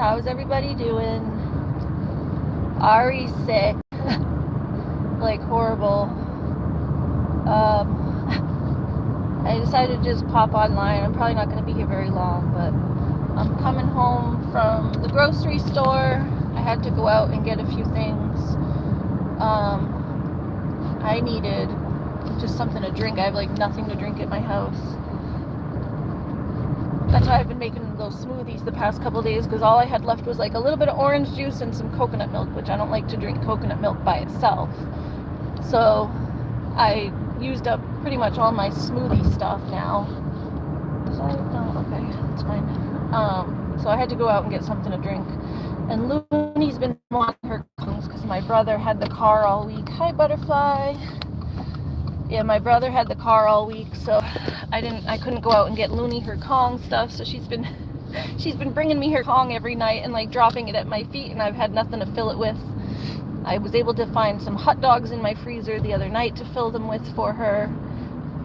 how's everybody doing? Ari's sick. Like horrible. I decided to just pop online. I'm probably not going to be here very long, but I'm coming home from the grocery store. I had to go out and get a few things. I needed just something to drink. I have like nothing to drink at my house. That's why I've been making those smoothies the past couple of days, because all I had left was like a little bit of orange juice and some coconut milk, which I don't like to drink coconut milk by itself. So I used up pretty much all my smoothie stuff now. Oh, okay, that's fine. So I had to go out and get something to drink. And Looney's been wanting her Kongs because my brother had the car all week. Hi, Butterfly. Yeah, my brother had the car all week, so I couldn't go out and get Looney her Kong stuff. So she's been bringing me her Kong every night and like dropping it at my feet, and I've had nothing to fill it with. I was able to find some hot dogs in my freezer the other night to fill them with for her,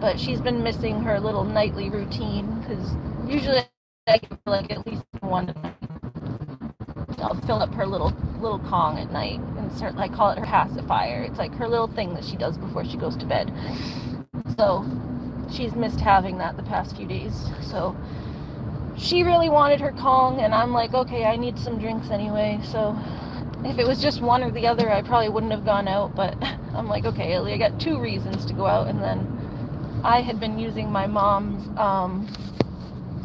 but she's been missing her little nightly routine, because usually I give her like at least one a night. I'll fill up her little Kong at night, and I call it her pacifier. It's like her little thing that she does before she goes to bed. So she's missed having that the past few days. So she really wanted her Kong, and I'm like, okay, I need some drinks anyway. So if it was just one or the other, I probably wouldn't have gone out, but I'm like, okay, I got 2 reasons to go out. And then I had been using my mom's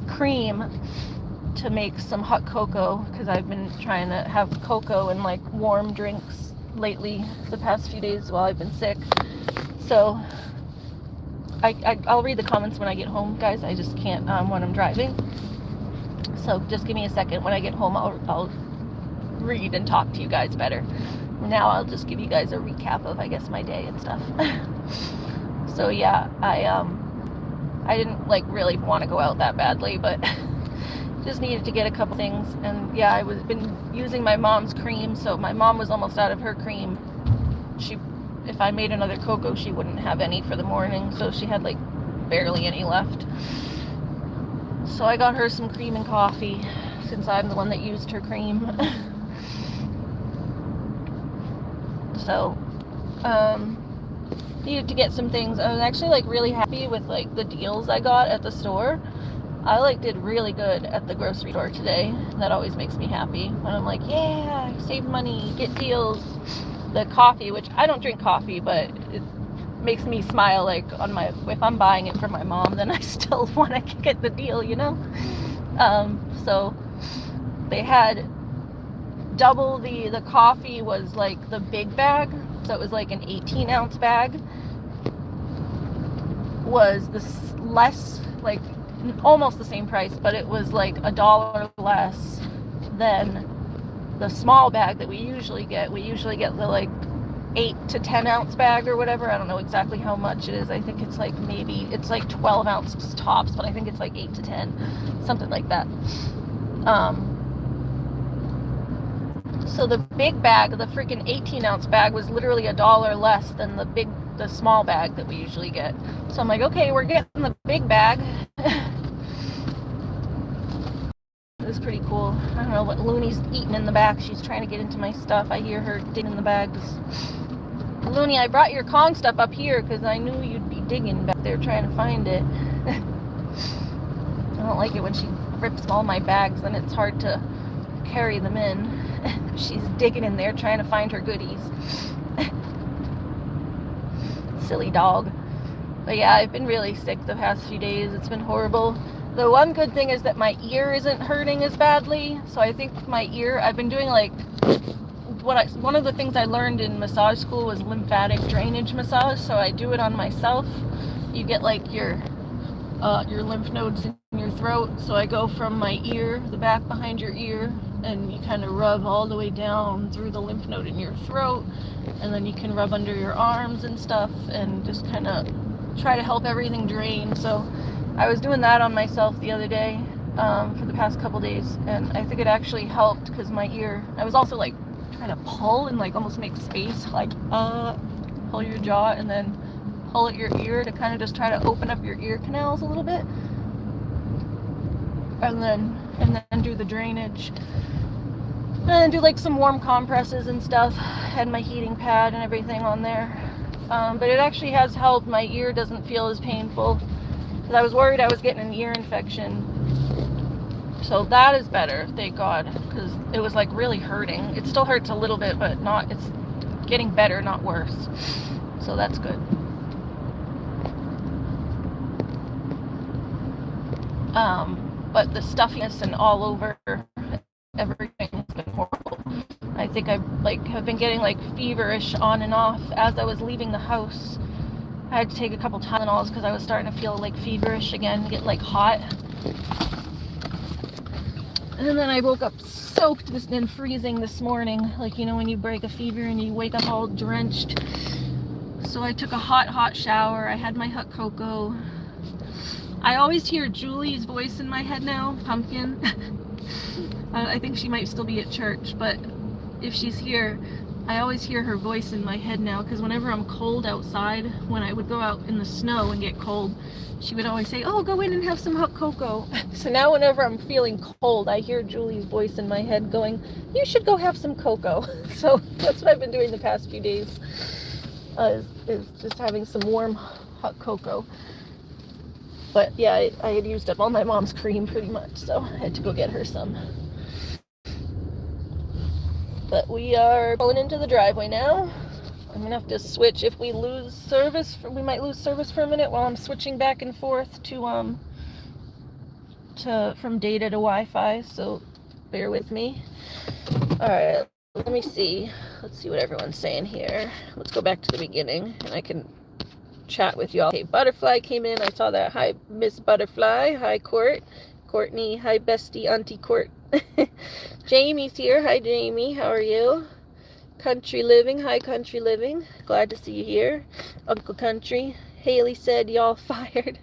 cream to make some hot cocoa, because I've been trying to have cocoa and like warm drinks lately the past few days while I've been sick. So I'll read the comments when I get home, guys. I just can't when I'm driving. So just give me a second. When I get home, I'll read and talk to you guys better. Now I'll just give you guys a recap of, I guess, my day and stuff. So yeah, I didn't like really want to go out that badly, but just needed to get a couple things. And yeah, I was been using my mom's cream, so my mom was almost out of her cream. If I made another cocoa, she wouldn't have any for the morning, so she had like barely any left. So I got her some cream and coffee, since I'm the one that used her cream. So needed to get some things. I was actually like really happy with like the deals I got at the store. I like did really good at the grocery store today. That always makes me happy when I'm like, yeah, save money, get deals. The coffee, which I don't drink coffee, but it makes me smile. Like if I'm buying it for my mom, then I still want to get the deal, you know. So they had double the coffee was like the big bag, so it was like an 18-ounce bag. Was this less, like almost the same price, but it was like $1 less than the small bag that we usually get. We usually get the like 8 to 10 ounce bag or whatever. I don't know exactly how much it is. I think it's like it's like 12 ounces tops, but I think it's like 8 to 10, something like that. So the big bag, the freaking 18-ounce bag, was literally $1 less than the small bag that we usually get. So I'm like, okay, we're getting the big bag. It was pretty cool. I don't know what Looney's eating in the back. She's trying to get into my stuff. I hear her digging in the bags. Looney, I brought your Kong stuff up here because I knew you'd be digging back there trying to find it. I don't like it when she rips all my bags, then it's hard to carry them in. She's digging in there trying to find her goodies. Silly dog. But yeah, I've been really sick the past few days. It's been horrible. The one good thing is that my ear isn't hurting as badly. So I think my ear, I've been doing like one of the things I learned in massage school was lymphatic drainage massage. So I do it on myself. You get like your lymph nodes in your throat. So I go from my ear, the back behind your ear, and you kind of rub all the way down through the lymph node in your throat, and then you can rub under your arms and stuff, and just kind of try to help everything drain. So I was doing that on myself the other day, for the past couple days, and I think it actually helped, because my ear, I was also like trying to pull and like almost make space, like pull your jaw and then pull at your ear to kind of just try to open up your ear canals a little bit, and then do the drainage. And do like some warm compresses and stuff. Had my heating pad and everything on there. But it actually has helped. My ear doesn't feel as painful. Because I was worried I was getting an ear infection. So that is better, thank God. Because it was like really hurting. It still hurts a little bit, but not, it's getting better, not worse. So that's good. But the stuffiness and all over everything has been horrible. I think I have been getting like feverish on and off as I was leaving the house. I had to take a couple Tylenols because I was starting to feel like feverish again, get like hot. And then I woke up soaked and freezing this morning, like, you know, when you break a fever and you wake up all drenched. So I took a hot shower. I had my hot cocoa. I always hear Julie's voice in my head now, Pumpkin. I think she might still be at church, but if she's here, I always hear her voice in my head now, because whenever I'm cold outside, when I would go out in the snow and get cold, she would always say, oh, go in and have some hot cocoa. So now whenever I'm feeling cold, I hear Julie's voice in my head going, you should go have some cocoa. So that's what I've been doing the past few days, is just having some warm hot cocoa. But yeah, I had used up all my mom's cream pretty much, so I had to go get her some. But we are pulling into the driveway now. I'm gonna have to switch. If we lose service, we might lose service for a minute while I'm switching back and forth to from data to Wi-Fi, so bear with me. All right, let me see. Let's see what everyone's saying here. Let's go back to the beginning, and I can chat with y'all. Okay, Butterfly came in. I saw that. Hi, Miss Butterfly. Hi, Courtney. Hi, bestie, Auntie Court. Jamie's here. Hi, Jamie. How are you? Country Living. Hi, Country Living. Glad to see you here. Uncle Country. Haley said y'all fired.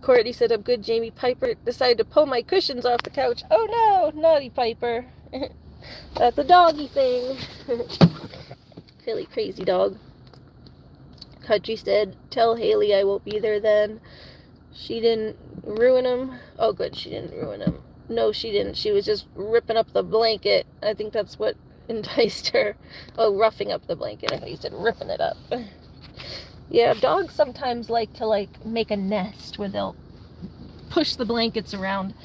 Courtney said I'm good. Jamie Piper decided to pull my cushions off the couch. Oh no, naughty Piper. That's a doggy thing. Really crazy dog. Country said, tell Haley I won't be there then. She didn't ruin him. Oh, good, she didn't ruin him. No, she didn't. She was just ripping up the blanket. I think that's what enticed her. Oh, roughing up the blanket. I thought you said ripping it up. Yeah, dogs sometimes like to make a nest where they'll push the blankets around.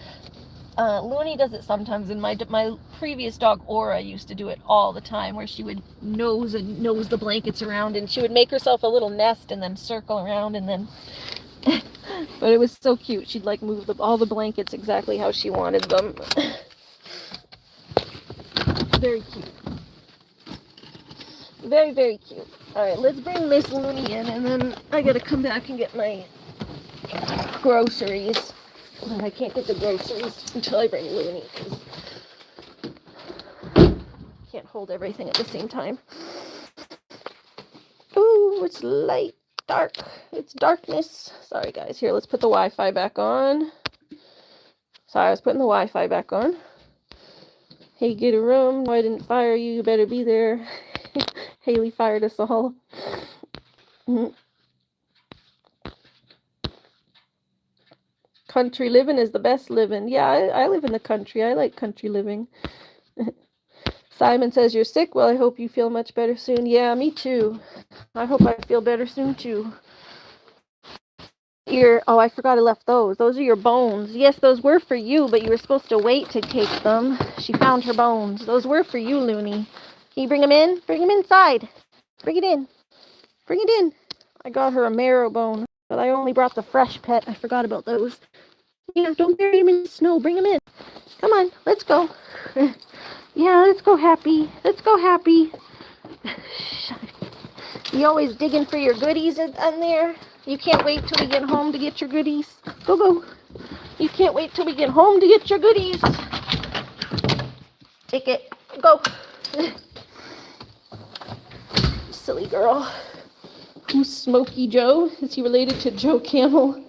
Looney does it sometimes, and my previous dog Aura used to do it all the time, where she would nose the blankets around, and she would make herself a little nest and then circle around, and then but it was so cute. She'd move all the blankets exactly how she wanted them. Very cute. Very, very cute. Alright, let's bring Miss Looney in, and then I gotta come back and get my groceries. But I can't get the groceries until I bring Looney, because can't hold everything at the same time. Ooh, it's light, dark. It's darkness. Sorry, guys. Here, let's put the Wi-Fi back on. Sorry, I was putting the Wi-Fi back on. Hey, get a room. No, I didn't fire you. You better be there. Haley fired us all. Country living is the best living. Yeah, I live in the country. I like country living. Simon says you're sick. Well, I hope you feel much better soon. Yeah, me too. I hope I feel better soon too. Oh, I forgot I left those. Those are your bones. Yes, those were for you, but you were supposed to wait to take them. She found her bones. Those were for you, Looney. Can you bring them in? Bring them inside. Bring it in. Bring it in. I got her a marrow bone, but I only brought the fresh pet. I forgot about those. Yeah, don't bury him in the snow. Bring him in. Come on, let's go. Yeah, let's go, Happy. Let's go, Happy. You always digging for your goodies in there? You can't wait till we get home to get your goodies. Go. You can't wait till we get home to get your goodies. Take it. Go. Silly girl. Who's Smokey Joe? Is he related to Joe Camel?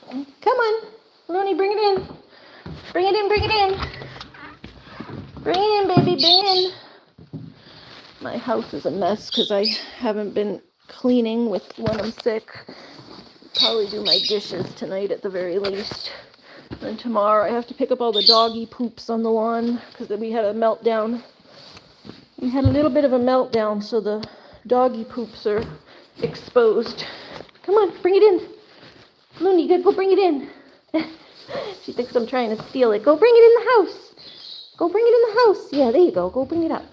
Come on. Looney, bring it in. Bring it in, bring it in. Bring it in, baby, bring it in. My house is a mess because I haven't been cleaning when I'm sick. Probably do my dishes tonight at the very least. Then tomorrow I have to pick up all the doggy poops on the lawn because we had a meltdown. We had a little bit of a meltdown, so the doggy poops are exposed. Come on, bring it in. Looney, go bring it in. She thinks I'm trying to steal it. Go bring it in the house. Go bring it in the house. Yeah, there you go. Go bring it up.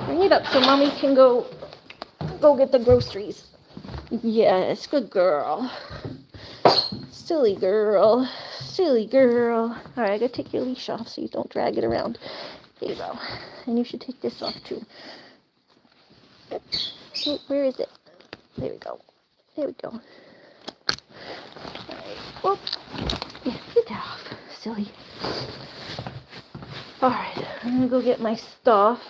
Bring it up so Mommy can go get the groceries. Yes, good girl. Silly girl. Silly girl. All right, I gotta take your leash off so you don't drag it around. There you go. And you should take this off too. Oh, where is it? There we go. There we go. All right. Whoop. Yeah, get that off. Silly. All right, I'm gonna go get my stuff.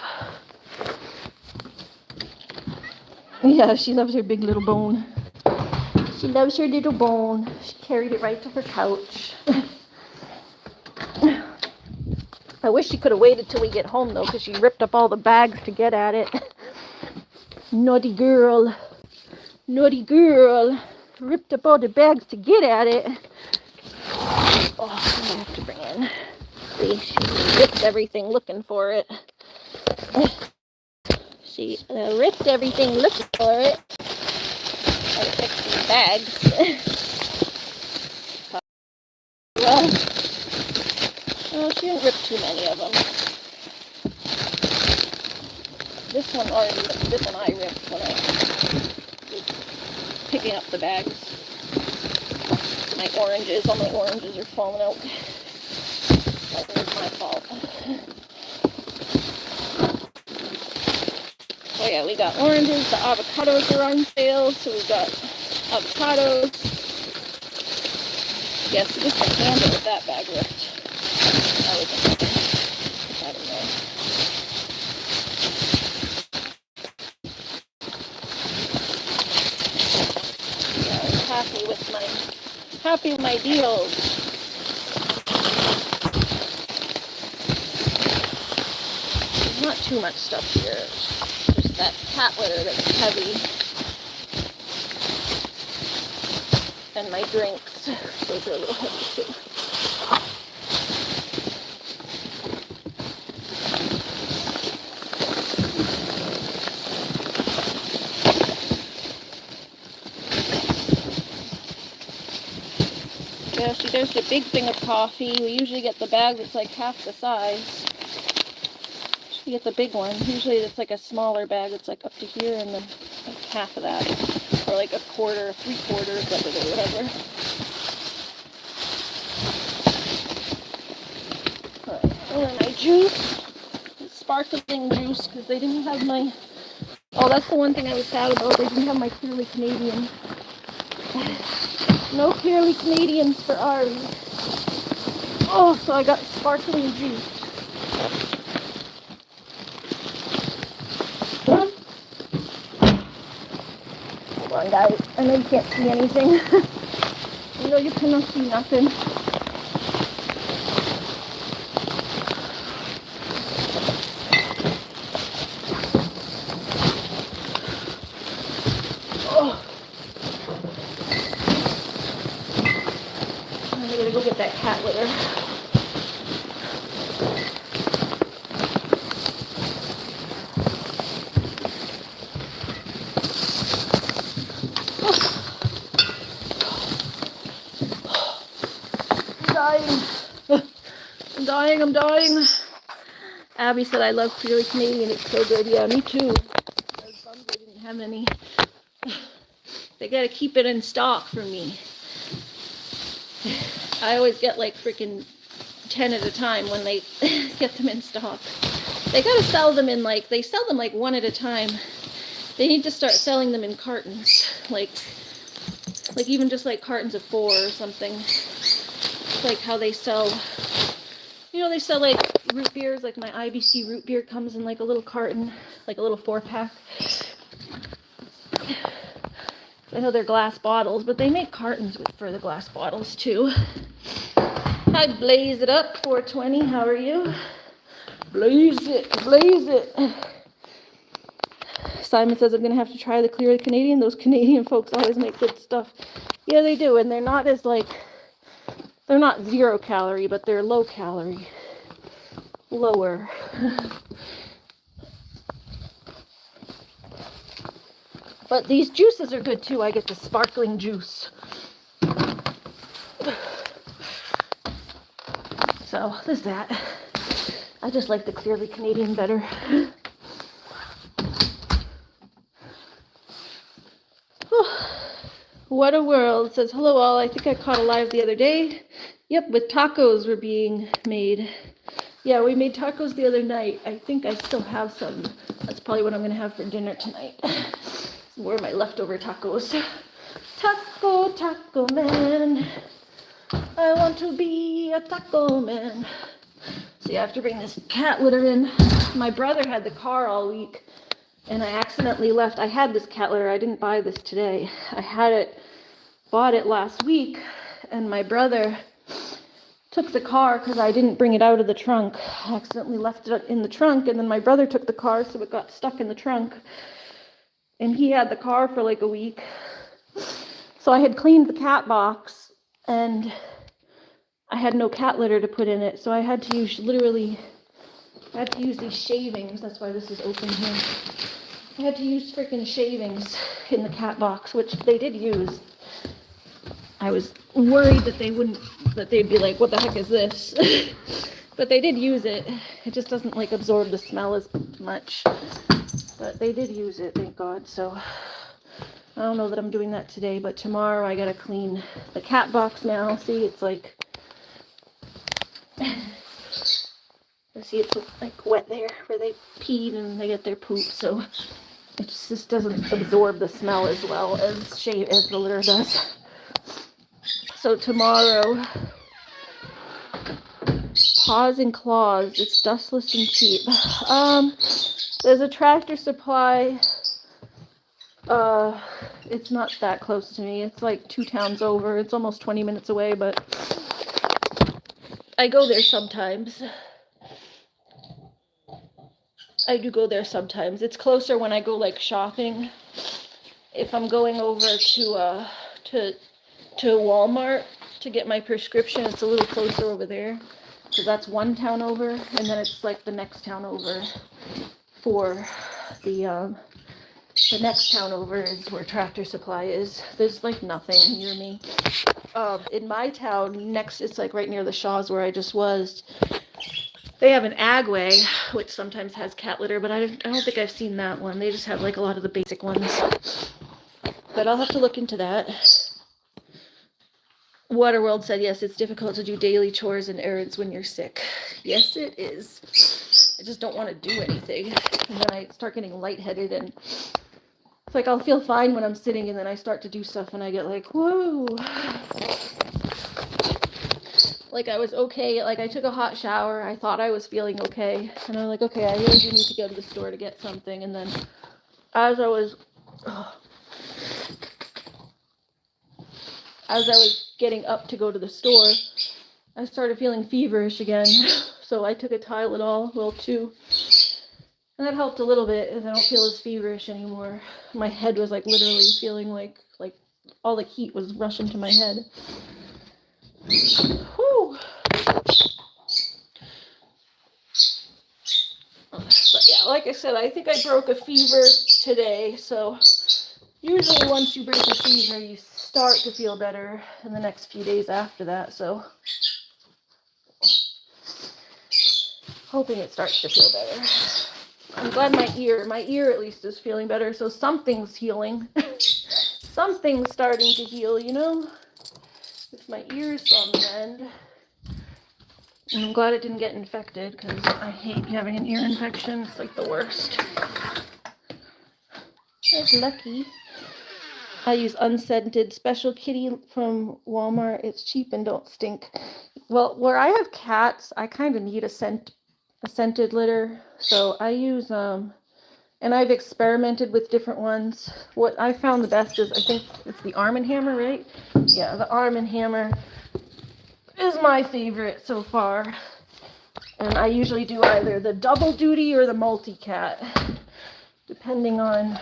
Yeah, she loves her big little bone. She loves her little bone. She carried it right to her couch. I wish she could have waited till we get home, though, because she ripped up all the bags to get at it. Naughty girl. Naughty girl. Ripped up all the bags to get at it. Oh, I have to bring in. See, she ripped everything looking for it. She ripped everything looking for it. I fixed these bags. Well, she didn't rip too many of them. This one I ripped when I was picking up the bags. All my oranges are falling out. That was my fault. Oh yeah, we got oranges. The avocados are on sale, so we got avocados. Yes, just a handle with that bag ripped. That was amazing. I don't know. Yeah, I was happy with my deals. There's not too much stuff here. Just that cat litter that's heavy. And my drinks. Those are a little heavy too. Yeah, she does a big thing of coffee. We usually get the bag that's like half the size. She gets a big one. Usually it's like a smaller bag that's like up to here and then like half of that. Or like a quarter, 3/4 of it or whatever. Alright, and then my juice. Sparkling juice, because they didn't have my... Oh, that's the one thing I was sad about. They didn't have my Clearly Canadian. No Clearly Canadians for ours. Oh, so I got sparkling juice. Hold on, guys. I know you can't see anything. I know you cannot see nothing. Go get that cat litter. I'm dying. Abby said I love Clearly Canadian. It's so good. Yeah, me too. I was bummed they didn't have any. They gotta keep it in stock for me. I always get like freaking 10 at a time when they get them in stock. They gotta sell them in they sell them like one at a time. They need to start selling them in cartons. Like even just like cartons of 4 or something. Like how they sell, they sell like root beers, like my IBC root beer comes in like a little carton, like a little 4-pack. I know they're glass bottles, but they make cartons for the glass bottles too. Hi, Blaze It Up 420. How are you? Blaze it, blaze it. Simon says I'm gonna have to try the Clearly Canadian. Those Canadian folks always make good stuff. Yeah, they do, and they're not as They're not 0 calorie, but they're low calorie. Lower. But these juices are good too. I get the sparkling juice. So there's that. I just like the Clearly Canadian better. What a world. It says, hello all. I think I caught a live the other day. Yep, with tacos were being made. Yeah, we made tacos the other night. I think I still have some. That's probably what I'm going to have for dinner tonight. More of my leftover tacos. Taco man. I want to be a taco man. So you have to bring this cat litter in. My brother had the car all week, and I accidentally left. I had this cat litter. I didn't buy this today. Bought it last week, and my brother took the car because I didn't bring it out of the trunk. I accidentally left it in the trunk, and then my brother took the car, so it got stuck in the trunk. And he had the car for like a week. So I had cleaned the cat box, and I had no cat litter to put in it, so I had to use these shavings. That's why this is open here. I had to use freaking shavings in the cat box, which they did use. I was worried that they'd be like, what the heck is this? But they did use it. It just doesn't like absorb the smell as much. But they did use it, thank God. So I don't know that I'm doing that today, but tomorrow I gotta clean the cat box now. See, it's like, see, it's like wet there where they peed and they get their poop. So it just doesn't absorb the smell as well as the litter does. So tomorrow, Paws and Claws, it's dustless and cheap. There's a Tractor Supply. It's not that close to me. It's like 2 towns over. It's almost 20 minutes away, but I go there sometimes. I do go there sometimes. It's closer when I go like shopping. If I'm going over to Walmart to get my prescription, it's a little closer over there, because that's 1 town over, and then it's like the next town over for the next town over is where Tractor Supply is. There's like nothing near me. In my town, next, it's like right near the Shaws where I just was. They have an Agway, which sometimes has cat litter, but I don't think I've seen that one. They just have like a lot of the basic ones. But I'll have to look into that. Waterworld said, yes, it's difficult to do daily chores and errands when you're sick. Yes, it is. I just don't want to do anything. And then I start getting lightheaded, and it's like I'll feel fine when I'm sitting, and then I start to do stuff and I get like, whoa. Like I was okay. Like I took a hot shower. I thought I was feeling okay. And I'm like, okay, I really do need to go to the store to get something. And then as I was getting up to go to the store, I started feeling feverish again. So I took a Tylenol, well, 2. And that helped a little bit, and I don't feel as feverish anymore. My head was like literally feeling like all the heat was rushing to my head. Whew. But yeah, like I said, I think I broke a fever today. So usually once you break a fever, you start to feel better in the next few days after that. So hoping it starts to feel better. I'm glad my ear at least is feeling better. So something's healing. Something's starting to heal, you know? If my ear's on the mend. And I'm glad it didn't get infected, because I hate having an ear infection. It's like the worst. That's lucky. I use unscented Special Kitty from Walmart. It's cheap and don't stink. Well, where I have cats, I kind of need a scented litter. So I use and I've experimented with different ones. What I found the best is, I think it's the Arm & Hammer, right? Yeah, the Arm & Hammer is my favorite so far. And I usually do either the double duty or the multi-cat, depending on,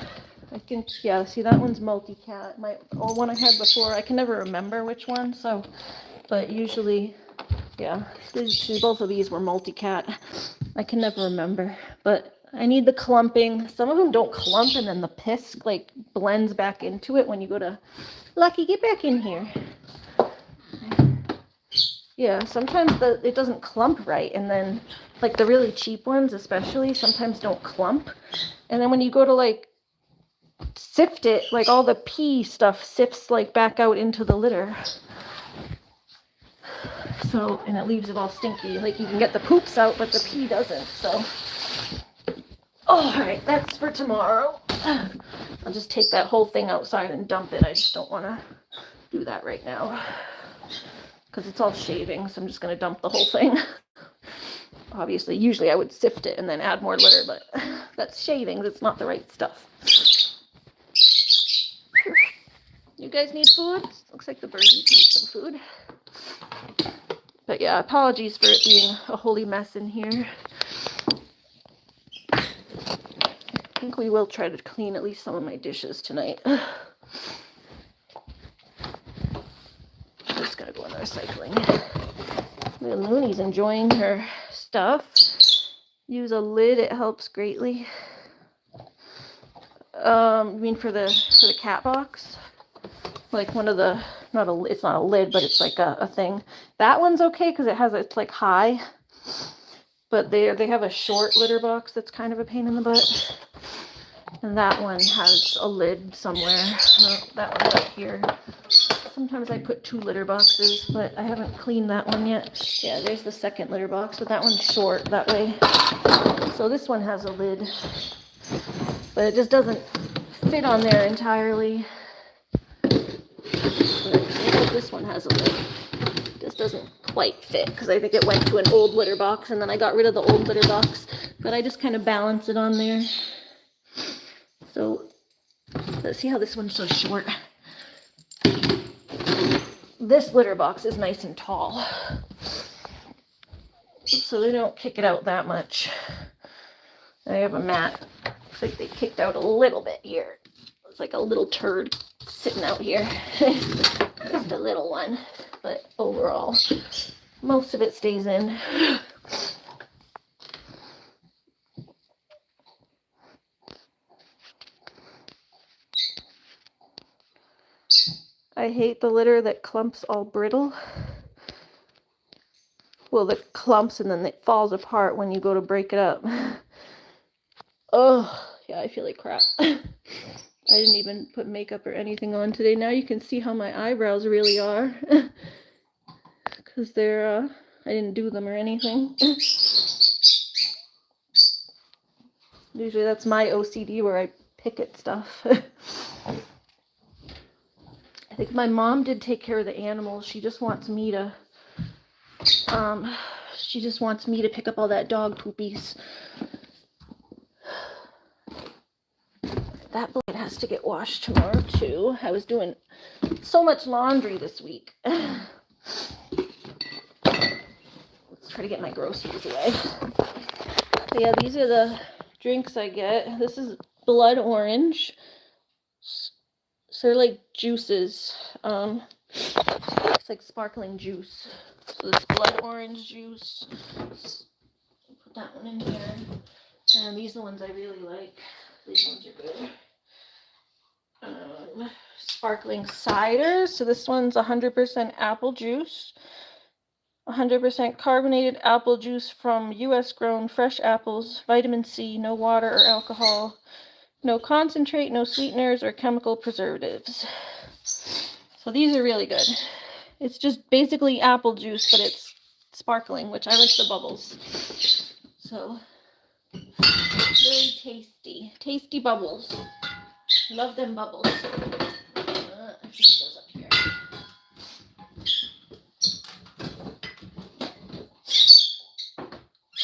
I think, yeah, see, that one's multi-cat. My one I had before, I can never remember which one, so But usually, yeah, both of these were multi-cat. I can never remember, but I need the clumping. Some of them don't clump, and then the piss like blends back into it when you go to, Lucky, get back in here. Yeah, sometimes it doesn't clump right, and then like the really cheap ones especially sometimes don't clump, and then when you go to like sift it, like all the pee stuff sifts like back out into the litter. So, and it leaves it all stinky. Like you can get the poops out, but the pee doesn't. So, all right, that's for tomorrow. I'll just take that whole thing outside and dump it. I just don't want to do that right now because it's all shavings. I'm just going to dump the whole thing. Obviously, usually I would sift it and then add more litter, but that's shavings. It's not the right stuff. You guys need food? Looks like the birdies need some food. But yeah, apologies for it being a holy mess in here. I think we will try to clean at least some of my dishes tonight. I'm just gonna go in the recycling. Little Looney's enjoying her stuff. Use a lid, it helps greatly. You mean for the cat box? Like one of the, it's not a lid, but it's like a thing. That one's okay because it's like high. But they have a short litter box that's kind of a pain in the butt. And that one has a lid somewhere. That one right here. Sometimes I put 2 litter boxes, but I haven't cleaned that one yet. Yeah, there's the second litter box, but that one's short that way. So this one has a lid, but it just doesn't fit on there entirely. This one has a lid. This doesn't quite fit because I think it went to an old litter box and then I got rid of the old litter box, but I just kind of balance it on there. So let's see how this one's so short. This litter box is nice and tall, so they don't kick it out that much. I have a mat. Looks like they kicked out a little bit here. It's like a little turd sitting out here. Just a little one, but overall, most of it stays in. I hate the litter that clumps all brittle. Well, that clumps and then it falls apart when you go to break it up. Oh, yeah, I feel like crap. I didn't even put makeup or anything on today. Now you can see how my eyebrows really are. Because they're, I didn't do them or anything. Usually that's my OCD where I pick at stuff. I think my mom did take care of the animals. She just wants me to, pick up all that dog poopies. That blanket has to get washed tomorrow too. I was doing so much laundry this week. Let's try to get my groceries away. But yeah, these are the drinks I get. This is blood orange. So they're like juices. It's like sparkling juice. So this blood orange juice. Put that one in here. And these are the ones I really like. These ones are good. Sparkling cider. So this one's 100% apple juice. 100% carbonated apple juice from U.S. grown fresh apples, vitamin C, no water or alcohol, no concentrate, no sweeteners or chemical preservatives. So these are really good. It's just basically apple juice, but it's sparkling, which I like the bubbles. So very tasty. Tasty bubbles. Love them bubbles. I think it goes up here.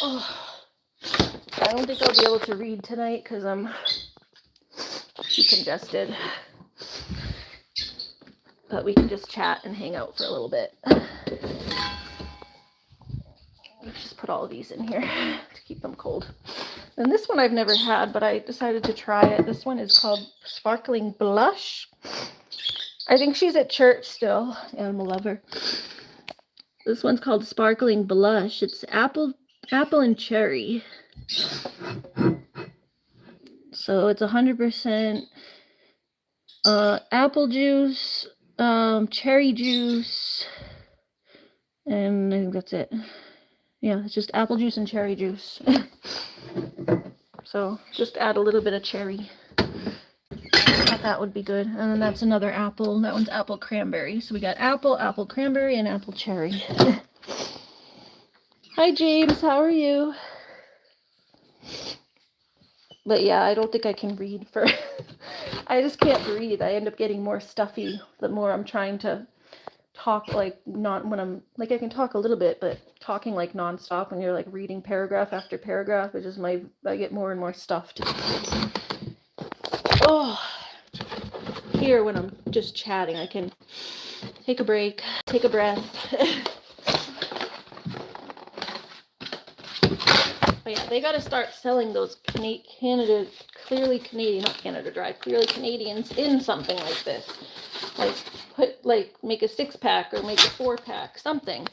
Oh, I don't think I'll be able to read tonight because I'm too congested. But we can just chat and hang out for a little bit. Let's just put all of these in here to keep them cold. And this one I've never had, but I decided to try it. This one is called Sparkling Blush. I think she's at church still. Animal lover. This one's called Sparkling Blush. It's apple and cherry. So it's 100% apple juice, cherry juice, and I think that's it. Yeah, it's just apple juice and cherry juice. So just add a little bit of cherry. I thought that would be good. And then that's another apple. That one's apple cranberry. So we got apple, apple cranberry, and apple cherry. Hi James, how are you? But yeah, I don't think I can read for I just can't breathe. I end up getting more stuffy the more I'm trying to talk, like not when I'm like I can talk a little bit, but talking like nonstop when you're like reading paragraph after paragraph, it's just I get more and more stuffed. Oh, here when I'm just chatting, I can take a break, take a breath. But yeah, they got to start selling those clearly Canadian, not Canada Dry, clearly Canadians in something like this. Like make a 6-pack or make a 4-pack, something.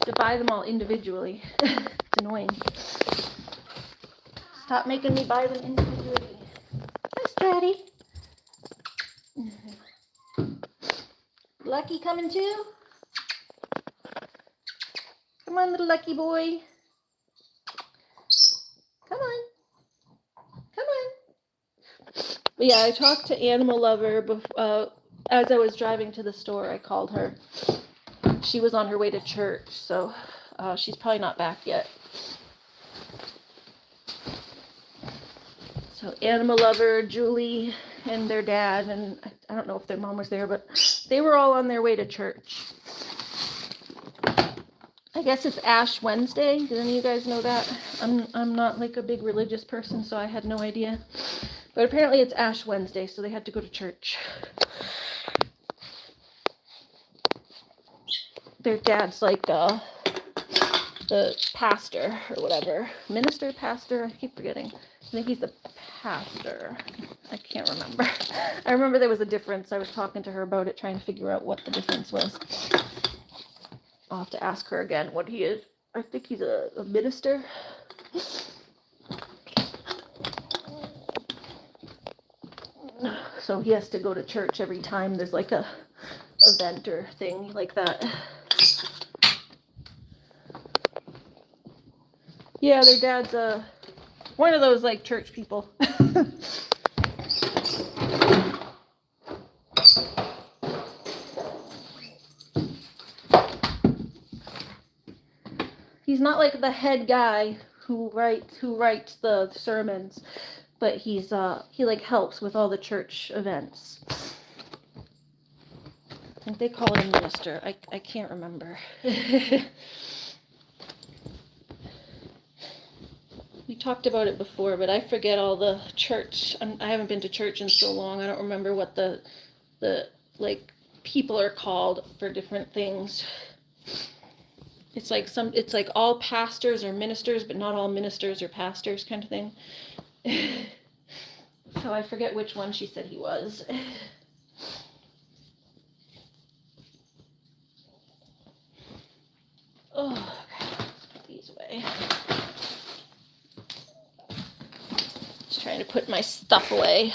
To buy them all individually. It's annoying. Stop making me buy them individually. Hi, Stratty. Lucky coming too? Come on, little lucky boy. Come on. Come on. But yeah, I talked to Animal Lover as I was driving to the store. I called her. She was on her way to church, so she's probably not back yet. So Animal Lover, Julie, and their dad, and I don't know if their mom was there, but they were all on their way to church. I guess it's Ash Wednesday. Did any of you guys know that? I'm not like a big religious person, so I had no idea. But apparently it's Ash Wednesday, so they had to go to church. Their dad's like the pastor or whatever. Minister, pastor, I keep forgetting. I think he's the pastor. I can't remember. I remember there was a difference. I was talking to her about it, trying to figure out what the difference was. I'll have to ask her again what he is. I think he's a minister. So he has to go to church every time there's like a event or thing like that. Yeah, their dad's one of those like church people. He's not like the head guy who writes the sermons, but he like helps with all the church events. I think they call him minister. I can't remember. We talked about it before, but I forget all the church. I haven't been to church in so long. I don't remember what the like people are called for different things. It's like all pastors are ministers, but not all ministers are pastors, kind of thing. So I forget which one she said he was. Oh, okay. Let's put these away. Just trying to put my stuff away.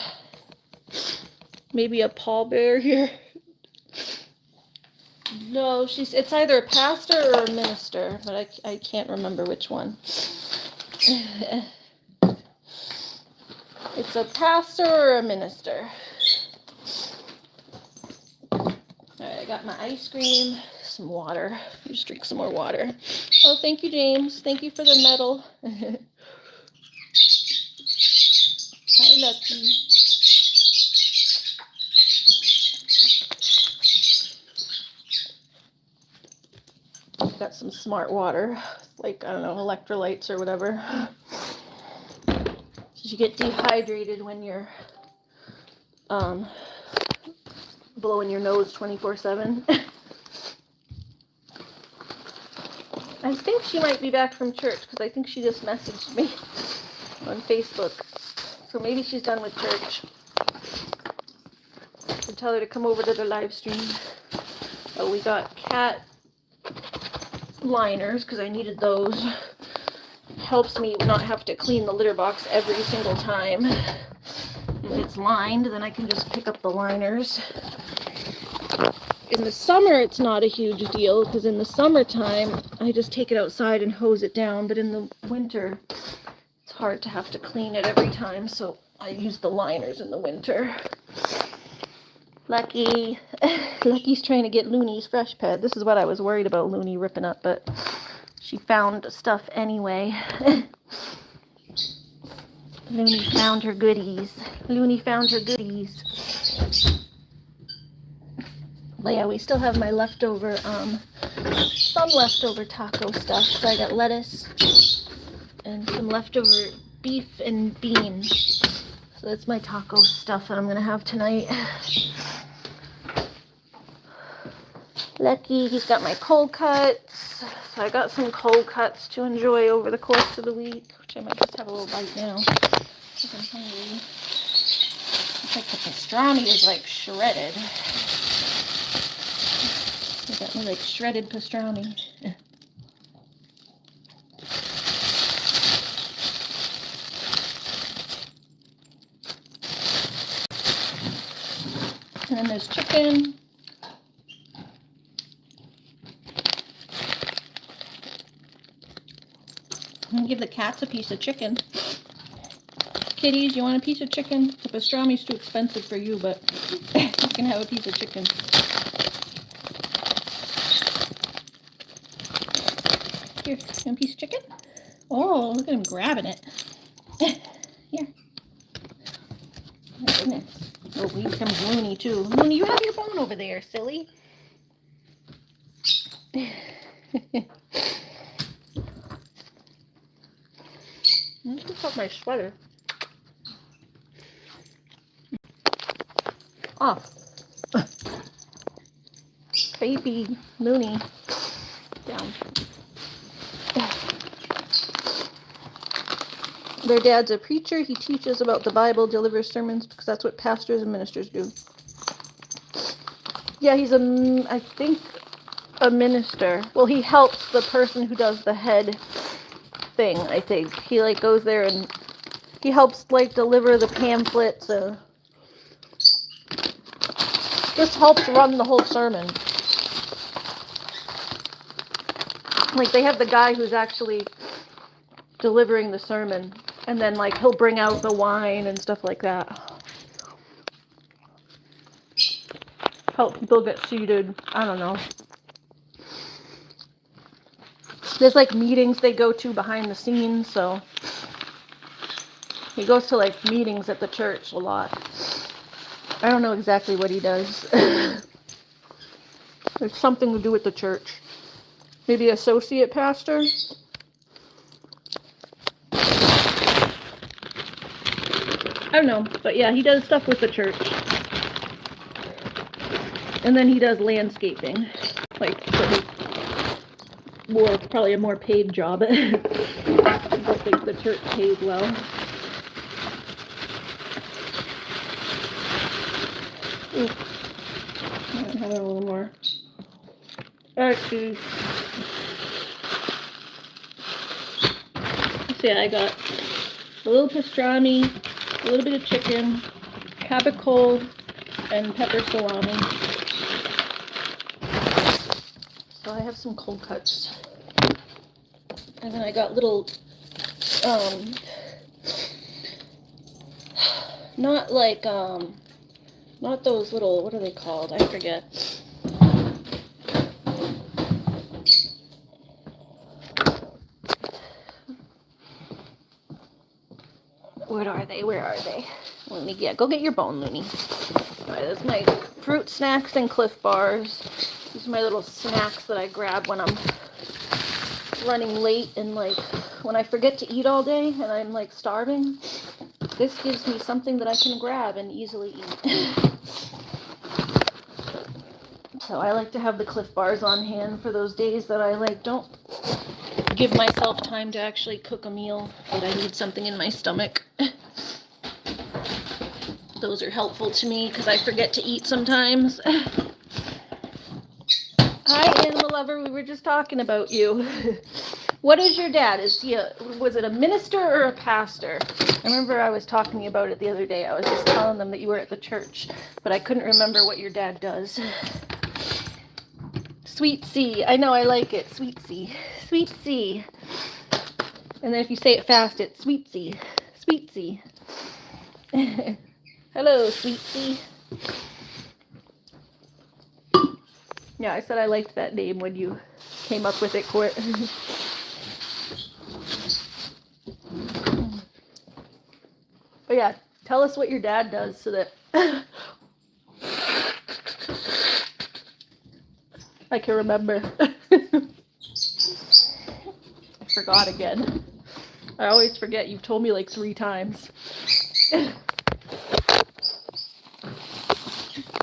Maybe a pallbearer here. No, it's either a pastor or a minister, but I can't remember which one. It's a pastor or a minister. Alright, I got my ice cream, some water. Just drink some more water. Oh, thank you, James. Thank you for the medal. Hi, Lucky. Got some smart water, like, I don't know, electrolytes or whatever. You get dehydrated when you're blowing your nose 24/7. I think she might be back from church because I think she just messaged me on Facebook. So maybe she's done with church. So tell her to come over to the live stream. Oh, we got Kat liners because I needed those. Helps me not have to clean the litter box every single time. If it's lined, then I can just pick up the liners. In the summer, it's not a huge deal because in the summertime, I just take it outside and hose it down. But in the winter, it's hard to have to clean it every time, so I use the liners in the winter. Lucky. Lucky's trying to get Looney's fresh pet. This is what I was worried about Looney ripping up, but she found stuff anyway. Looney found her goodies. Looney found her goodies. But yeah, we still have my leftover, some leftover taco stuff. So I got lettuce and some leftover beef and beans. So that's my taco stuff that I'm gonna have tonight. Lucky, he's got my cold cuts. So I got some cold cuts to enjoy over the course of the week, which I might just have a little bite now. Because I'm hungry. It's like the pastrami is like shredded. They got me like shredded pastrami. And then there's chicken. I'm gonna give the cats a piece of chicken. Kitties, you want a piece of chicken? The pastrami's too expensive for you, but you can have a piece of chicken. Here, you want a piece of chicken? Oh, look at him grabbing it. Here. My goodness. Oh, here comes Looney too. Looney, you have your phone over there, silly. Let's pick up my sweater. Oh. Baby Looney. Down. Their dad's a preacher. He teaches about the Bible, delivers sermons, because that's what pastors and ministers do. Yeah, he's I think, a minister. Well, he helps the person who does the head thing, I think. He, like, goes there and he helps, like, deliver the pamphlets. Just helps run the whole sermon. Like, they have the guy who's actually delivering the sermon. And then, like, he'll bring out the wine and stuff like that. Help people get seated. I don't know. There's, like, meetings they go to behind the scenes, so he goes to, like, meetings at the church a lot. I don't know exactly what he does. There's something to do with the church. Maybe associate pastor? I don't know, but yeah, he does stuff with the church. And then he does landscaping. Like, for his, well, it's probably a more paid job. I don't think the church pays well. Ooh. I might have a little more. Excuse. So yeah, I got a little pastrami, a little bit of chicken, capicola, and pepper salami. So I have some cold cuts. And then I got little, not like, not those little, what are they called? I forget. Where are they? Let me go get your bone, Looney. Alright, that's my fruit snacks and Cliff Bars. These are my little snacks that I grab when I'm running late and, like, when I forget to eat all day and I'm, like, starving. This gives me something that I can grab and easily eat. So I like to have the Cliff Bars on hand for those days that I, like, don't give myself time to actually cook a meal, but I need something in my stomach. Those are helpful to me because I forget to eat sometimes. Hi, animal lover. We were just talking about you. What is your dad? Was it a minister or a pastor? I remember I was talking about it the other day. I was just telling them that you were at the church, but I couldn't remember what your dad does. Sweet C. I know, I like it. Sweet C. Sweet C. And then if you say it fast, it's Sweet C. Sweet C. Hello, Sweet C. Yeah, I said I liked that name when you came up with it, Court. But yeah, tell us what your dad does so that I can remember. I forgot again. I always forget. You've told me like 3 times.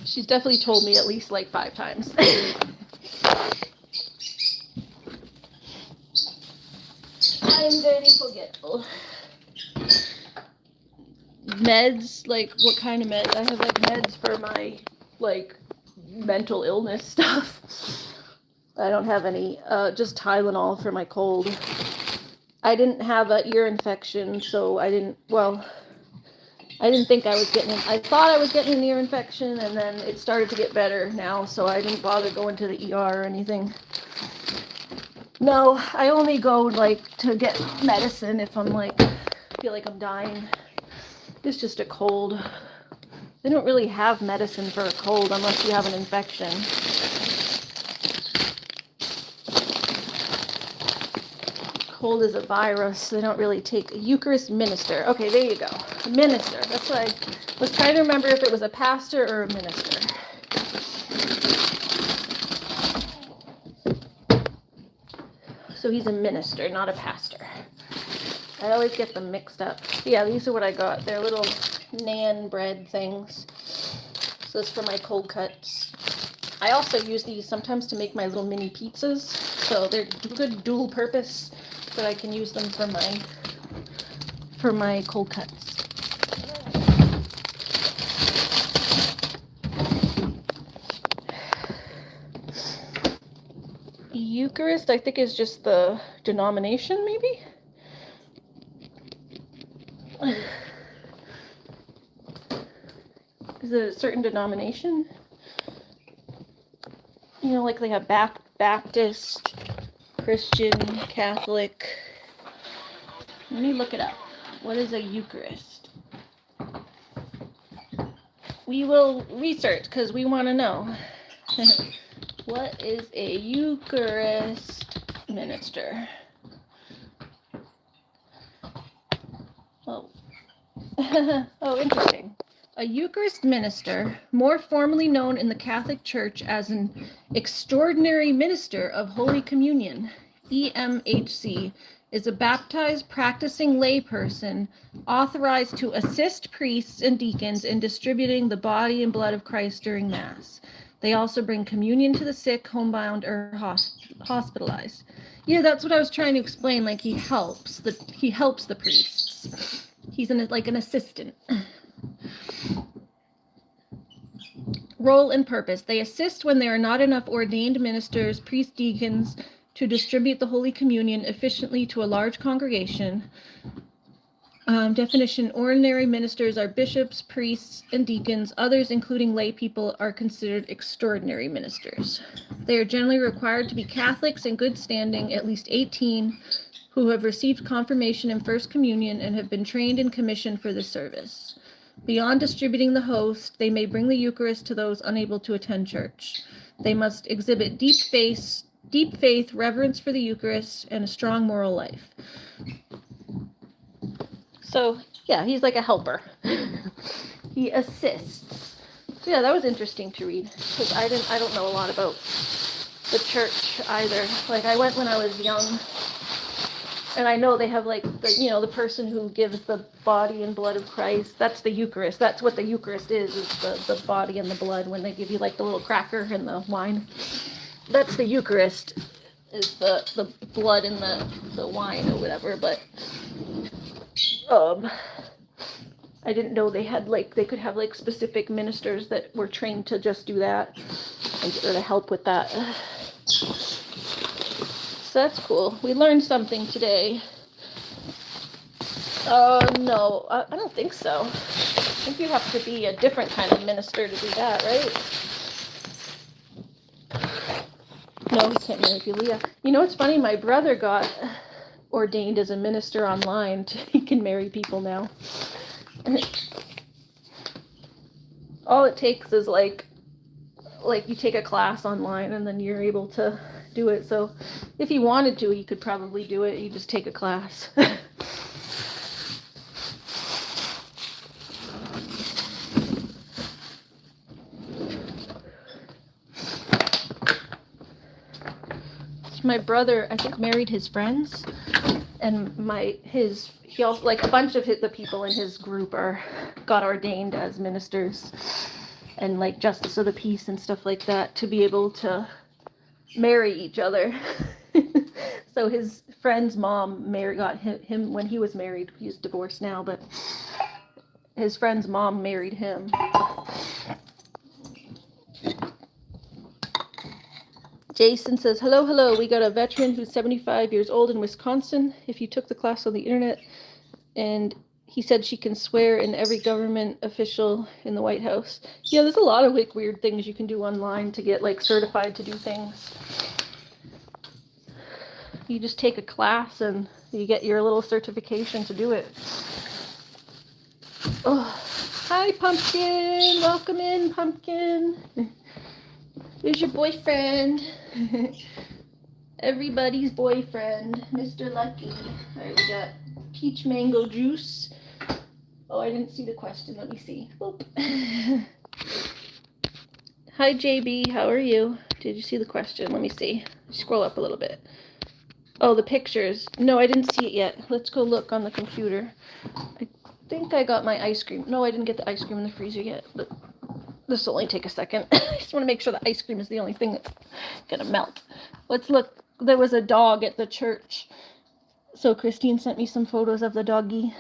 She's definitely told me at least like 5 times. I'm very forgetful. Meds, like what kind of meds? I have like meds for my like mental illness stuff. I don't have any, just Tylenol for my cold. I didn't have an ear infection, so I didn't think I was getting it. I thought I was getting an ear infection, and then it started to get better now, so I didn't bother going to the ER or anything. No, I only go like to get medicine if I'm like, feel like I'm dying. It's just a cold. They don't really have medicine for a cold unless you have an infection. Cold is a virus. They don't really take a Eucharist minister. Okay, there you go. A minister. That's what I was trying to remember, if it was a pastor or a minister. So he's a minister, not a pastor. I always get them mixed up. Yeah, these are what I got. They're little nan bread things. So this is for my cold cuts. I also use these sometimes to make my little mini pizzas. So they're good dual purpose, but I can use them for my cold cuts. Eucharist, I think, is just the denomination, maybe? Is it a certain denomination? You know, like they have Baptist, Christian, Catholic. Let me look it up. What is a Eucharist? We will research because we want to know. What is a Eucharist minister? Oh. Oh, interesting. A Eucharist minister, more formally known in the Catholic Church as an extraordinary minister of Holy Communion, EMHC, is a baptized practicing layperson authorized to assist priests and deacons in distributing the body and blood of Christ during Mass. They also bring communion to the sick, homebound, or hospitalized. Yeah, that's what I was trying to explain. Like he helps the priests. He's like an assistant. Role and purpose. They assist when there are not enough ordained ministers, priests, deacons to distribute the Holy Communion efficiently to a large congregation. Definition: ordinary ministers are bishops, priests, and deacons. Others, including lay people, are considered extraordinary ministers. They are generally required to be Catholics in good standing, at least 18, who have received confirmation in First Communion and have been trained and commissioned for this service. Beyond distributing the host, they may bring the Eucharist to those unable to attend church. They must exhibit deep faith, reverence for the Eucharist, and a strong moral life. So, yeah, he's like a helper. He assists. So, yeah, that was interesting to read, because I don't know a lot about the church either. Like, I went when I was young, and I know they have like the person who gives the body and blood of Christ. That's the Eucharist. That's what the Eucharist is the body and the blood, when they give you like the little cracker and the wine. That's the Eucharist, is the blood and the wine or whatever. But I didn't know they could have like specific ministers that were trained to just do that or to help with that. So that's cool. We learned something today. No, I don't think so. I think you have to be a different kind of minister to do that, right? No, he can't marry Julia. You know what's funny? My brother got ordained as a minister online. He can marry people now. All it takes is like you take a class online and then you're able to do it. So if he wanted to, he could probably do it. You just take a class. My brother, I think, married his friends, and he also, like, a bunch of the people in his group got ordained as ministers and like justice of the peace and stuff like that to be able to marry each other. So his friend's mom got him when he was married. He's divorced now, but his friend's mom married him. Jason says, hello, we got a veteran who's 75 years old in Wisconsin. If you took the class on the internet, and he said she can swear in every government official in the White House. Yeah, there's a lot of like weird things you can do online to get like certified to do things. You just take a class and you get your little certification to do it. Oh, hi, Pumpkin. Welcome in, Pumpkin. Here's your boyfriend. Everybody's boyfriend, Mr. Lucky. All right, we got peach mango juice. Oh, I didn't see the question. Let me see. Oop. Hi, JB. How are you? Did you see the question? Let me see. Scroll up a little bit. Oh, the pictures. No, I didn't see it yet. Let's go look on the computer. I think I got my ice cream. No, I didn't get the ice cream in the freezer yet, but this will only take a second. I just want to make sure the ice cream is the only thing that's going to melt. Let's look. There was a dog at the church. So Christine sent me some photos of the doggy.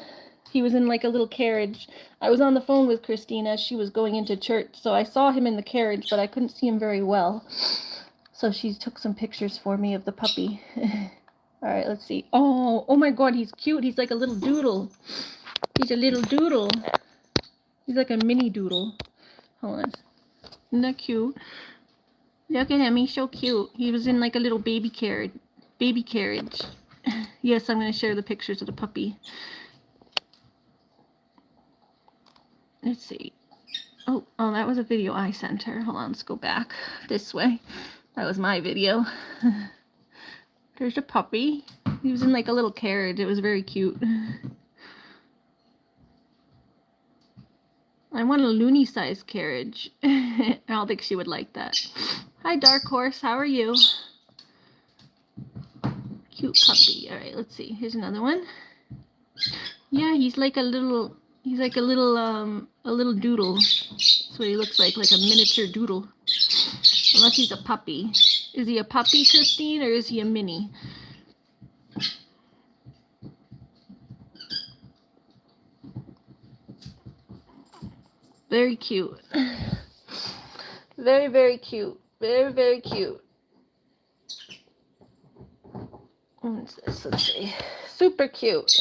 He was in like a little carriage. I was on the phone with Christine as she was going into church, so I saw him in the carriage, but I couldn't see him very well. So she took some pictures for me of the puppy. All right, let's see. Oh my God, he's cute. He's like a little doodle. He's a little doodle. He's like a mini doodle. Hold on. Isn't that cute? Look at him. He's so cute. He was in like a little baby carriage. Yes, I'm going to share the pictures of the puppy. Let's see. Oh, that was a video I sent her. Hold on, let's go back this way. That was my video. There's a puppy. He was in like a little carriage. It was very cute. I want a Looney size carriage. I don't think she would like that. Hi, Dark Horse. How are you? Cute puppy. All right, let's see. Here's another one. Yeah, he's like a little doodle. That's what he looks like a miniature doodle. Unless he's a puppy. Is he a puppy, Christine, or is he a mini? Very cute. Very, very cute. Very, very cute. What's this? Let's see. Super cute.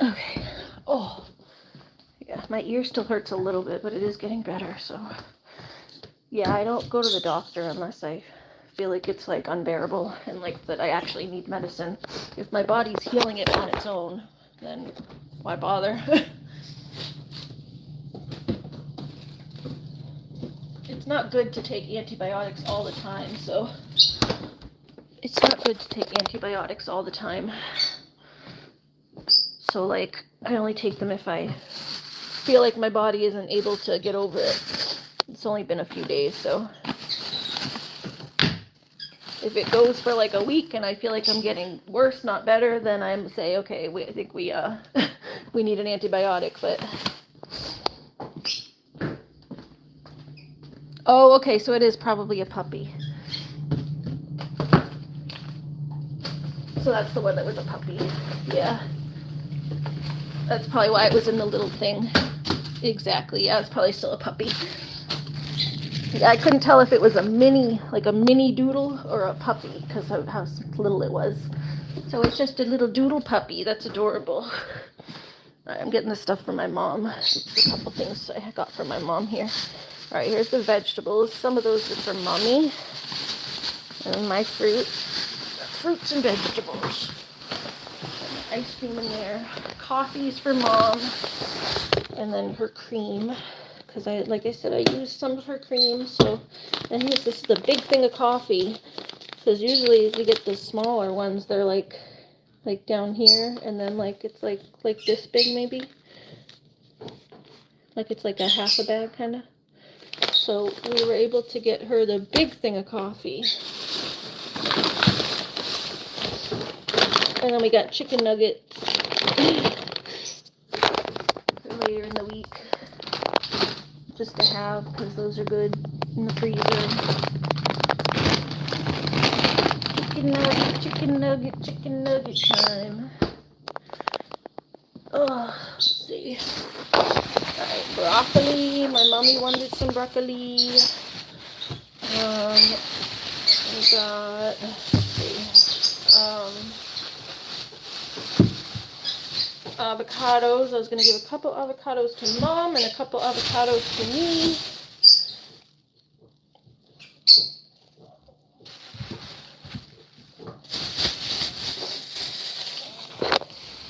Okay. Oh. Yeah, my ear still hurts a little bit, but it is getting better, so. Yeah, I don't go to the doctor unless I feel like it's like unbearable and like that I actually need medicine. If my body's healing it on its own, then why bother? It's not good to take antibiotics all the time, so it's not good to take antibiotics all the time. So like, I only take them if I feel like my body isn't able to get over it. It's only been a few days, so if it goes for like a week and I feel like I'm getting worse, not better, then I'm say, okay, I think we we need an antibiotic. But oh, okay, so it is probably a puppy. So that's the one that was a puppy. Yeah. That's probably why it was in the little thing. Exactly. Yeah, it's probably still a puppy. Yeah, I couldn't tell if it was a mini doodle or a puppy because of how little it was. So it's just a little doodle puppy. That's adorable. All right, I'm getting the stuff from my mom. A couple things I got from my mom here. All right, here's the vegetables. Some of those are for Mommy. And my fruits and vegetables. And ice cream in there. Coffee's for Mom. And then her cream. Because like I said, I used some of her cream. So, and this is the big thing of coffee. Because usually we get the smaller ones. They're like down here. And then it's like this big maybe. Like it's like a half a bag kind of. So we were able to get her the big thing of coffee. And then we got chicken nuggets for later in the week. Just to have, because those are good in the freezer. Chicken nugget time. Oh, let's see. Alright, broccoli. My mommy wanted some broccoli. We got, let's see, avocados. I was going to give a couple avocados to Mom and a couple avocados to me.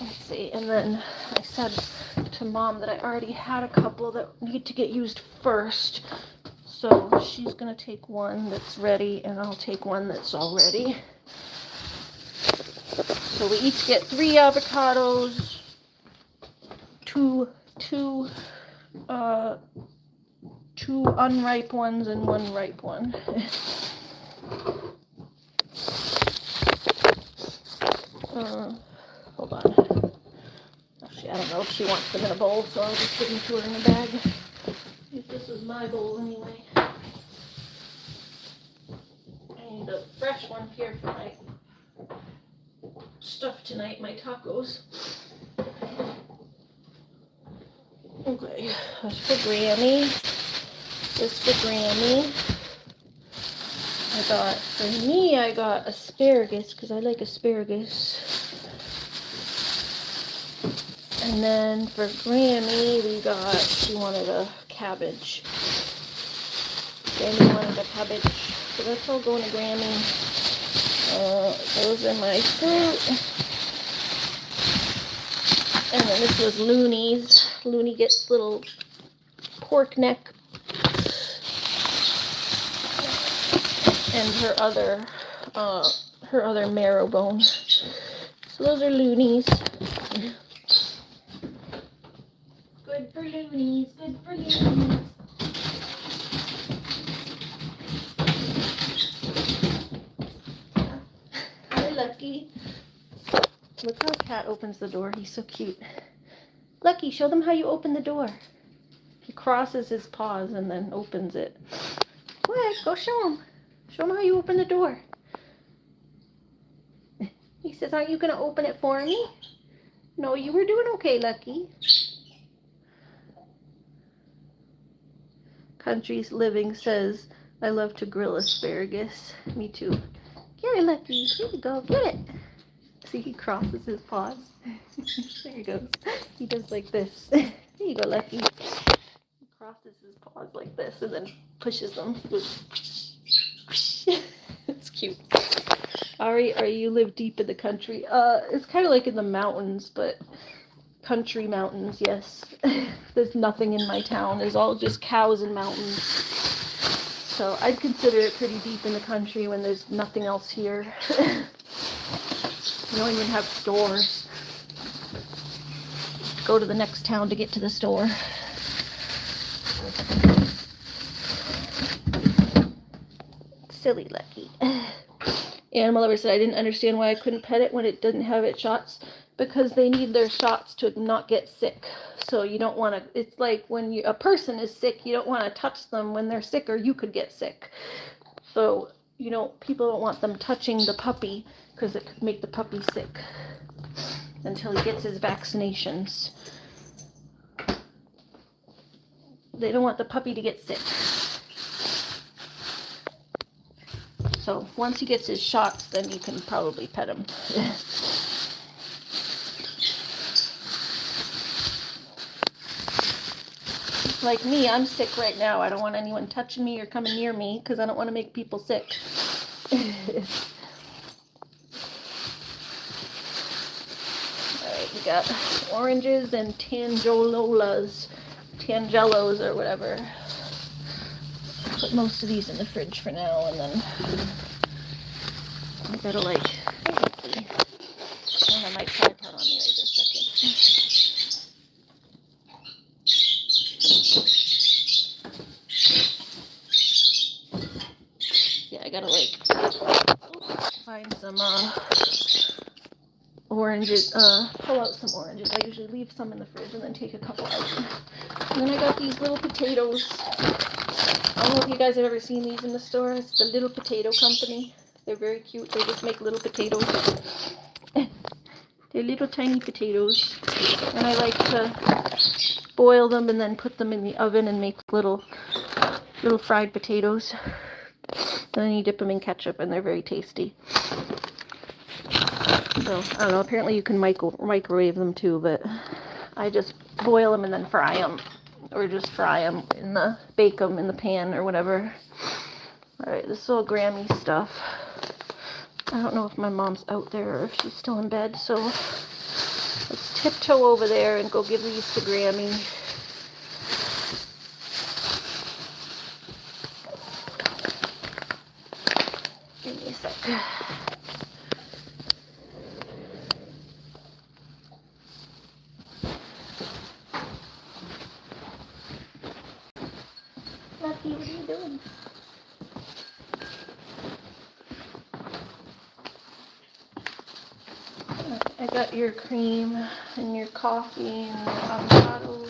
Let's see, and then I said to Mom that I already had a couple that need to get used first. So she's going to take one that's ready, and I'll take one that's all ready. So we each get 3 avocados, two unripe ones and 1 ripe one. Hold on. Actually, I don't know if she wants them in a bowl, so I'll just give them to her in a bag. This is my bowl anyway. I need a fresh one here for my stuff tonight, my tacos. Okay, that's for Grammy. This for Grammy. For me, I got asparagus, because I like asparagus. And then for Grammy, she wanted a cabbage. Grammy wanted a cabbage. So that's all going to Grammy. Those are my fruit. And then this was Looney's. Looney gets little pork neck. And her other marrow bone. So those are Looney's. Good for Looney's. Good for Looney's. Hi, Lucky. Look how Cat opens the door. He's so cute. Lucky, show them how you open the door. He crosses his paws and then opens it. What? Go show him. Show him how you open the door. He says, aren't you going to open it for me? No, you were doing okay, Lucky. Country's Living says, I love to grill asparagus. Me too. Get it, Lucky. Here you go. Get it. See, he crosses his paws. There he goes. He does like this. There you go, Lucky. He crosses his paws like this and then pushes them. It's cute. Ari, you live deep in the country. It's kind of like in the mountains, but country mountains, yes. There's nothing in my town. There's all just cows and mountains. So I'd consider it pretty deep in the country when there's nothing else here. You don't even have stores. Go to the next town to get to the store. Silly Lucky. Animal Lover said, I didn't understand why I couldn't pet it when it didn't have its shots. Because they need their shots to not get sick. So you don't want to, it's like when a person is sick, you don't want to touch them when they're sick or you could get sick. So people don't want them touching the puppy because it could make the puppy sick until he gets his vaccinations. They don't want the puppy to get sick. So once he gets his shots, then you can probably pet him. Like me, I'm sick right now. I don't want anyone touching me or coming near me because I don't want to make people sick. Alright, we got oranges and tangelos or whatever. Put most of these in the fridge for now, and then I gotta let's see. I don't have my tripod on me right this second. Yeah, I gotta find some oranges, pull out some oranges. I usually leave some in the fridge and then take a couple out. And then I got these little potatoes. I don't know if you guys have ever seen these in the store. It's the Little Potato Company. They're very cute. They just make little potatoes. They're little tiny potatoes. And I like to boil them and then put them in the oven and make little fried potatoes. And then you dip them in ketchup and they're very tasty. So, I don't know, apparently you can microwave them too, but I just boil them and then fry them. Or just fry them bake them in the pan or whatever. Alright, this is all Grammy stuff. I don't know if my mom's out there or if she's still in bed, so let's tiptoe over there and go give these to Grammy. Give me a sec. Lucky, what are you doing? I got your cream and your coffee and your avocados.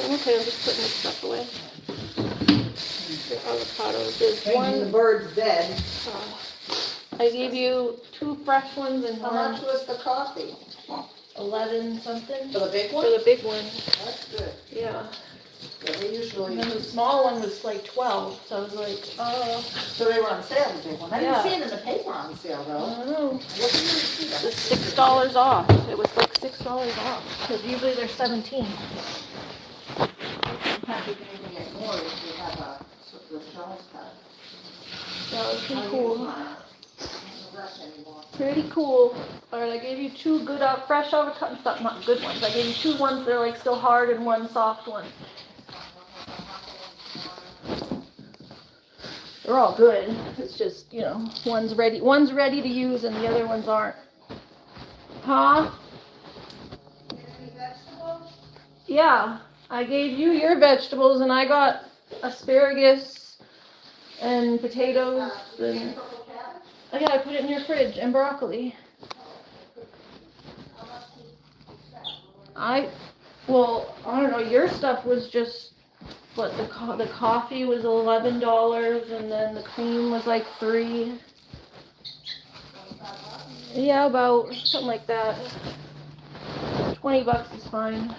Okay, I'm just putting this stuff away. Your avocados. There's one. The bird's dead. I gave you 2 fresh ones and How much was the coffee? 11 something. For the big one? For the big one. That's good. Yeah. Yeah, they usually. And then the small one was like 12, so I was like, oh. So they were on sale, the big one. I didn't see it in the paper on sale I though. don't know. What did you see? It was $6 off. It was like $6 off. Because usually they're 17. Sometimes you can even get more if you have the shells cut. So it was pretty cool. Anymore. Pretty cool. Alright, I gave you 2 good fresh avocados. Not good ones. I gave you 2 ones that are like still hard and 1 soft one. They're all good. It's just, one's ready to use and the other ones aren't. Huh? Yeah. I gave you your vegetables and I got asparagus and potatoes and oh yeah, I put it in your fridge and broccoli. I don't know, your stuff was just what the coffee was $11 and then the cream was like $3. Yeah, about something like that. $20 is fine.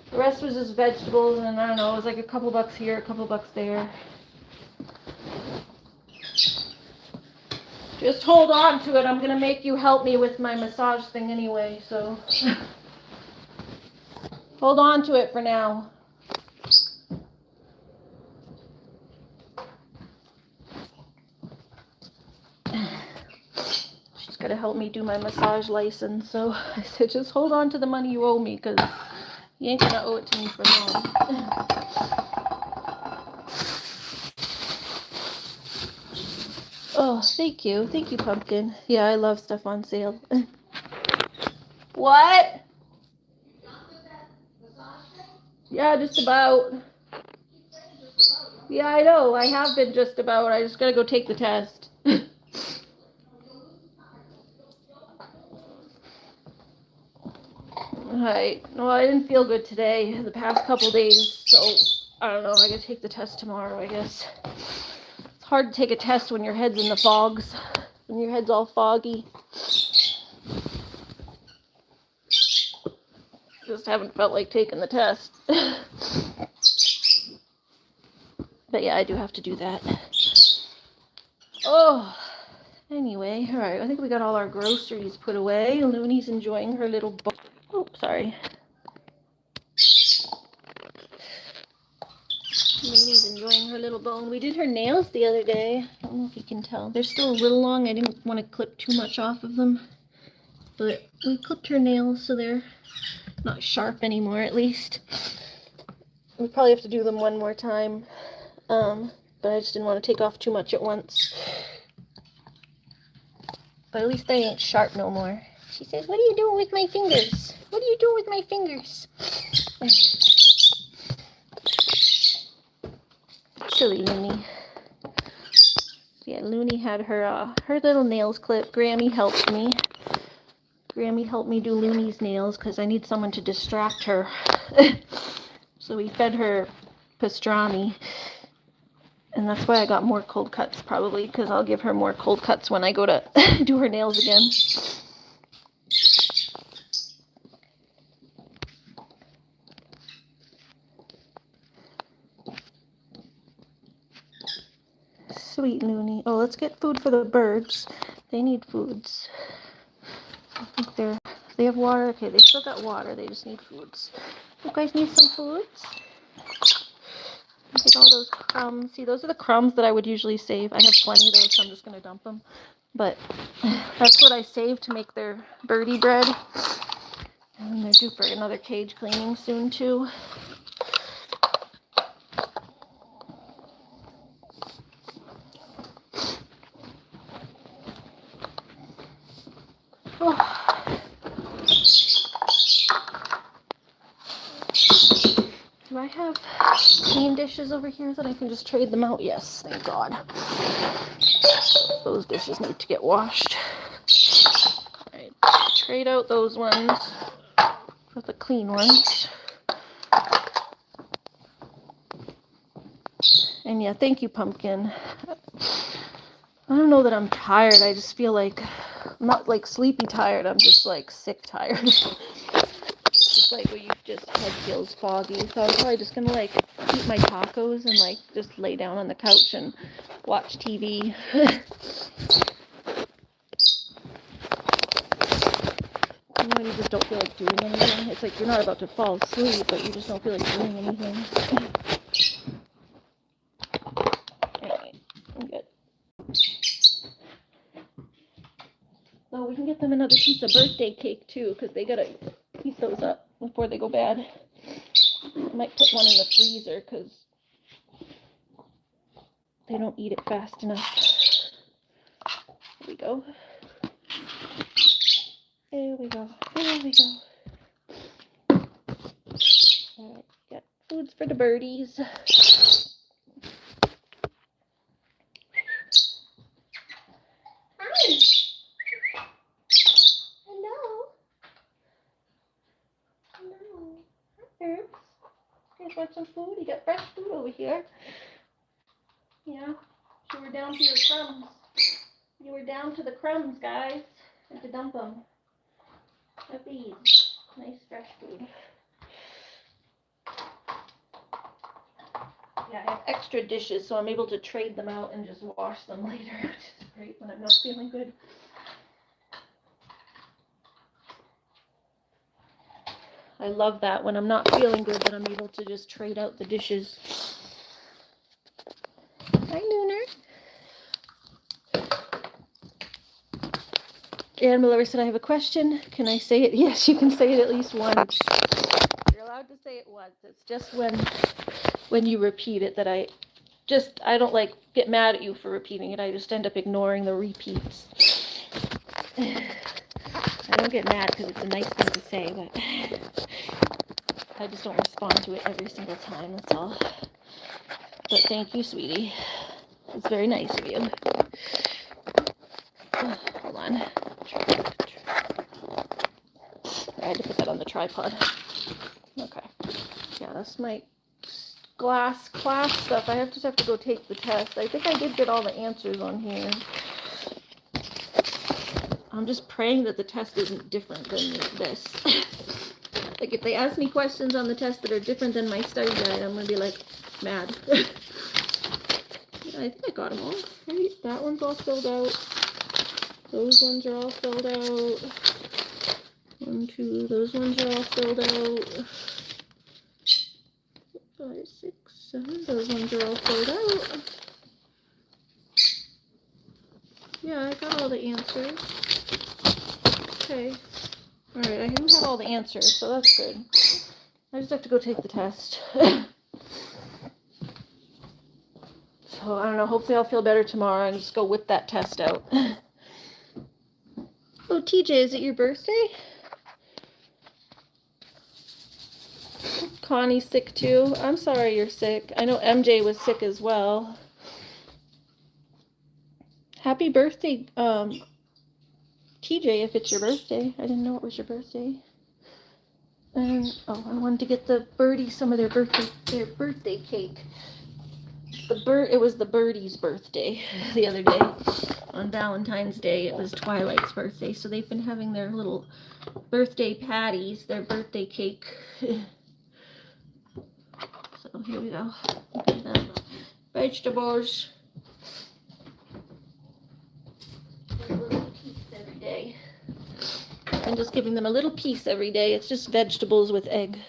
The rest was just vegetables and I don't know, it was like a couple bucks here, a couple bucks there. Just hold on to it. I'm gonna make you help me with my massage thing anyway, so hold on to it for now. She's gotta help me do my massage license, so I said just hold on to the money you owe me, because you ain't gonna owe it to me for long. Oh, thank you, Pumpkin. Yeah, I love stuff on sale. What? Yeah, just about. Yeah, I know. I have been just about. I just gotta go take the test. Alright, well, I didn't feel good today, the past couple days, so I don't know, I gotta take the test tomorrow, I guess. It's hard to take a test when your head's in the fogs, when your head's all foggy. Just haven't felt like taking the test. But yeah, I do have to do that. Oh, anyway, alright, I think we got all our groceries put away. Looney's enjoying her little bowl. Oh, sorry. Looney's enjoying her little bone. We did her nails the other day. I don't know if you can tell. They're still a little long. I didn't want to clip too much off of them. But we clipped her nails so they're not sharp anymore, at least. We probably have to do them one more time. But I just didn't want to take off too much at once. But at least they ain't sharp no more. She says, "What are you doing with my fingers? What are you doing with my fingers?" Silly Looney. Yeah, Looney had her little nails clipped. Grammy helped me. Grammy helped me do Looney's nails because I need someone to distract her. So we fed her pastrami. And that's why I got more cold cuts, probably, because I'll give her more cold cuts when I go to do her nails again. Sweet Looney. Oh, let's get food for the birds. They need foods. I think they have water. Okay, they still got water. They just need foods. You guys need some foods? Get all those crumbs. See, those are the crumbs that I would usually save. I have plenty of those, so I'm just going to dump them. But that's what I save to make their birdie bread. And they're due for another cage cleaning soon, too. Oh. Do I have clean dishes over here that I can just trade them out? Yes, thank God. Those dishes need to get washed. Alright, trade out those ones for the clean ones. And yeah, thank you, Pumpkin. I don't know that I'm tired. I just feel like, I'm not like sleepy tired. I'm just like sick tired. Just like where you just head feels foggy. So I'm probably just gonna like eat my tacos and like just lay down on the couch and watch TV. You know when you just don't feel like doing anything? It's like you're not about to fall asleep, but you just don't feel like doing anything. Anyway, I'm good. So we can get them another piece of birthday cake too, because they gotta heat those up before they go bad. I might put one in the freezer because they don't eat it fast enough. There we go. There we go. There we go. Alright, got foods for the birdies. Hi. Hello. Hello. Hi, Herbs. You guys want some food? You got fresh food over here. Yeah. You were down to your crumbs. You were down to the crumbs, guys. Had to dump them. Puppies. Nice fresh food. Yeah, I have extra dishes, so I'm able to trade them out and just wash them later, which is great when I'm not feeling good. I love that when I'm not feeling good that I'm able to just trade out the dishes. Hi, Lunar. Anne Miller said, I have a question. Can I say it? Yes, you can say it at least once. You're allowed to say it once. It's just when you repeat it that I don't like get mad at you for repeating it. I just end up ignoring the repeats. I don't get mad because it's a nice thing to say, but I just don't respond to it every single time, that's all. But thank you, sweetie. It's very nice of you. Hold on. I had to put that on on the tripod. Okay. Yeah, that's my glass class stuff. I just have to go take the test. I think I did get all the answers on here. I'm just praying that the test isn't different than this. Like, if they ask me questions on the test that are different than my study guide, I'm going to be, like, mad. I think I got them all. Right? That one's all filled out. Those ones are all filled out. 1, 2, those ones are all filled out. 5, 6, 7, those ones are all filled out. Yeah, I got all the answers. Okay. Alright, I do have all the answers, so that's good. I just have to go take the test. So, I don't know, hopefully I'll feel better tomorrow and just go whip that test out. Oh, TJ, is it your birthday? Connie's sick too. I'm sorry you're sick. I know MJ was sick as well. Happy birthday, TJ, if it's your birthday. I didn't know it was your birthday. And oh, I wanted to get the birdies some of their birthday cake. It was the birdie's birthday the other day. On Valentine's Day, it was Twilight's birthday, so they've been having their little birthday patties, their birthday cake. So here we go. Look at them. Vegetables. Little piece every day. I'm just giving them a little piece every day. It's just vegetables with egg.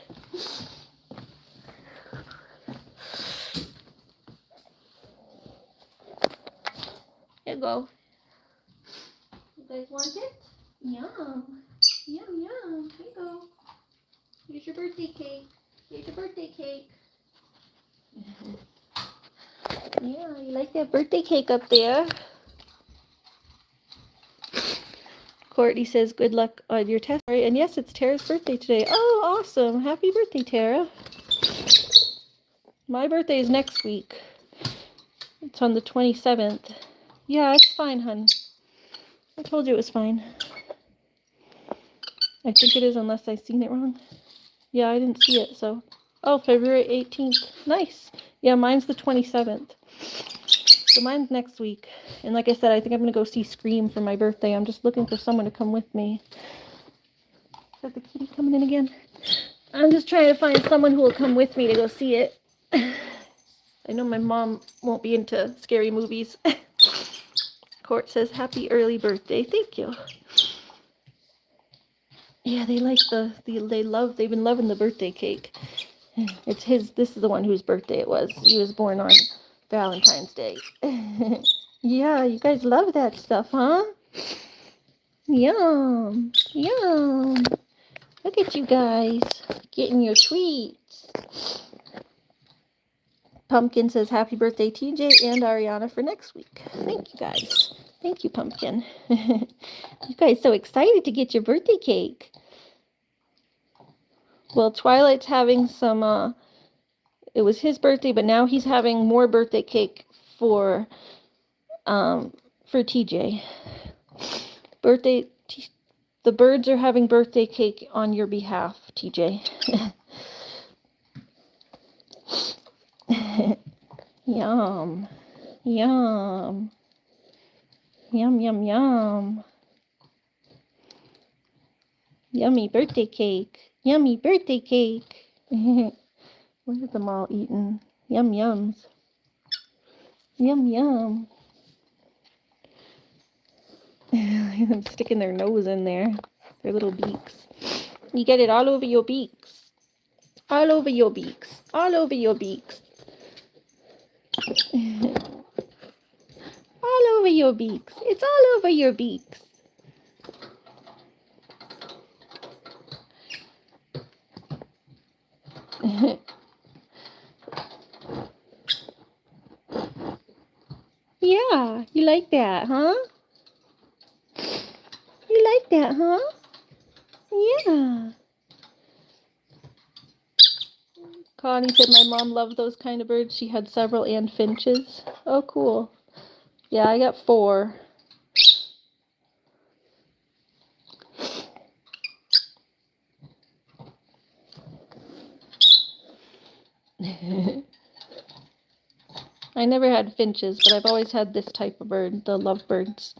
Here you go. You guys want it? Yum. Yum, yum. Here you go. Here's your birthday cake. Here's your birthday cake. Yeah, you like that birthday cake up there? Courtney says, good luck on your test. And yes, it's Tara's birthday today. Oh, awesome. Happy birthday, Tara. My birthday is next week. It's on the 27th. Yeah, it's fine, hun. I told you it was fine. I think it is, unless I seen it wrong. Yeah, I didn't see it, so. Oh, February 18th. Nice. Yeah, mine's the 27th. So mine's next week. And like I said, I think I'm going to go see Scream for my birthday. I'm just looking for someone to come with me. Is that the kitty coming in again? I'm just trying to find someone who will come with me to go see it. I know my mom won't be into scary movies. Court says, happy early birthday. Thank you. Yeah, they like they've been loving the birthday cake. It's his, this is the one whose birthday it was. He was born on Valentine's Day. Yeah, you guys love that stuff, huh? Yum, yum. Look at you guys getting your treats. Pumpkin says, happy birthday, TJ and Ariana, for next week. Thank you, guys. Thank you, Pumpkin. You guys so excited to get your birthday cake. Well, Twilight's having some, it was his birthday, but now he's having more birthday cake for TJ. The birds are having birthday cake on your behalf, TJ. Yum. Yum. Yum, yum, yum. Yummy birthday cake. Yummy birthday cake. Look at them all eating. Yum, yums. Yum, yum. I'm sticking their nose in there. Their little beaks. You get it all over your beaks. All over your beaks. All over your beaks. All over your beaks. It's all over your beaks. Yeah, you like that, huh? You like that, huh? Yeah. Connie said my mom loved those kind of birds. She had several and finches. Oh, cool. Yeah, I got 4. I never had finches, but I've always had this type of bird, the lovebirds.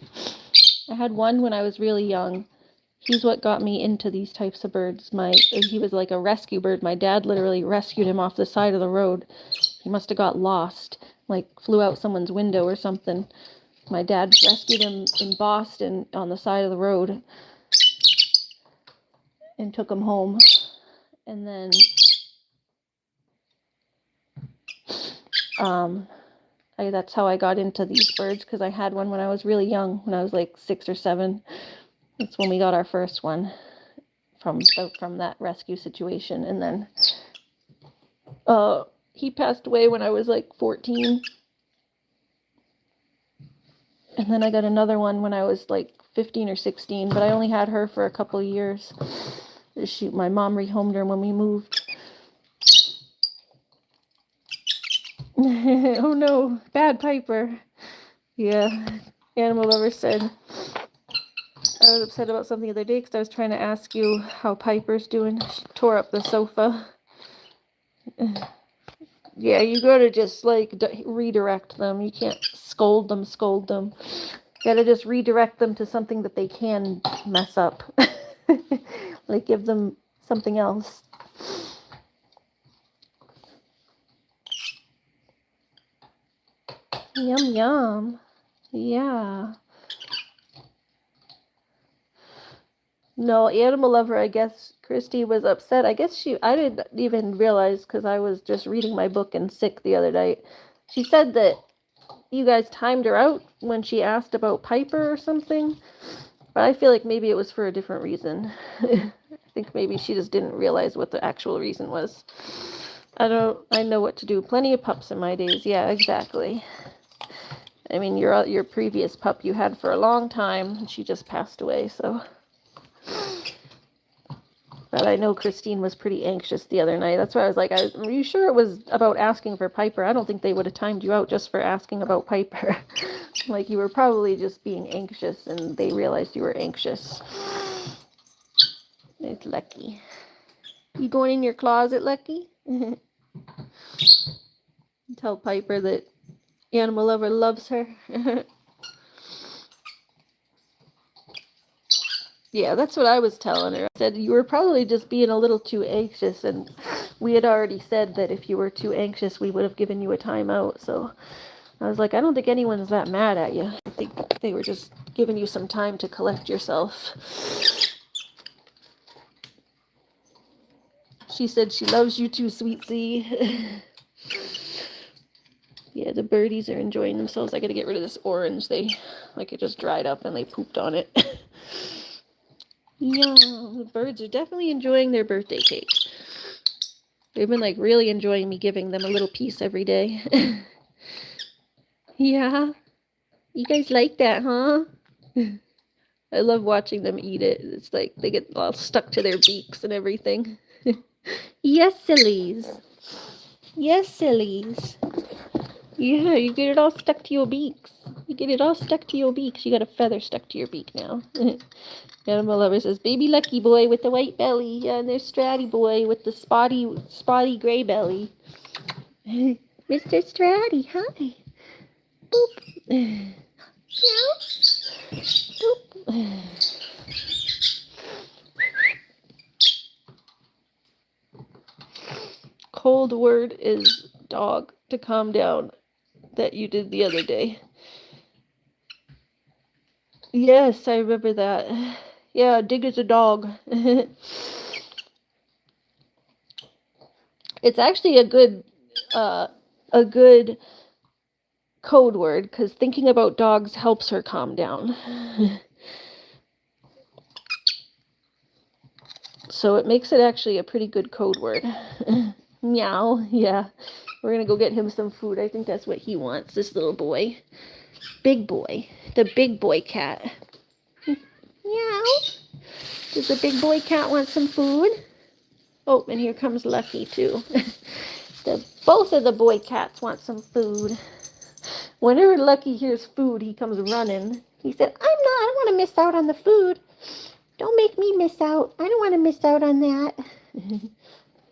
I had one when I was really young. He's what got me into these types of birds. He was like a rescue bird. My dad literally rescued him off the side of the road. He must have got lost, like flew out someone's window or something. My dad rescued him in Boston on the side of the road and took him home. And then that's how I got into these birds, because I had one when I was really young, when I was like 6 or 7. That's when we got our first one from that rescue situation. And then he passed away when I was like 14. And then I got another one when I was like 15 or 16, but I only had her for a couple of years. My mom rehomed her when we moved. Oh no, bad Piper. Yeah, Animal Lover said, I was upset about something the other day because I was trying to ask you how Piper's doing. She tore up the sofa. Yeah, you gotta just like redirect them. You can't scold them. You gotta just redirect them to something that they can mess up. Like give them something else. Yum yum. Yeah. No, Animal Lover, I guess Christy was upset. I didn't even realize because I was just reading my book and sick the other night. She said that you guys timed her out when she asked about Piper or something. But I feel like maybe it was for a different reason. I think maybe she just didn't realize what the actual reason was. I know what to do. Plenty of pups in my days. Yeah, exactly. I mean, your previous pup you had for a long time, and she just passed away, so. But I know Christine was pretty anxious the other night. That's why I was like, are you sure it was about asking for Piper? I don't think they would have timed you out just for asking about Piper. Like, you were probably just being anxious, and they realized you were anxious. It's Lucky. You going in your closet, Lucky? Tell Piper that Animal Lover loves her. Yeah, that's what I was telling her. I said, you were probably just being a little too anxious, and we had already said that if you were too anxious, we would have given you a timeout. So I was like, I don't think anyone's that mad at you. I think they were just giving you some time to collect yourself. She said she loves you too, Sweet Sea. Yeah, the birdies are enjoying themselves. I gotta get rid of this orange. It just dried up and they pooped on it. Yeah, the birds are definitely enjoying their birthday cake. They've been like really enjoying me giving them a little piece every day. Yeah, you guys like that, huh? I love watching them eat it. It's like they get all stuck to their beaks and everything. Yes, sillies. Yes, sillies. Yeah, you get it all stuck to your beaks. You get it all stuck to your beaks. You got a feather stuck to your beak now. Animal Lover says, baby Lucky boy with the white belly. Yeah, and there's Stratty boy with the spotty gray belly. Mr. Stratty, hi. Boop. Meow. Boop. Cold word is dog to calm down that you did the other day. Yes, I remember that. Yeah, Dig is a dog. It's actually a good code word, because thinking about dogs helps her calm down. So it makes it actually a pretty good code word. Meow. Yeah. We're gonna go get him some food. I think that's what he wants, this little boy. Big boy. The big boy cat. Meow. Does the big boy cat want some food? Oh, and here comes Lucky, too. Both of the boy cats want some food. Whenever Lucky hears food, he comes running. He said, I don't want to miss out on the food. Don't make me miss out. I don't want to miss out on that.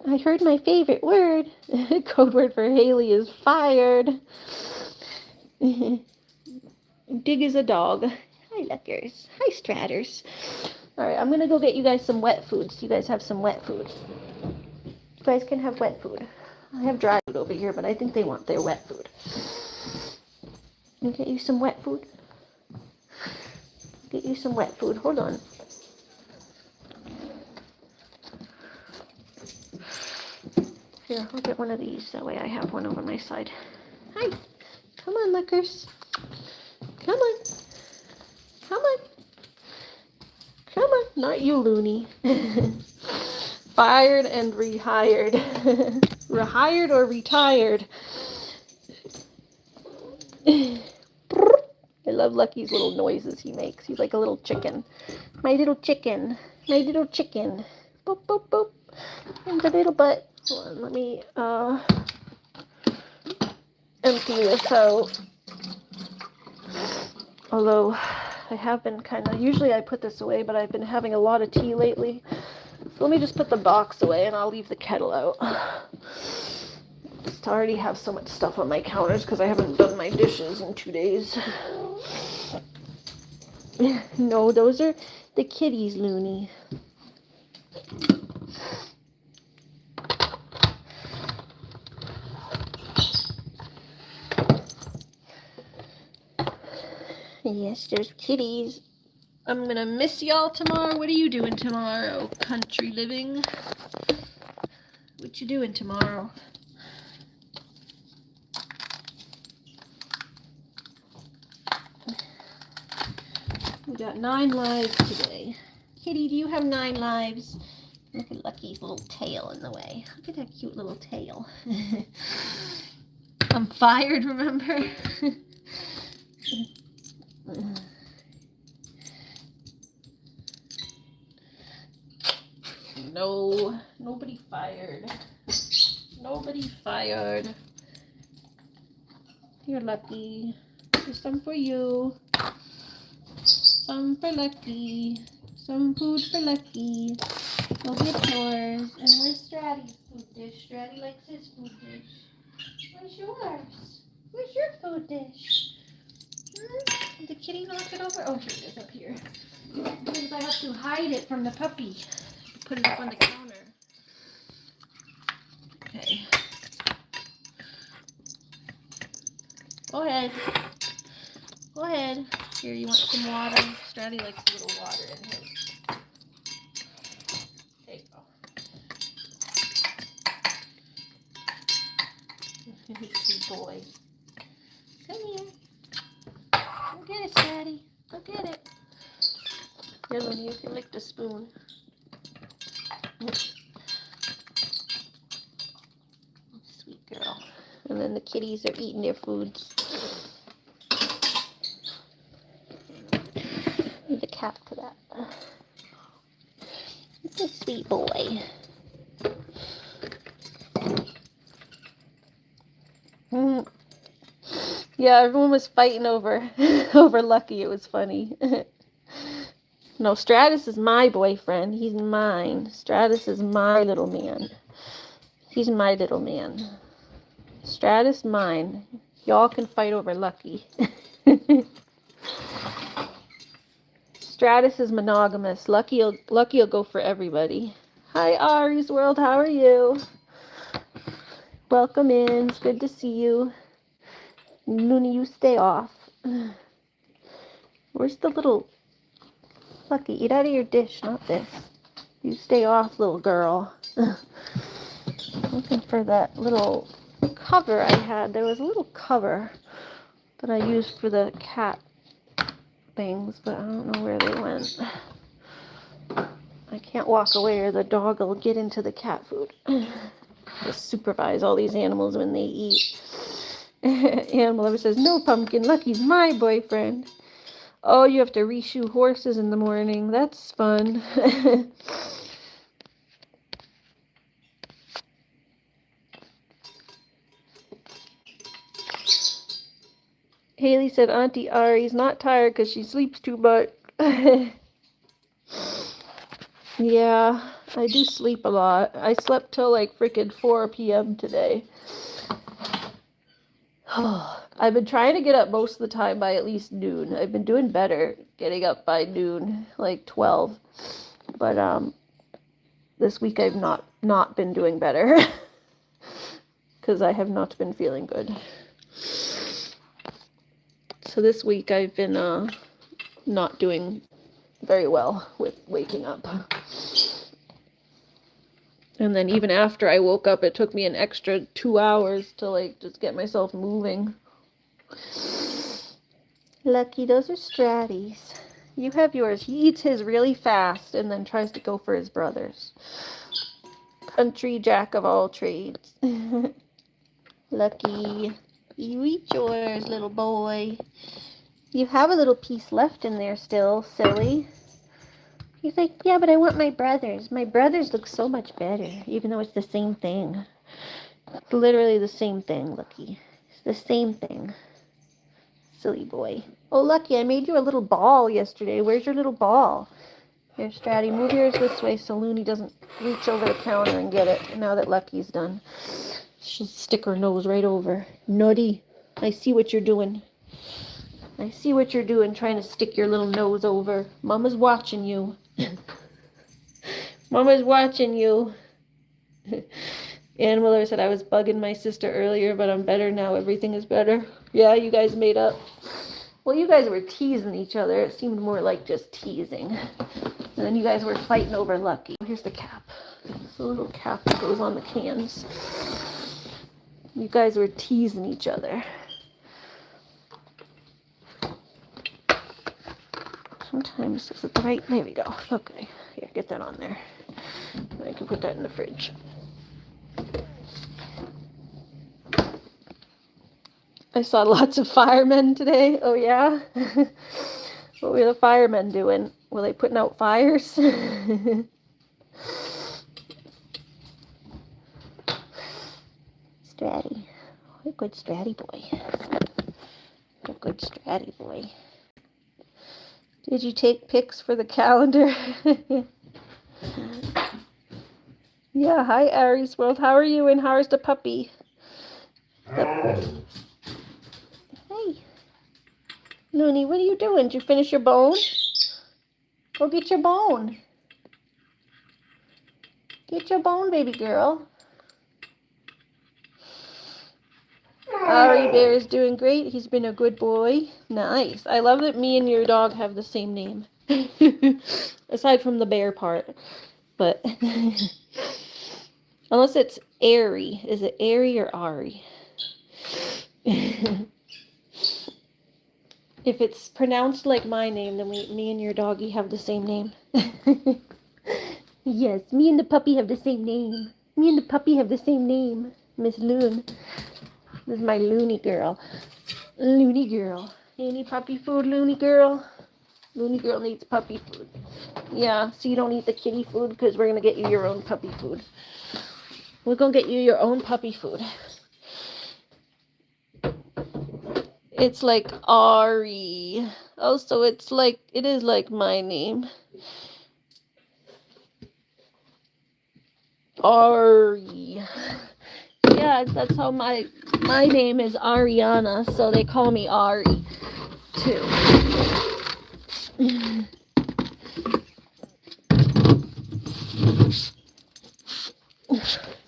I heard my favorite word. Code word for Haley is fired. Dig is a dog. Hi, Luckers. Hi, Stratters. Alright, I'm gonna go get you guys some wet food so you guys have some wet food. You guys can have wet food. I have dry food over here, but I think they want their wet food. I'll get you some wet food. Get you some wet food. Hold on. Here, I'll get one of these. That way I have one over my side. Hi. Come on, Luckers. Come on. Come on. Come on. Not you, Looney. Fired and rehired. Rehired or retired. I love Lucky's little noises he makes. He's like a little chicken. My little chicken. My little chicken. Boop, boop, boop. And the little butt. Hold on, let me empty this out. Although I have been kind of, usually I put this away, but I've been having a lot of tea lately. So let me just put the box away and I'll leave the kettle out. Just already have so much stuff on my counters because I haven't done my dishes in 2 days. No, those are the kitties, Looney. Yes, there's kitties. I'm gonna miss y'all tomorrow. What are you doing tomorrow, country living? What you doing tomorrow? We got 9 lives today. Kitty, do you have 9 lives? Look at Lucky's little tail in the way. Look at that cute little tail. I'm fired, remember? No, nobody fired. Nobody fired. You're Lucky. There's some for you. Some for Lucky. Some food for Lucky. Go get yours. And where's Stratty's food dish? Stratty likes his food dish. Where's yours? Where's your food dish? Did the kitty knock it over? Oh, here it is up here. Because I have to hide it from the puppy. Put it up on the counter. Okay. Go ahead. Go ahead. Here, you want some water? Stratty likes a little water in his. There you go. Sweet boy. Come here. Go get it, Stratty. Go get it. Here, Looney, you can lick the spoon. Sweet girl. And then the kitties are eating their foods. Need the cap to that. It's a sweet boy. Yeah, everyone was fighting over Lucky. It was funny. No, Stratus is my boyfriend. He's mine. Stratus is my little man. He's my little man. Stratus mine. Y'all can fight over Lucky. Stratus is monogamous. Lucky will go for everybody. Hi, Ari's World. How are you? Welcome in. It's good to see you. Looney, you stay off. Where's the little... Lucky, eat out of your dish, not this. You stay off, little girl. Looking for that little cover I had. There was a little cover that I used for the cat things, but I don't know where they went. I can't walk away or the dog will get into the cat food. Just supervise all these animals when they eat. Animal lover says, no, Pumpkin, Lucky's my boyfriend. Oh, you have to reshoe horses in the morning. That's fun. Haley said Auntie Ari's not tired because she sleeps too much. Yeah, I do sleep a lot. I slept till like freaking 4 p.m. today. I've been trying to get up most of the time by at least noon. I've been doing better getting up by noon, like 12. But this week I've not been doing better because I have not been feeling good. So this week I've been not doing very well with waking up. And then even after I woke up, it took me an extra 2 hours to like just get myself moving. Lucky, those are Stratties. You have yours. He eats his really fast and then tries to go for his brother's. Country jack of all trades. Lucky, you eat yours, little boy. You have a little piece left in there still, silly. He's like, yeah, but I want my brother's. My brother's look so much better, even though it's the same thing. It's literally the same thing, Lucky. It's the same thing. Silly boy. Oh, Lucky, I made you a little ball yesterday. Where's your little ball? Here, Stratty, move yours this way so Looney doesn't reach over the counter and get it now that Lucky's done. She'll stick her nose right over. Nutty, I see what you're doing. I see what you're doing, trying to stick your little nose over. Mama's watching you. Mama's watching you. Ann Miller said I was bugging my sister earlier, but I'm better now. Everything is better. Yeah, you guys made up. Well, you guys were teasing each other. It seemed more like just teasing. And then you guys were fighting over Lucky. Here's the cap. It's a little cap that goes on the cans. You guys were teasing each other. Sometimes, is it the right? There we go. Okay. Here, get that on there. I can put that in the fridge. I saw lots of firemen today. Oh, yeah? What were the firemen doing? Were they putting out fires? Stratty. A good Stratty boy. A good Stratty boy. Did you take pics for the calendar? Yeah, hi Aries World. How are you and how's the puppy? Hey. Looney, what are you doing? Did you finish your bone? Go get your bone. Get your bone, baby girl. Ari Bear is doing great. He's been a good boy. Nice. I love that me and your dog have the same name. Aside from the bear part. But unless it's Airy. Is it Airy or Ari? If it's pronounced like my name, then me and your doggy have the same name. Yes, me and the puppy have the same name. Me and the puppy have the same name. Miss Loon. This is my Looney girl. Looney girl. Any puppy food, Looney girl? Looney girl needs puppy food. Yeah, so you don't eat the kitty food because we're going to get you your own puppy food. We're going to get you your own puppy food. It's like Ari. Oh, so it's like, it is like my name. Ari. Yeah, that's how my name is Ariana, so they call me Ari, too.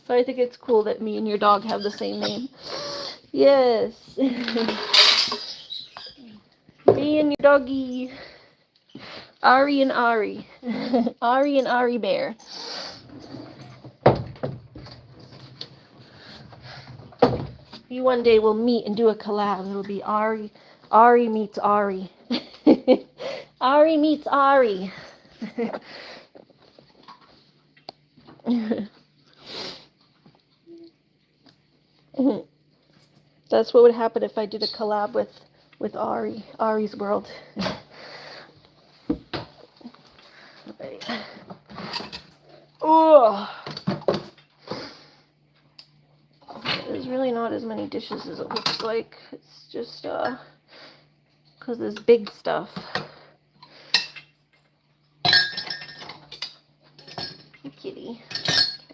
So I think it's cool that me and your dog have the same name. Yes. Me and your doggy. Ari and Ari. Ari and Ari Bear. You one day will meet and do a collab. It'll be Ari meets Ari. Ari meets Ari. That's what would happen if I did a collab with Ari. Ari's World. Oh, there's really not as many dishes as it looks like. It's just because there's big stuff. Kitty.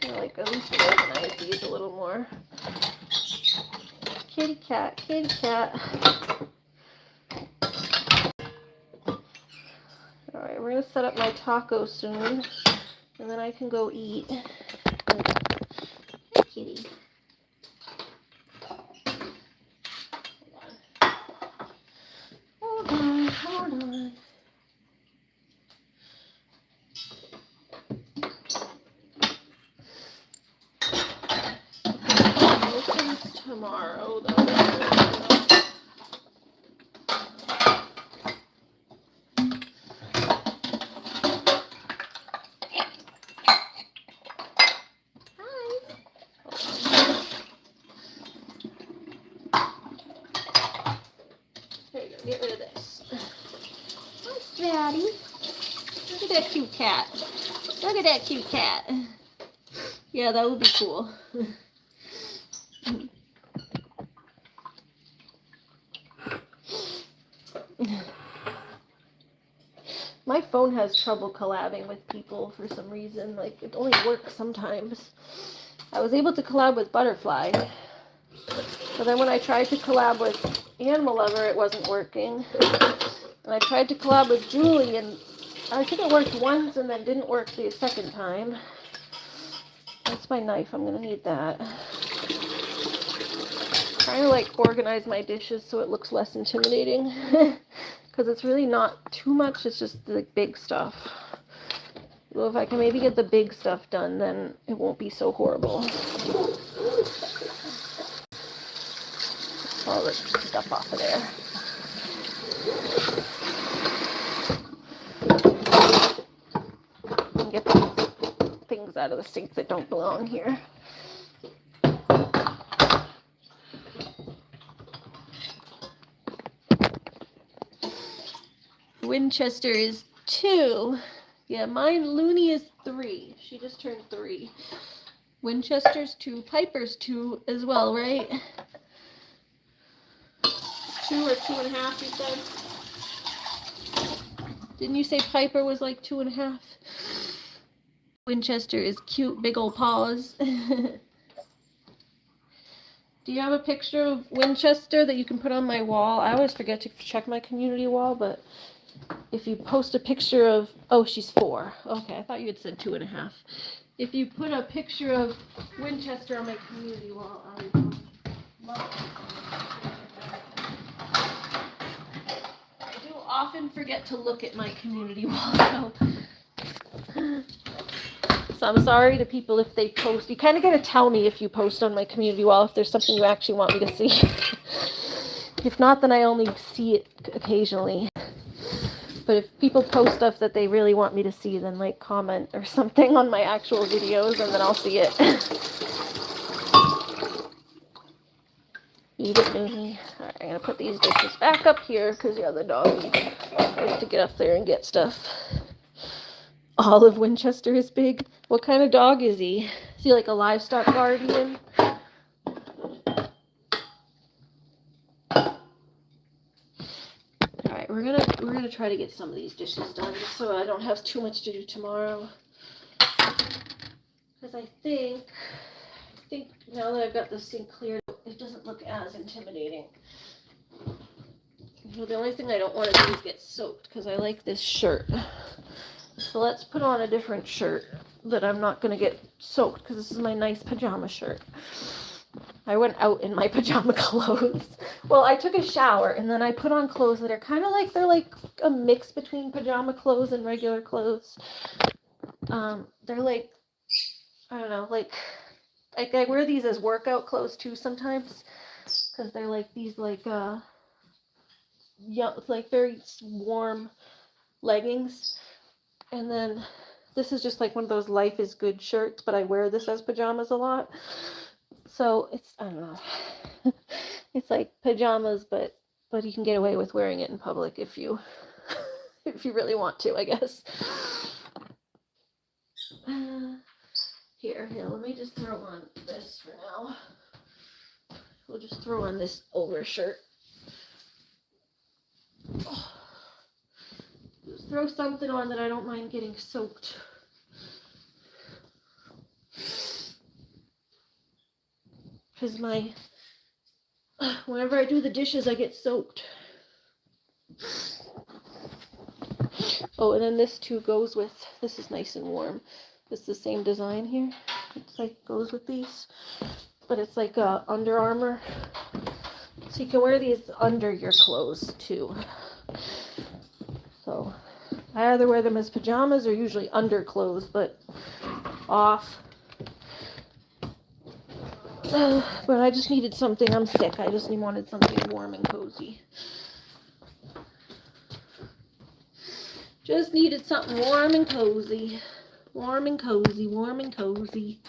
I like at least organize these a little more. Kitty cat, kitty cat. Alright, we're gonna set up my taco soon, and then I can go eat. Hi, kitty. Hold on, hold on. This is tomorrow, though. There you go, get rid of this. Hi, Daddy. Look at that cute cat. Look at that cute cat. Yeah, that would be cool. My phone has trouble collabing with people for some reason. Like, it only works sometimes. I was able to collab with Butterfly, but then when I tried to collab with Animal Lover, it wasn't working. And I tried to collab with Julie, and I think it worked once and then didn't work the second time. That's my knife. I'm gonna need that. Trying to like organize my dishes so it looks less intimidating. Because it's really not too much, it's just the big stuff. Well, if I can maybe get the big stuff done, then it won't be so horrible. All the stuff off of there. And get these things out of the sink that don't belong here. Winchester is 2. Yeah, mine, Looney is 3. She just turned 3. Winchester's 2. Piper's 2 as well, right? 2 or 2.5, you said? Didn't you say Piper was like 2.5? Winchester is cute, big old paws. Do you have a picture of Winchester that you can put on my wall? I always forget to check my community wall, but if you post a picture of, oh, she's 4. Okay, I thought you had said 2.5. If you put a picture of Winchester on my community wall, I would love it. I do often forget to look at my community wall, so I'm sorry to people if they post. You kind of got to tell me if you post on my community wall if there's something you actually want me to see. If not, then I only see it occasionally. But if people post stuff that they really want me to see, then like comment or something on my actual videos and then I'll see it. Eat it, Looney. Alright, I'm gonna put these dishes back up here because yeah, the dog likes to get up there and get stuff. Olive Winchester is big. What kind of dog is he? Is he like a livestock guardian? Alright, we're gonna try to get some of these dishes done just so I don't have too much to do tomorrow. Because I think now that I've got this sink cleared, it doesn't look as intimidating. The only thing I don't want to do is get soaked because I like this shirt. So let's put on a different shirt that I'm not going to get soaked because this is my nice pajama shirt. I went out in my pajama clothes. Well, I took a shower and then I put on clothes that are kind of like, they're like a mix between pajama clothes and regular clothes. They're like, I don't know, like I wear these as workout clothes too sometimes because they're like these like like very warm leggings. And then this is just like one of those life is good shirts, but I wear this as pajamas a lot. So it's, I don't know, it's like pajamas, but you can get away with wearing it in public if you really want to, I guess. Here, let me just throw on this for now. We'll just throw on this over shirt. Just throw something on that I don't mind getting soaked. Because whenever I do the dishes, I get soaked. Oh, and then this too goes with, this is nice and warm. It's the same design here. It's like, goes with these. But it's like a Under Armour. So you can wear these under your clothes too. So I either wear them as pajamas or usually under clothes, but off. But I just needed something. I'm sick. I just wanted something warm and cozy. Just needed something warm and cozy. Warm and cozy, warm and cozy.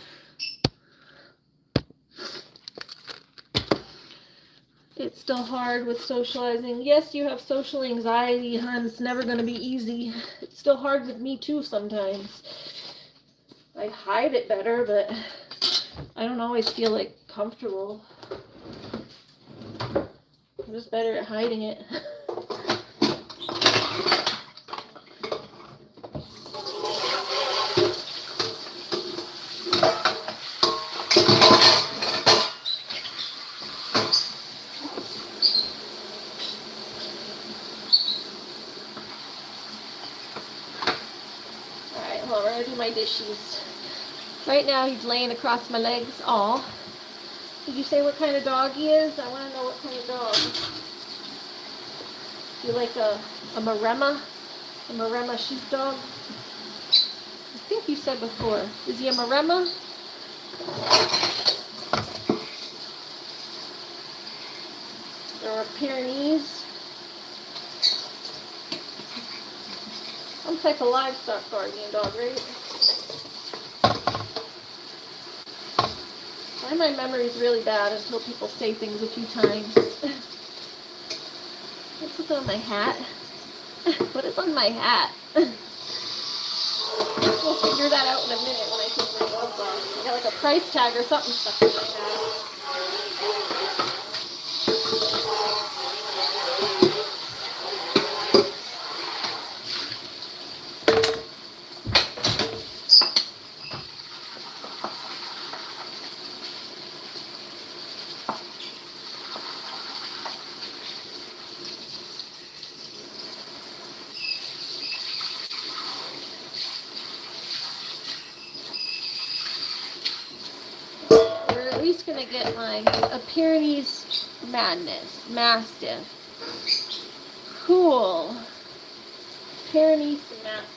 It's still hard with socializing. Yes, you have social anxiety, hon. It's never going to be easy. It's still hard with me too sometimes. I hide it better, but I don't always feel like comfortable. I'm just better at hiding it. Alright, well, we're going to do my dishes. Right now, he's laying across my legs. Aw. Did you say what kind of dog he is? I want to know what kind of dog. You like a Maremma? A Maremma sheepdog? I think you said before. Is he a Maremma? Or a Pyrenees? Some type of livestock guardian dog, right? My memory's really bad until people say things a few times. What's on my hat? What is on my hat? We'll figure that out in a minute when I take my gloves off. I got like a price tag or something stuck in my hat. Gonna get a Pyrenees Mastiff. Cool. Pyrenees Mastiff.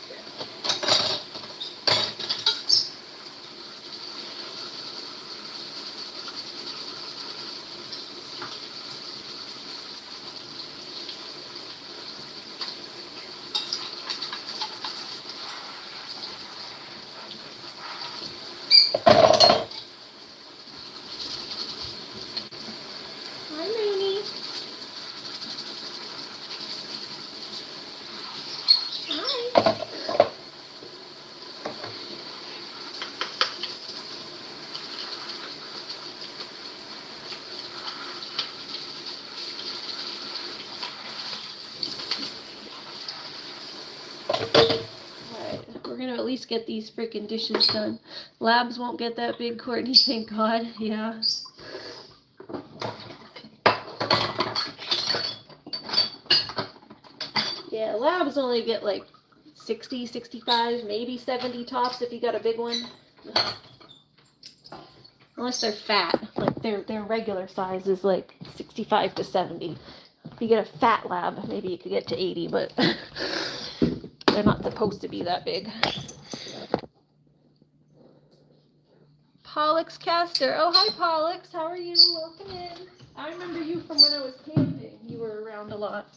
Hi, Looney. Hi. Alright, we're gonna at least get these freaking dishes done. Labs won't get that big, Courtney, thank God. Yeah. Yeah, labs only get like 60, 65, maybe 70 tops if you got a big one. Unless they're fat. Like their regular size is like 65 to 70. If you get a fat lab, maybe you could get to 80, but they're not supposed to be that big. Pollux Caster. Oh, hi, Pollux. How are you? Welcome in. I remember you from when I was camping. You were around a lot.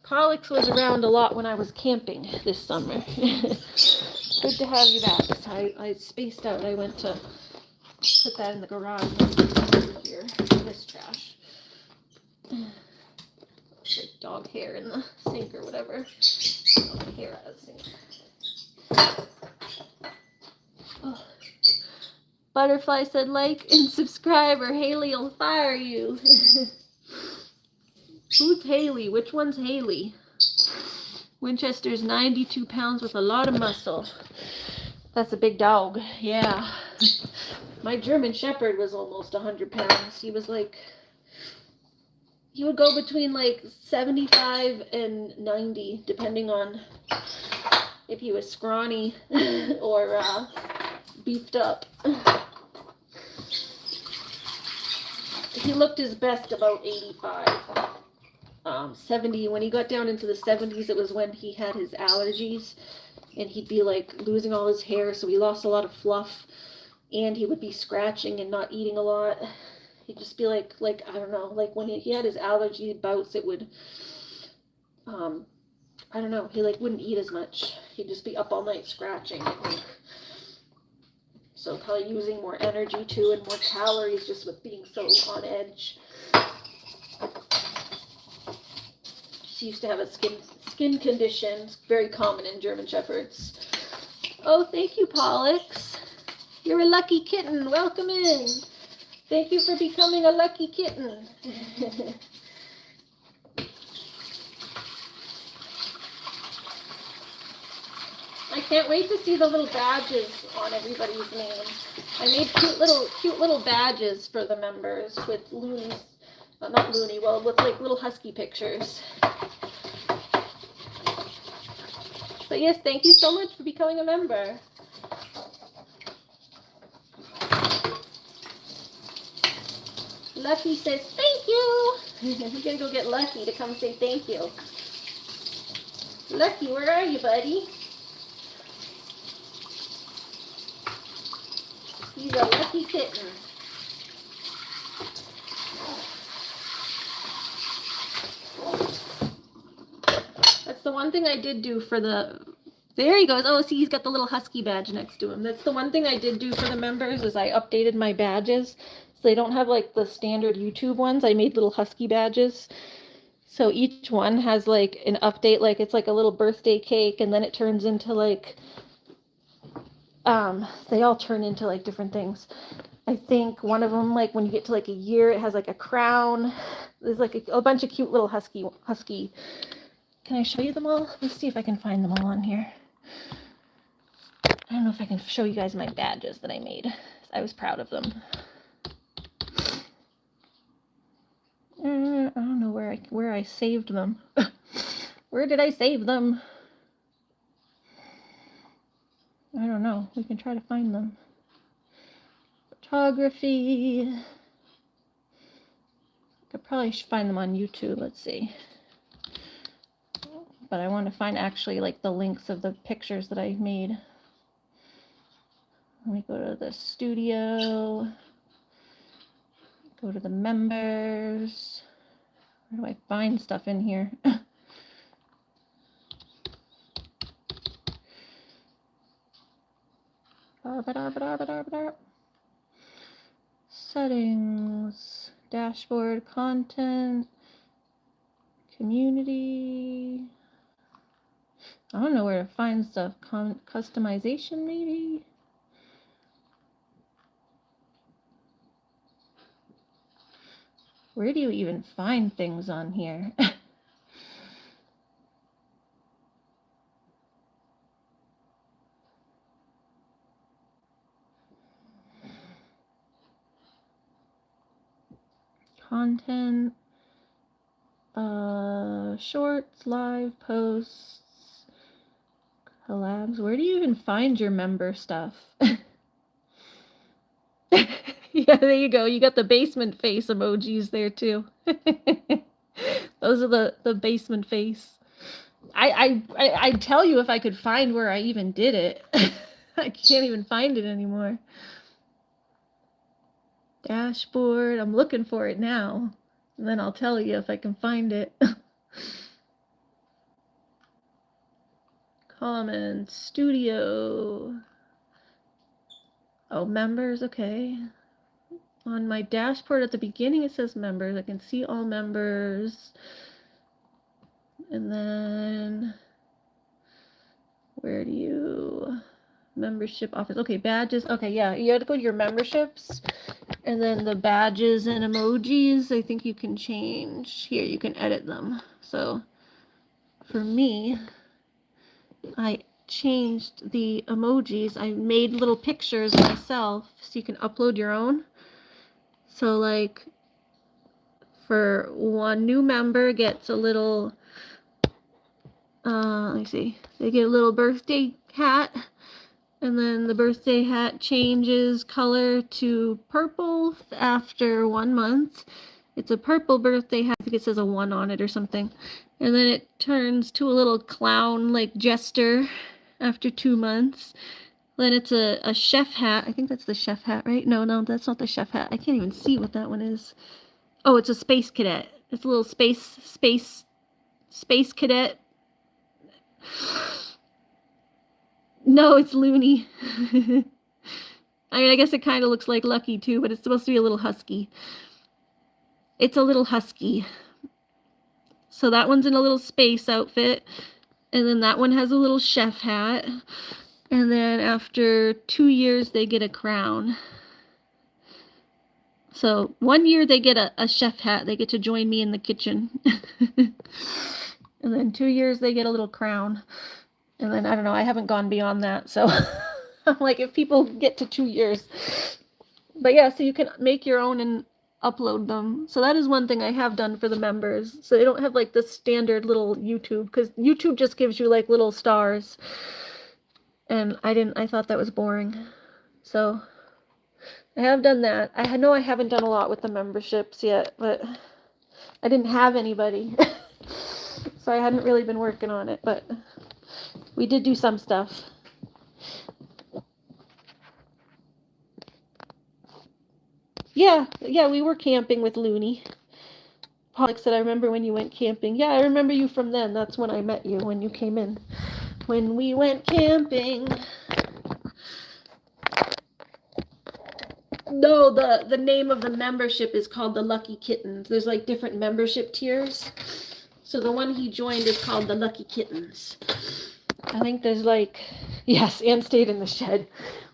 Pollux was around a lot when I was camping this summer. Good to have you back. I spaced out. I went to put that in the garage over here. This trash. Like dog hair in the sink or whatever. Dog hair out of the sink. Oh. Butterfly said like and subscribe or Haley will fire you. Who's Haley? Which one's Haley? Winchester's 92 pounds with a lot of muscle. That's a big dog. Yeah. My German Shepherd was almost 100 pounds. He was like, he would go between like 75 and 90, depending on if he was scrawny or beefed up. He looked his best about 85. 70, when he got down into the 70s, it was when he had his allergies, and he'd be like losing all his hair, so he lost a lot of fluff, and he would be scratching and not eating a lot. He'd just be like I don't know, like when he had his allergy bouts, it would, I don't know, he like wouldn't eat as much. He'd just be up all night scratching, I think. So probably using more energy too, and more calories just with being so on edge. She used to have a skin condition. It's very common in German Shepherds. Oh, thank you, Pollux. You're a lucky kitten. Welcome in. Thank you for becoming a lucky kitten. I can't wait to see the little badges on everybody's names. I made cute little badges for the members with Looney's, not Looney, well, with like little husky pictures. But yes, thank you so much for becoming a member. Lucky says thank you. We're gonna go get Lucky to come say thank you. Lucky, where are you, buddy? He's a lucky kitten. That's the one thing I did do for the... There he goes. Oh, see, he's got the little husky badge next to him. That's the one thing I did do for the members, is I updated my badges. So they don't have like the standard YouTube ones. I made little husky badges. So each one has like an update, like it's like a little birthday cake, and then it turns into like... they all turn into like different things. I think one of them, like when you get to like a year, it has like a crown. There's like a bunch of cute little husky. Can I show you them all? Let's see if I can find them all on here. I don't know if I can show you guys my badges that I made. I was proud of them. I don't know where I saved them. Where did I save them? I don't know. We can try to find them. Photography. Could probably find them on YouTube. Let's see. But I want to find actually like the links of the pictures that I made. Let me go to the studio. Go to the members. Where do I find stuff in here? Settings, dashboard, content, community. I don't know where to find stuff. Customization, maybe? Where do you even find things on here? Content, shorts, live posts, collabs. Where do you even find your member stuff? Yeah, there you go. You got the basement face emojis there too. Those are the basement face. I'd tell you if I could find where I even did it. I can't even find it anymore. Dashboard. I'm looking for it now. And then I'll tell you if I can find it. Comments. Studio. Oh, members. Okay. On my dashboard at the beginning, it says members. I can see all members. And then, where do you, membership office. Okay, badges. Okay, yeah, you have to go to your memberships. And then the badges and emojis, I think you can change. Here, you can edit them. So, for me, I changed the emojis. I made little pictures myself so you can upload your own. So like for one new member gets a little, let me see, they get a little birthday hat, and then the birthday hat changes color to purple after 1 month. It's a purple birthday hat. I think it says a 1 on it or something. And then it turns to a little clown like jester after 2 months. Then it's a chef hat. I think that's the chef hat, right? No, that's not the chef hat. I can't even see what that one is. Oh, it's a space cadet. It's a little space cadet. No, it's Looney. I mean, I guess it kind of looks like Lucky too, but it's supposed to be a little husky. It's a little husky. So that one's in a little space outfit. And then that one has a little chef hat. And then after 2 years, they get a crown. So 1 year they get a chef hat. They get to join me in the kitchen. And then 2 years they get a little crown. And then, I don't know, I haven't gone beyond that. So I'm like, if people get to 2 years. But yeah, so you can make your own and upload them. So that is one thing I have done for the members. So they don't have like the standard little YouTube, because YouTube just gives you like little stars. And I thought that was boring. So I have done that. I know I haven't done a lot with the memberships yet, but I didn't have anybody. So I hadn't really been working on it, but we did do some stuff. Yeah, we were camping with Looney. Paul said, I remember when you went camping. Yeah, I remember you from then. That's when I met you, when you came in. When we went camping. No, the name of the membership is called the Lucky Kittens. There's like different membership tiers. So the one he joined is called the Lucky Kittens. I think there's like, yes, and stayed in the shed.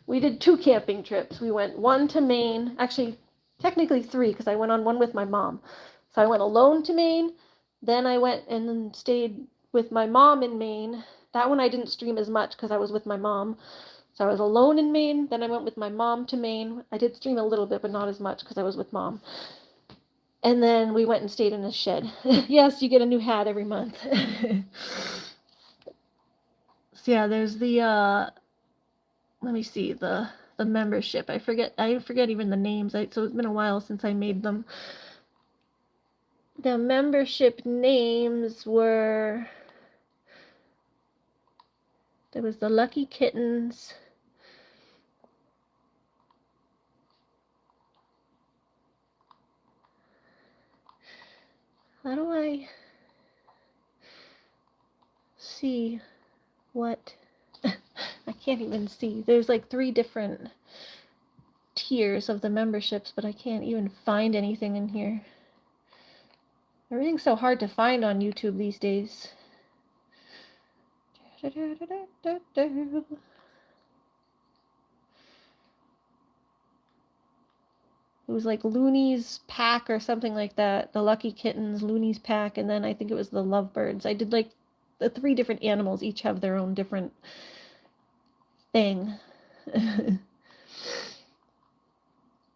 We did 2 camping trips. We went one to Maine, actually technically 3, because I went on one with my mom. So I went alone to Maine, then I went and stayed with my mom in Maine. That one I didn't stream as much because I was with my mom. So I was alone in Maine, then I went with my mom to Maine. I did stream a little bit, but not as much because I was with mom. And then we went and stayed in a shed. Yes, you get a new hat every month. So yeah, there's the let me see, the membership. I forget even the names. So it's been a while since I made them. The membership names were, there was the Lucky Kittens. How do I see what? I can't even see. There's like 3 different tiers of the memberships, but I can't even find anything in here. Everything's so hard to find on YouTube these days. It was like Looney's pack or something like that. The Lucky Kittens, Looney's pack, and then I think it was the Lovebirds. I did like the 3 different animals. Each have their own different thing.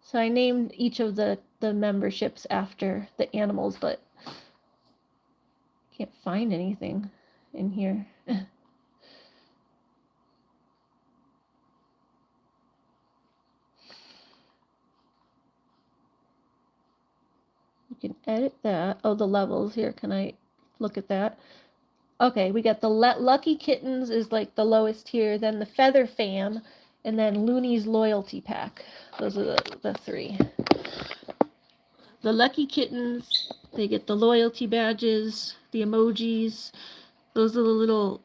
So I named each of the memberships after the animals, but can't find anything in here. You can edit that. Oh, the levels here. Can I look at that? Okay, we got the Lucky Kittens is like the lowest tier, then the Feather Fam, and then Looney's Loyalty Pack. Those are the 3. The Lucky Kittens, they get the loyalty badges, the emojis. Those are the little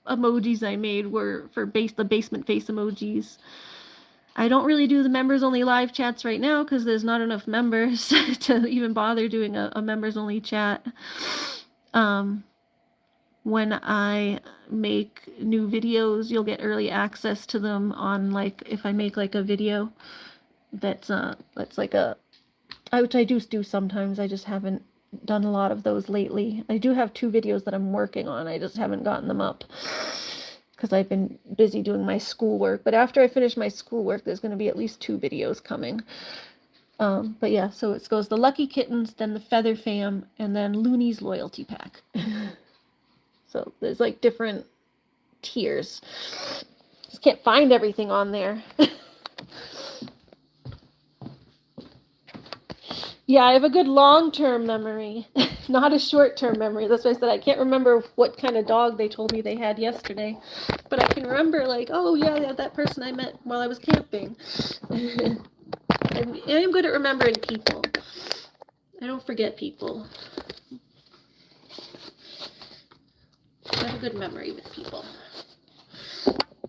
emojis I made were for the basement face emojis. I don't really do the members only live chats right now because there's not enough members to even bother doing a members only chat. When I make new videos, you'll get early access to them on, like, if I make like a video that's like a, which I do sometimes, I just haven't done a lot of those lately. I do have 2 videos that I'm working on. I just haven't gotten them up because I've been busy doing my schoolwork. But after I finish my schoolwork, there's going to be at least 2 videos coming. But yeah, so it goes the Lucky Kittens, then the Feather Fam, and then Looney's Loyalty Pack. So there's like different tiers. Just can't find everything on there. Yeah, I have a good long-term memory, not a short-term memory. That's why I said I can't remember what kind of dog they told me they had yesterday. But I can remember, like, oh, yeah, that person I met while I was camping. I'm good at remembering people. I don't forget people. I have a good memory with people.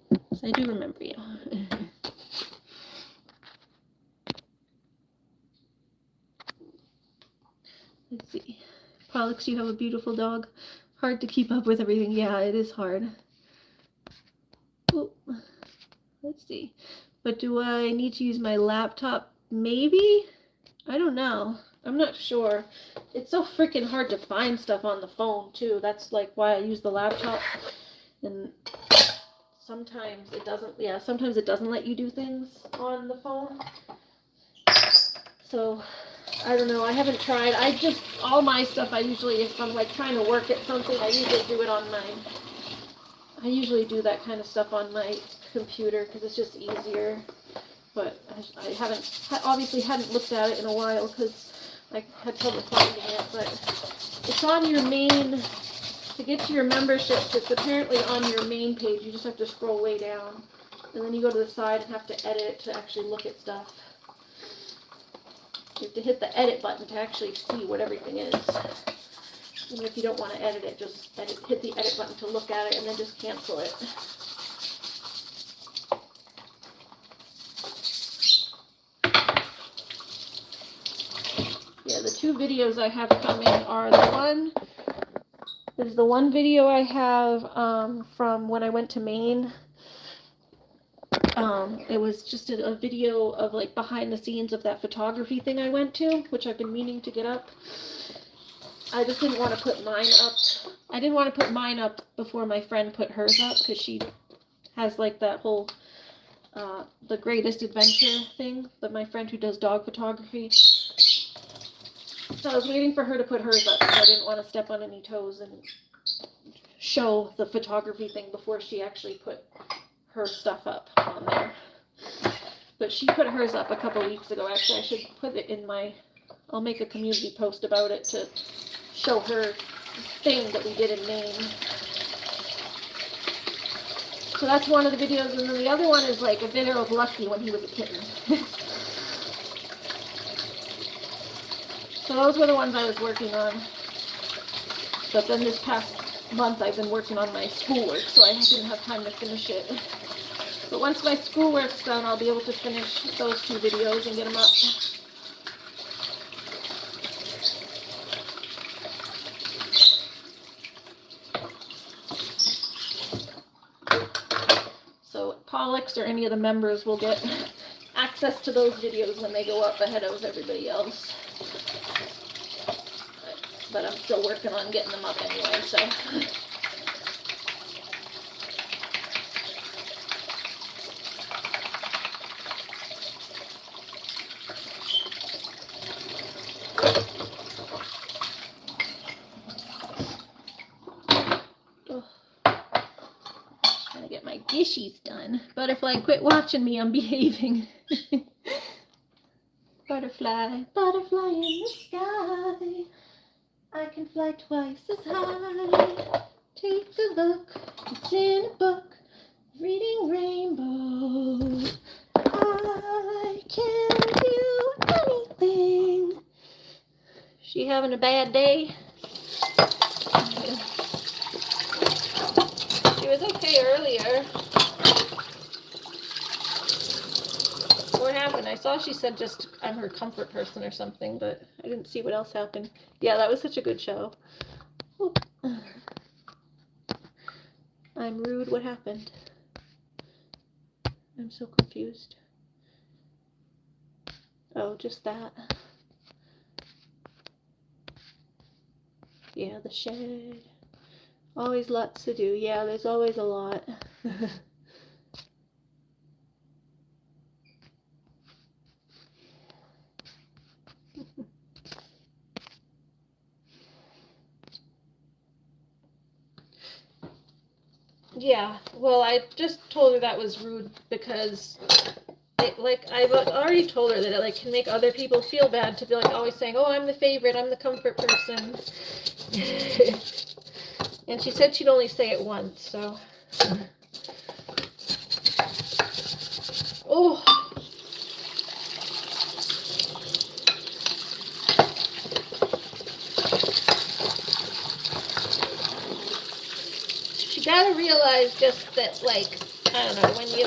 So I do remember you. Let's see. Pollux, you have a beautiful dog. Hard to keep up with everything. Yeah, it is hard. Oh, let's see. But do I need to use my laptop? Maybe? I don't know. I'm not sure. It's so freaking hard to find stuff on the phone, too. That's like why I use the laptop. And sometimes it doesn't, yeah, sometimes it doesn't let you do things on the phone. So, I don't know. I haven't tried. All my stuff, I usually, if I'm like trying to work at something, I usually do it on I usually do that kind of stuff on my computer because it's just easier. But I obviously hadn't looked at it in a while because I had trouble finding it. But it's on your main, to get to your memberships, it's apparently on your main page. You just have to scroll way down. And then you go to the side and have to edit it to actually look at stuff. You have to hit the edit button to actually see what everything is. Even if you don't want to edit it, just hit the edit button to look at it and then just cancel it. Yeah, the 2 videos I have coming are there's the one video I have from when I went to Maine. It was just a video of like behind the scenes of that photography thing I went to, which I've been meaning to get up. I just didn't want to put mine up. I didn't want to put mine up before my friend put hers up because she has like that whole the greatest adventure thing, but my friend who does dog photography. So I was waiting for her to put hers up because I didn't want to step on any toes and show the photography thing before she actually put her stuff up on there. But she put hers up a couple weeks ago. Actually, I should put it in I'll make a community post about it to show her thing that we did in Maine. So that's one of the videos, and then the other one is like a video of Lucky when he was a kitten. So those were the ones I was working on. But then this past month I've been working on my schoolwork, so I didn't have time to finish it. But once my schoolwork's done, I'll be able to finish those 2 videos and get them up. So Pollux or any of the members will get access to those videos when they go up ahead of everybody else. But I'm still working on getting them up anyway, so. Trying to get my dishes done. Butterfly, quit watching me, I'm behaving. Butterfly, butterfly in the sky. I can fly twice as high. Take a look, it's in a book. Reading rainbow. I can do anything. She having a bad day? She was okay earlier. What happened? I saw she said just I'm her comfort person or something, but I didn't see what else happened. Yeah, that was such a good show. Oop. I'm rude. What happened? I'm so confused. Oh, just that. Yeah, the shed. Always lots to do. Yeah, there's always a lot. Yeah, well, I just told her that was rude because, I've already told her that it, can make other people feel bad to be, always saying, oh, I'm the favorite, I'm the comfort person. And she said she'd only say it once, so. Oh. You gotta realize just that, I don't know, when you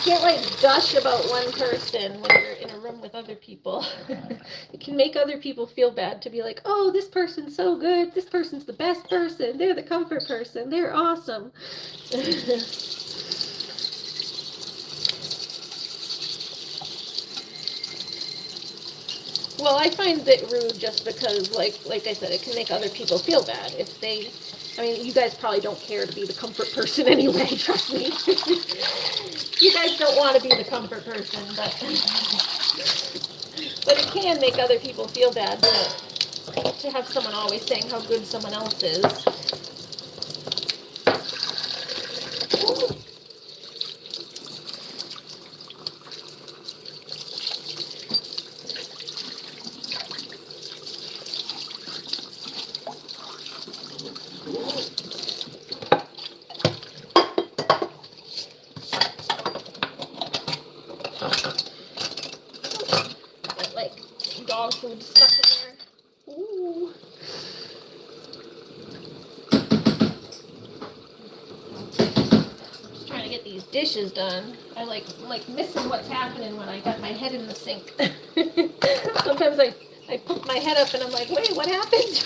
can't, gush about one person when you're in a room with other people. It can make other people feel bad to be like, oh, this person's so good, this person's the best person, they're the comfort person, they're awesome. Well, I find it rude just because, like I said, it can make other people feel bad if they. I mean, you guys probably don't care to be the comfort person anyway. Trust me. You guys don't want to be the comfort person, but it can make other people feel bad to have someone always saying how good someone else is. Dog food stuck in there. Ooh. Just trying to get these dishes done. I like missing what's happening when I got my head in the sink. Sometimes I poke my head up and I'm like, wait, what happened?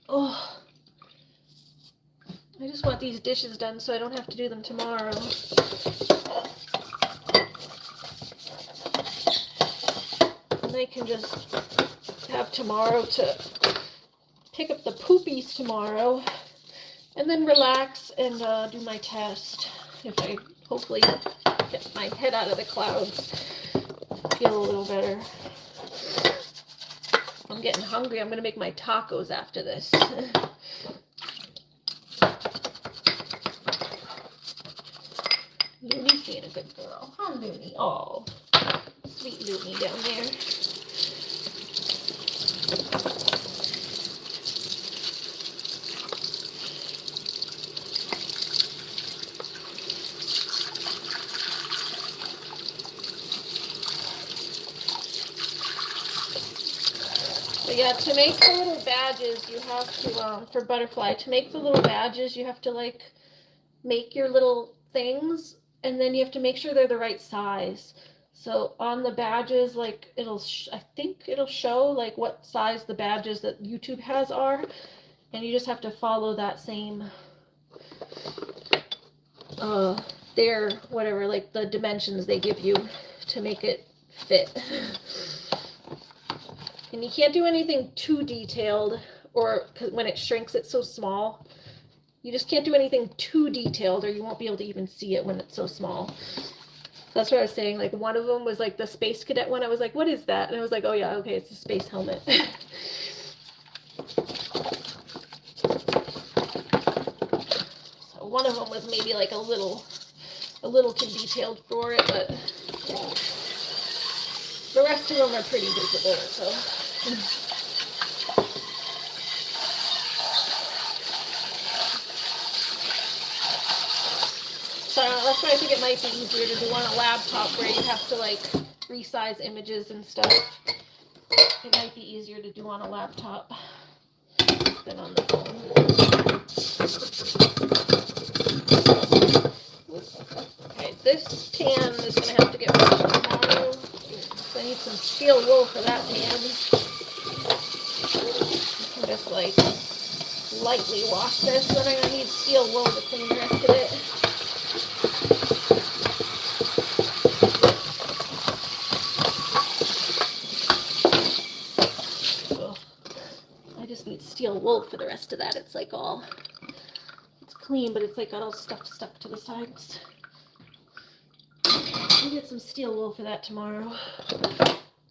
Oh. I just want these dishes done so I don't have to do them tomorrow. And I can just have tomorrow to pick up the poopies tomorrow and then relax and do my test. If I hopefully get my head out of the clouds, feel a little better. I'm getting hungry. I'm going to make my tacos after this. Looney's being a good girl. Huh, Looney? Oh, sweet Looney down there. But yeah, to make the little badges, you have to, for butterfly, to make the little badges, you have to, make your little things, and then you have to make sure they're the right size. So on the badges, it'll, I think it'll show, what size the badges that YouTube has are, and you just have to follow that same, whatever, the dimensions they give you to make it fit. And you can't do anything too detailed, or cause when it shrinks, it's so small. You just can't do anything too detailed, or you won't be able to even see it when it's so small. That's what I was saying. One of them was the Space Cadet one. I was like, what is that? And I was like, oh yeah, okay, it's a space helmet. So one of them was maybe a little too detailed for it, but the rest of them are pretty visible, so. So that's why I think it might be easier to do on a laptop where you have to resize images and stuff. It might be easier to do on a laptop than on the phone. Okay, this pan is going to have to get washed tomorrow. So I need some steel wool for that pan. You can just lightly wash this, then I'm going to need steel wool to clean the rest of it. wool for the rest of that. It's like all, it's clean, but it's like got all stuff stuck to the sides. We'll get some steel wool for that tomorrow.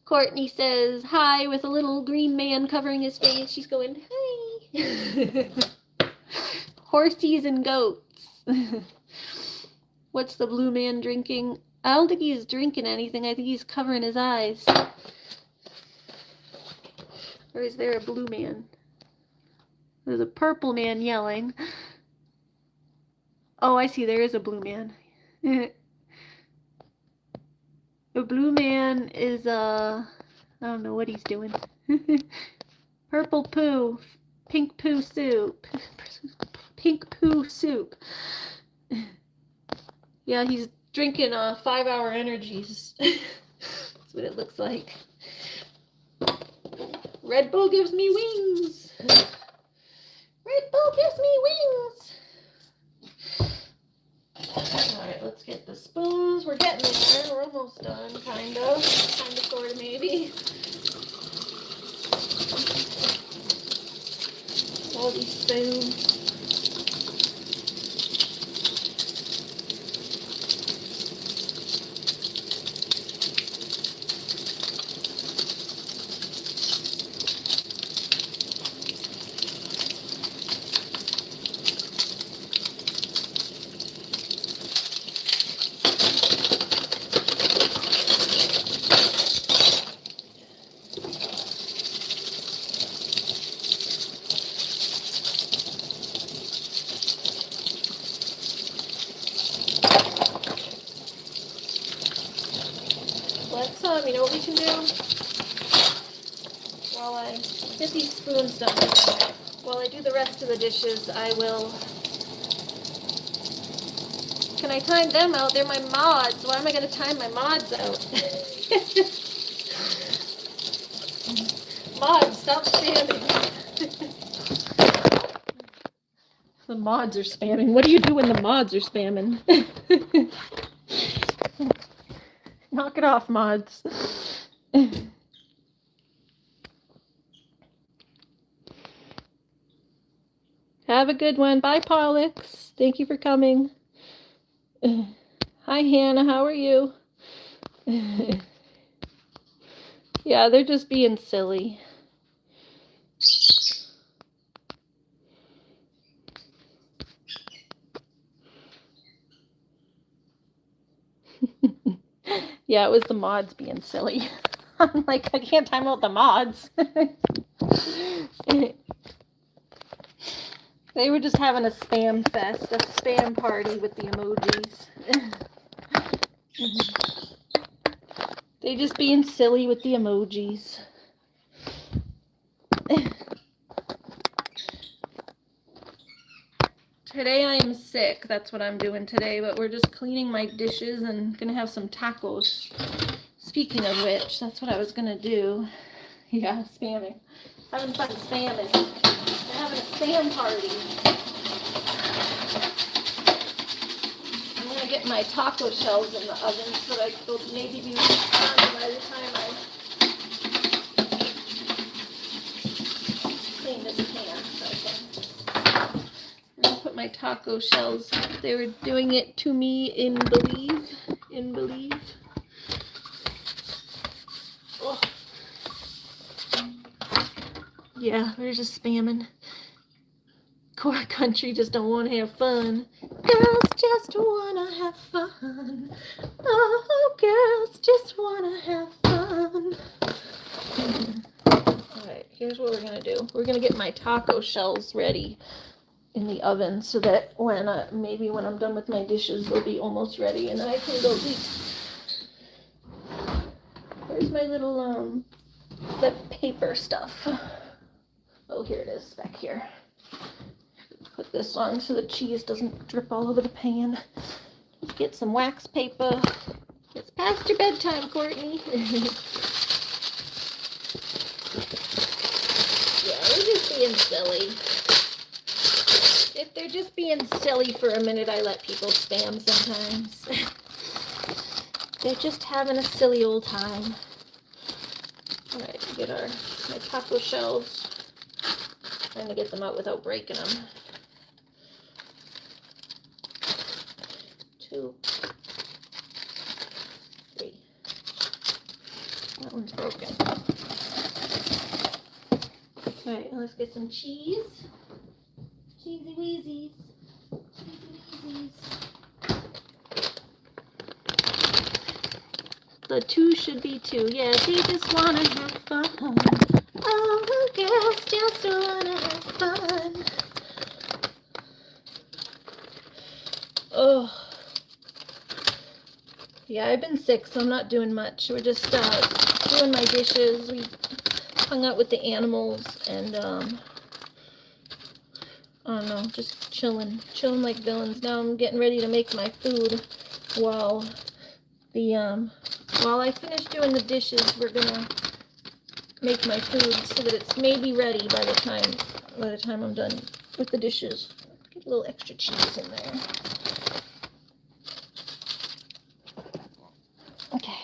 Courtney says hi with a little green man covering his face. She's going, hi. Horsies and goats. What's the blue man drinking? I don't think he's drinking anything. I think he's covering his eyes. Or is there a blue man? There's a purple man yelling. Oh, I see. There is a blue man. The blue man is, I don't know what he's doing. Purple poo. Pink poo soup. Pink poo soup. Yeah, he's drinking 5-hour energies. That's what it looks like. Red Bull gives me wings. Red Bull gives me wings. Alright, let's get the spoons. We're getting there. We're almost done, kind of. Kind of, sort of, maybe. All these spoons. You know what we can do? While I get these spoons done, while I do the rest of the dishes, I will... Can I time them out? They're my mods. Why am I going to time my mods out? Mods, stop spamming. The mods are spamming. What do you do when the mods are spamming? Knock it off, mods. Have a good one. Bye, Pollux. Thank you for coming. Hi, Hannah. How are you? Yeah, they're just being silly. Yeah, it was the mods being silly. I'm like, I can't time out the mods. They were just having a spam fest, a spam party with the emojis. They just being silly with the emojis. Today I am sick. That's what I'm doing today, but we're just cleaning my dishes and gonna have some tacos. Speaking of which, that's what I was gonna do. Yeah, spamming. Having fun spamming. We're having a spam party. I'm gonna get my taco shells in the oven so that they'll maybe be done by the time I clean this pan. Put my taco shells. They were doing it to me in Believe. Oh. Yeah, we're just spamming. Core country just don't want to have fun. Girls just want to have fun. Oh, girls just want to have fun. Alright, here's what we're going to do. We're going to get my taco shells ready in the oven so that when maybe when I'm done with my dishes they'll be almost ready and I can go eat. Where's my little the paper stuff? Oh, here it is back here. Put this on so the cheese doesn't drip all over the pan. Let's get some wax paper. It's past your bedtime, Courtney. Yeah, we're just being silly. If they're just being silly for a minute, I let people spam sometimes. They're just having a silly old time. Alright, get my taco shells. trying to get them out without breaking them. 2, 3. That one's broken. Alright, let's get some cheese. Cheesy Weezies. Cheesy Weezies. The 2 should be 2. Yeah, they just wanna have fun. Oh, girls just wanna have fun. Oh. Yeah, I've been sick, so I'm not doing much. We're just doing my dishes. We hung out with the animals and I don't know, just chilling like villains. Now I'm getting ready to make my food while I finish doing the dishes. We're gonna make my food so that it's maybe ready by the time I'm done with the dishes. Get a little extra cheese in there. Okay.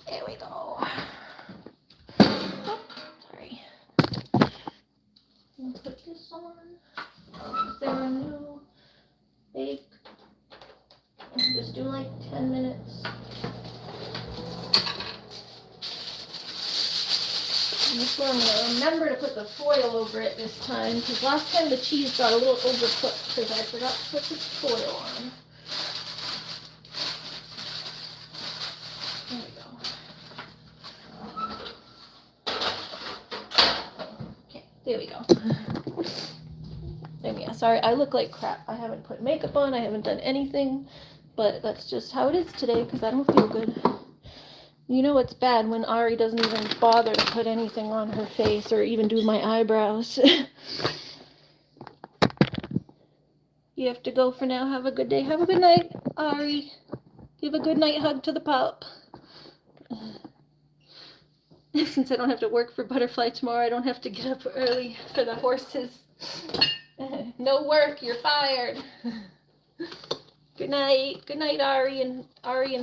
There we go. Oh, sorry. I'll put this on. Is there a new bake? Just do like 10 minutes. And this one, I'm going to remember to put the foil over it this time, because last time the cheese got a little overcooked because I forgot to put the foil on. There we go. Okay, there we go. And yeah, sorry, I look like crap. I haven't put makeup on, I haven't done anything, but that's just how it is today because I don't feel good. You know it's bad when Ari doesn't even bother to put anything on her face or even do my eyebrows. You have to go for now. Have a good day. Have a good night, Ari. Give a good night hug to the pup. Since I don't have to work for Butterfly tomorrow, I don't have to get up early for the horses. No work, you're fired. Good night. Good night, Ari and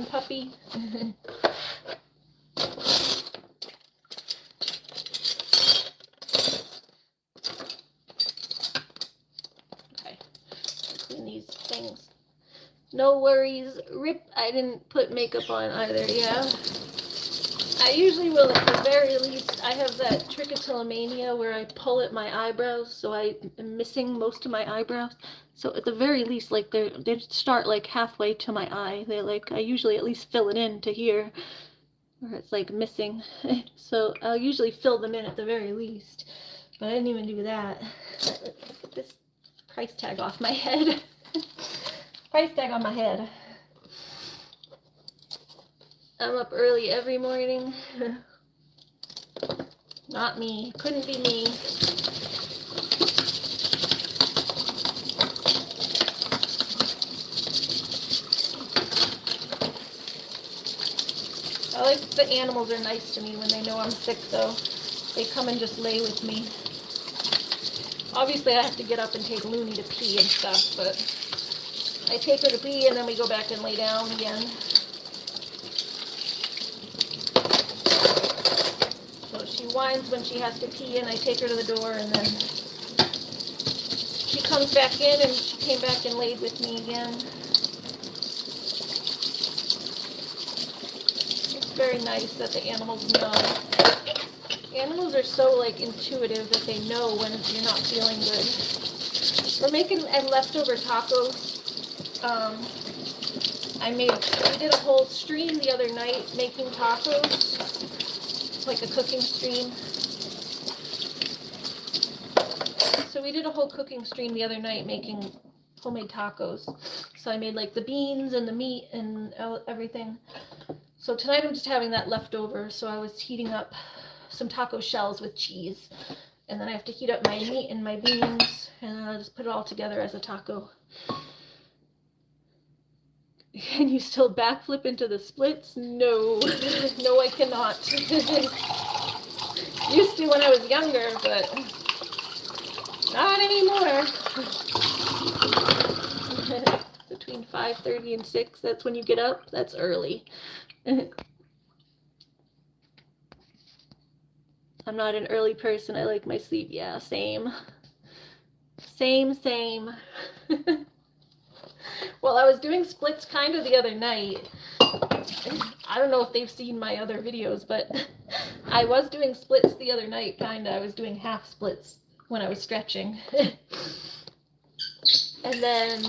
Puppy. Okay, clean these things. No worries. Rip, I didn't put makeup on either, yeah. I usually will at the very least. I have that trichotillomania where I pull at my eyebrows, so I am missing most of my eyebrows. So at the very least, like they start like halfway to my eye. They like, I usually at least fill it in to here, where it's like missing. So I'll usually fill them in at the very least, but I didn't even do that. This price tag off my head. Price tag on my head. I'm up early every morning. Not me. Couldn't be me. I like the animals are nice to me when they know I'm sick, though. They come and just lay with me. Obviously, I have to get up and take Looney to pee and stuff, but I take her to pee and then we go back and lay down again. She whines when she has to pee and I take her to the door and then she comes back in and she came back and laid with me again. It's very nice that the animals know. Animals are so like intuitive that they know when you're not feeling good. We're making leftover tacos. We did a whole stream the other night making tacos. Like a cooking stream. So we did a whole cooking stream the other night making homemade tacos. So I made like the beans and the meat and everything. So tonight I'm just having that left over. So I was heating up some taco shells with cheese. And then I have to heat up my meat and my beans. And then I'll just put it all together as a taco. Can you still backflip into the splits? No. No, I cannot. Used to when I was younger, but not anymore. Between 5:30 and 6, that's when you get up. That's early. I'm not an early person. I like my sleep. Yeah, same. Same. Well, I was doing splits kind of the other night. I don't know if they've seen my other videos, but I was doing splits the other night, kind of. I was doing half splits when I was stretching. And then,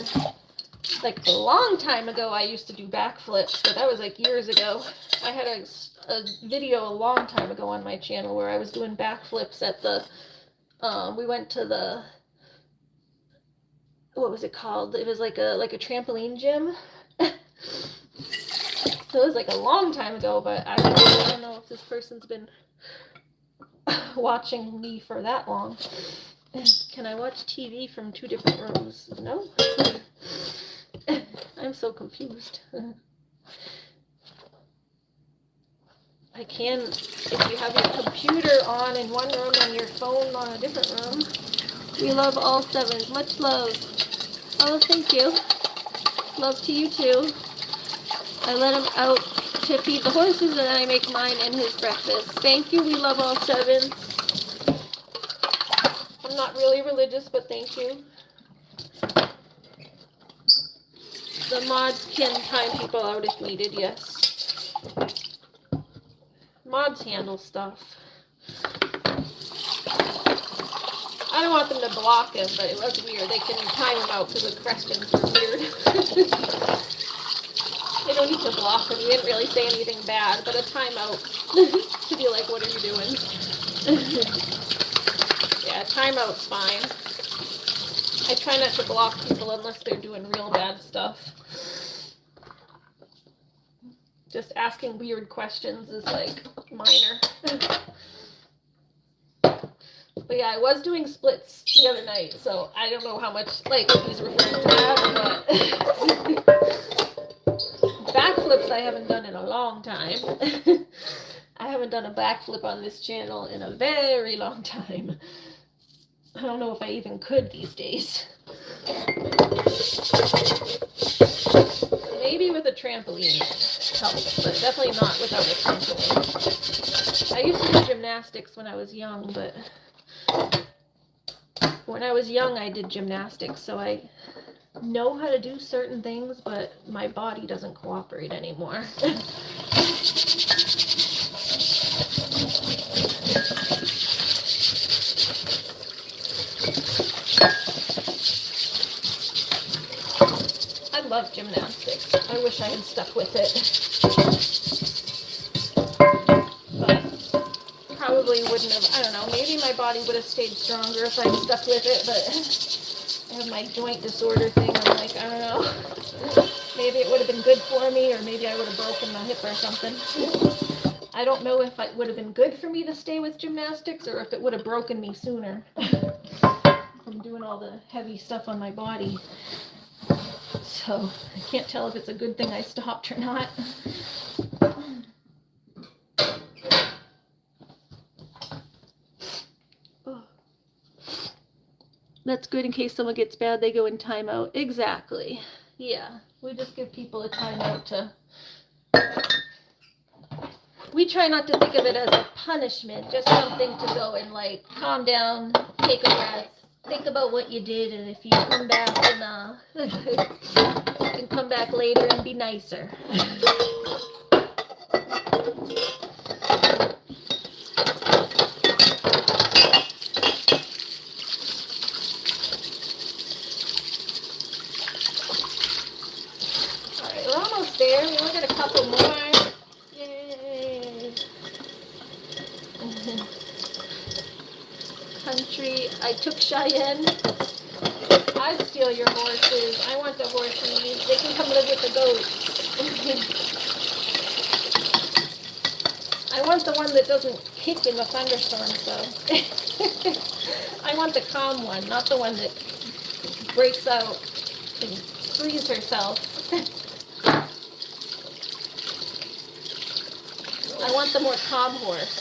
like a long time ago, I used to do backflips, but that was like years ago. I had a video a long time ago on my channel where I was doing backflips at the, we went to the, what was it called? It was like a trampoline gym. So it was like a long time ago, but I don't know if this person's been watching me for that long. Can I watch TV from 2 different rooms? No? I'm so confused. I can, if you have your computer on in one room and your phone on a different room. We love all 7s. Much love. Oh, thank you. Love to you too. I let him out to feed the horses and then I make mine and his breakfast. Thank you. We love all 7. I'm not really religious, but thank you. The mods can time people out if needed, yes. Mods handle stuff. I don't want them to block him, but it was weird. They can time him out because the questions were weird. They don't need to block him. He didn't really say anything bad, but a timeout to be like, what are you doing? Yeah, timeout's fine. I try not to block people unless they're doing real bad stuff. Just asking weird questions is like minor. But yeah, I was doing splits the other night, so I don't know how much, like, if he's referring to that or what. Backflips I haven't done in a long time. I haven't done a backflip on this channel in a very long time. I don't know if I even could these days. Maybe with a trampoline helps, but definitely not without a trampoline. I used to do gymnastics when I was young, but when I was young I did gymnastics, so I know how to do certain things, but my body doesn't cooperate anymore. I love gymnastics. I wish I had stuck with it. But probably wouldn't have, I don't know, maybe my body would have stayed stronger if I'd stuck with it, but I have my joint disorder thing. I'm like, I don't know. Maybe it would have been good for me, or maybe I would have broken my hip or something. I don't know if it would have been good for me to stay with gymnastics, or if it would have broken me sooner from doing all the heavy stuff on my body. So I can't tell if it's a good thing I stopped or not. That's good in case someone gets bad, they go in timeout. Exactly. Yeah. We just give people a timeout to... We try not to think of it as a punishment, just something to go and, like, calm down, take a breath, think about what you did, and if you come back and, you can come back later and be nicer. Alright, we're almost there. We only got a couple more. Yay! Country, I took Cheyenne. I'd steal your horses. I want the horses. They can come live with the goats. I want the one that doesn't kick in the thunderstorm, so. I want the calm one, not the one that breaks out and frees herself. I want the more calm horse.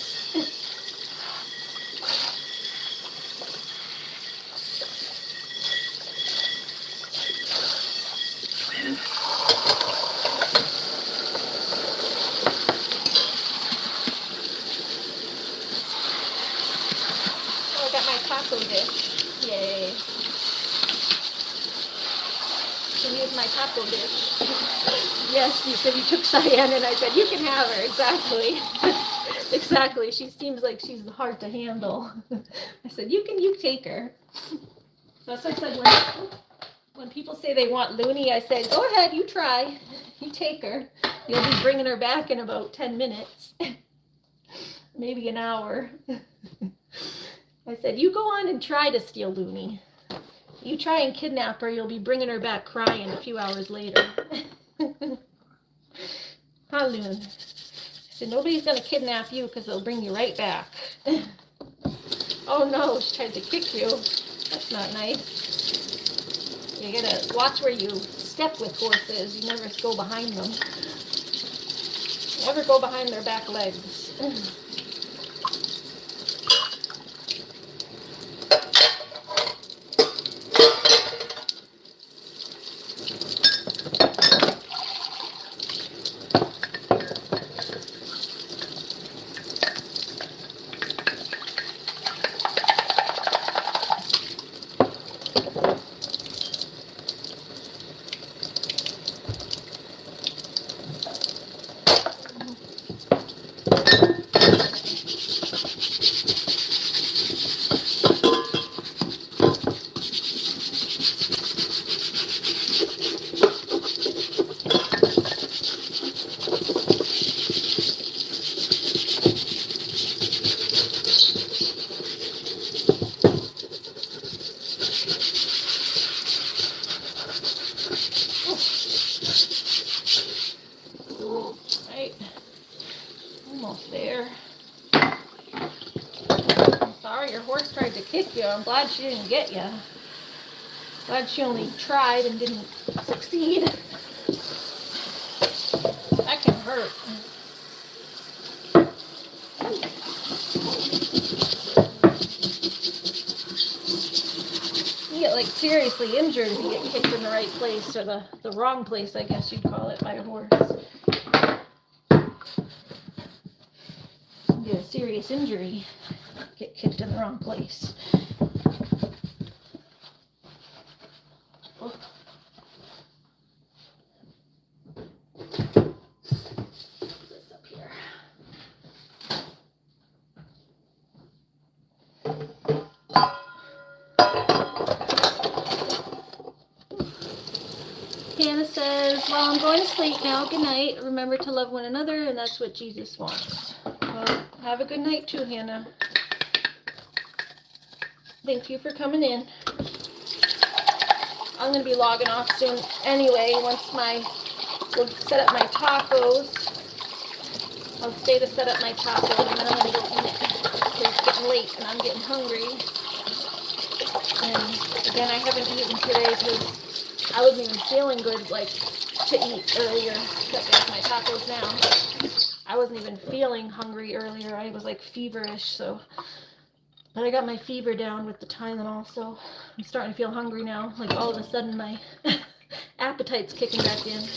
dish. Yay. Can use my taco dish. Yes, you said you took Cheyenne, and I said, you can have her. Exactly. Exactly. She seems like she's hard to handle. I said, you take her. That's what I said when people say they want Looney, I said, go ahead, you try. You take her. You'll be bringing her back in about 10 minutes. Maybe an hour. I said, you go on and try to steal Looney. You try and kidnap her, you'll be bringing her back crying a few hours later. Huh, Loon? I said, nobody's going to kidnap you because they'll bring you right back. Oh no, she tried to kick you. That's not nice. You gotta watch where you step with horses. You never go behind them. Never go behind their back legs. Right. Almost there. I'm sorry your horse tried to kick you. I'm glad she didn't get you. Glad she only tried and didn't succeed. That can hurt. You get like seriously injured if you get kicked in the right place, or the wrong place, I guess you'd call it, by a horse. You get a serious injury, get kicked in the wrong place. This up here. Hannah says, well, I'm going to sleep now. Good night. Remember to love one another, and that's what Jesus wants. Well, have a good night too, Hannah. Thank you for coming in. I'm going to be logging off soon anyway. We'll set up my tacos. I'll stay to set up my tacos, and then I'm going to go eat. It's getting late, and I'm getting hungry. And again, I haven't eaten today because I wasn't even feeling good, like, to eat earlier. Except there's my tacos now. I wasn't even feeling hungry earlier. I was, like, feverish, so. But I got my fever down with the Tylenol, so I'm starting to feel hungry now. Like, all of a sudden, my appetite's kicking back in.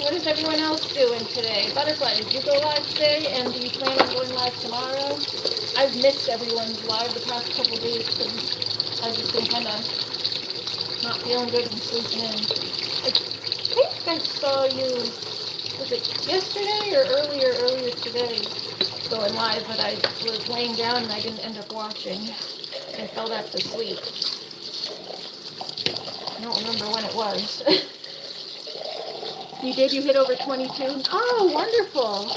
What is everyone else doing today? Butterfly, did you go live today? And do you plan on going live tomorrow? I've missed everyone's live the past couple days because I've just been kind of not feeling good and sleeping in. I think I saw you, was it yesterday or earlier today, going live, but I was laying down and I didn't end up watching. I fell back to sleep. I don't remember when it was. You did? You hit over 22? Oh, wonderful.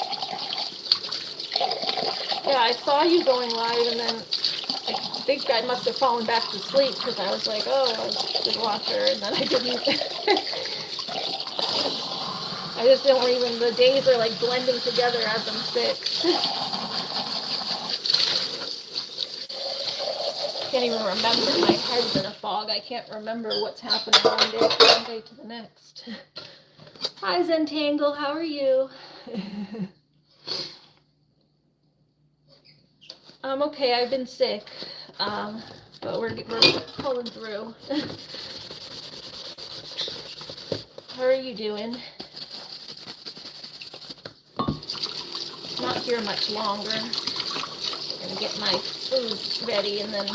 Yeah, I saw you going live, and then I think I must have fallen back to sleep because I was like, oh, I should watch her, and then I didn't. I just don't even, the days are like blending together as I'm sick. Can't even remember. My head's in a fog. I can't remember what's happening one day to the next. Hi, Zentangle. How are you? I'm okay. I've been sick, but we're pulling through. How are you doing? Not here much longer. I'm gonna get my food ready and then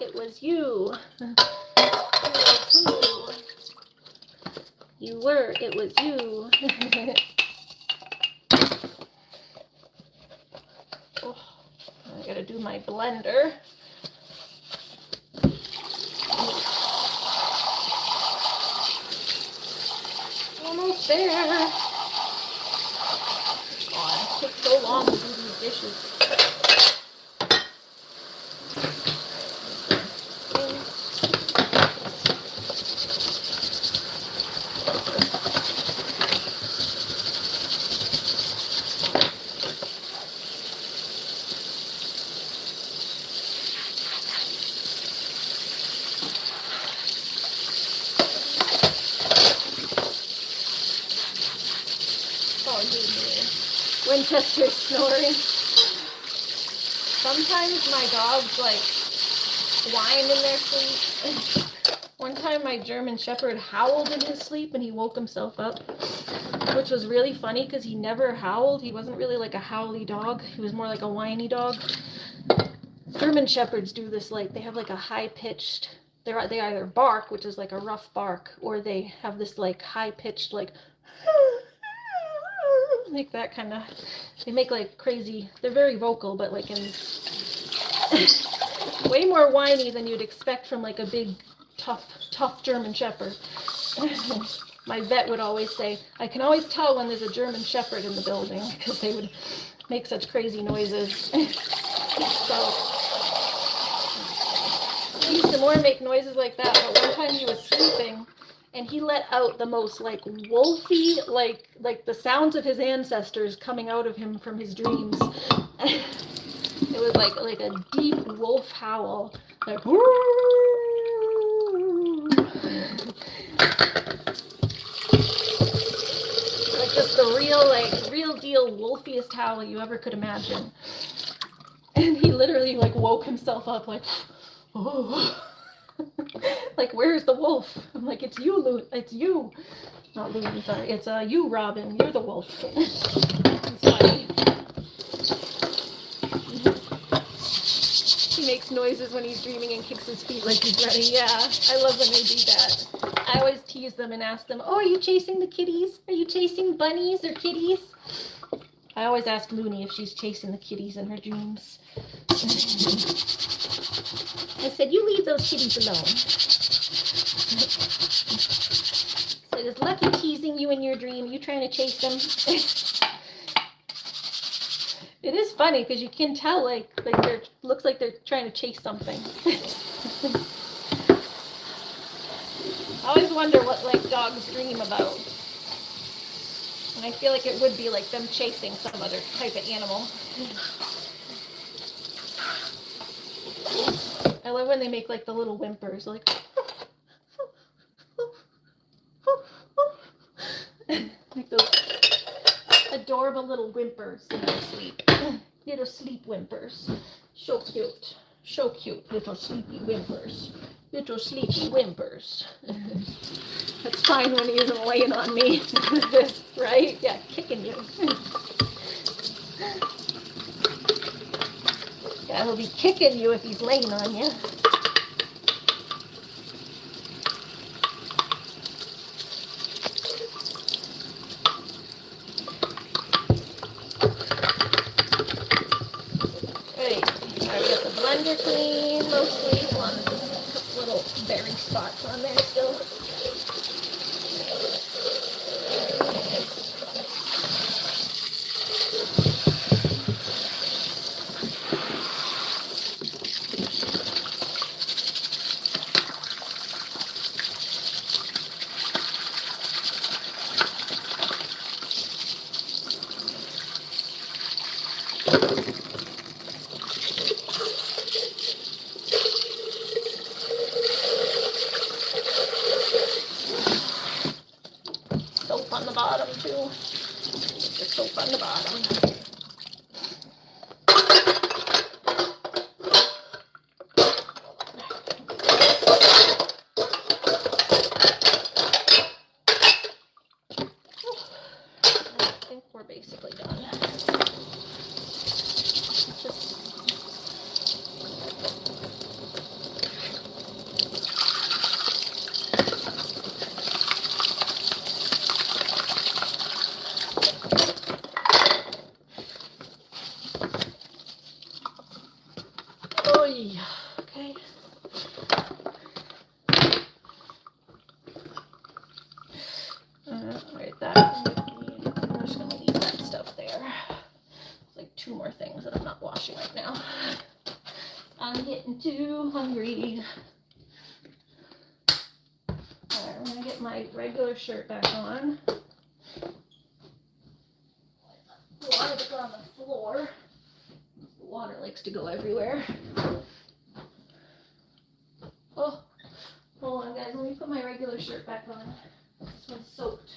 it was you. You were, it was you. Oh, I gotta do my blender. Almost there. God, it takes so long to do these dishes. Winchester's snoring. Sometimes my dogs like whine in their sleep. One time my German Shepherd howled in his sleep and he woke himself up, which was really funny because he never howled. He wasn't really like a howly dog. He was more like a whiny dog. German Shepherds do this, like they have like a high-pitched, they either bark, which is like a rough bark, or they have this like high-pitched like that kind of, they make like crazy, they're very vocal, but like in way more whiny than you'd expect from like a big tough German Shepherd. My vet would always say, I can always tell when there's a German Shepherd in the building because they would make such crazy noises. So he used to more make noises like that, but one time he was sleeping and he let out the most like wolfy, like the sounds of his ancestors coming out of him from his dreams. It was like a deep wolf howl, like like just the real deal wolfiest howl you ever could imagine. And he literally like woke himself up like, oh. Like, where's the wolf? I'm like, it's you, it's you. Not Looney, sorry. It's you, Robin. You're the wolf. It's funny. He makes noises when he's dreaming and kicks his feet like he's ready. Yeah, I love when they do that. I always tease them and ask them, oh, are you chasing the kitties? Are you chasing bunnies or kitties? I always ask Looney if she's chasing the kitties in her dreams. I said, you leave those kitties alone. So is Lucky teasing you in your dream? Are you trying to chase them? It is funny because you can tell like they're looks like they're trying to chase something. I always wonder what like dogs dream about. And I feel like it would be like them chasing some other type of animal. I love when they make like the little whimpers, like like those adorable little whimpers in their sleep. Little sleep whimpers. So cute. So cute. Little sleepy whimpers. Little sleepy whimpers. That's fine when he isn't laying on me. Right? Yeah, kicking you. Yeah, he'll be kicking you if he's laying on you. Right, I got the blender clean mostly. Hold on, there's a couple little berry spots on there still. soap on the bottom. I think we're basically done. Oh yeah, okay. Right, that. I'm just gonna leave that stuff there. It's like 2 more things that I'm not washing right now. I'm getting too hungry. Alright, I'm gonna get my regular shirt back on. A lot of it on the floor. The water likes to go everywhere. Oh, hold on guys, let me put my regular shirt back on. This one's soaked.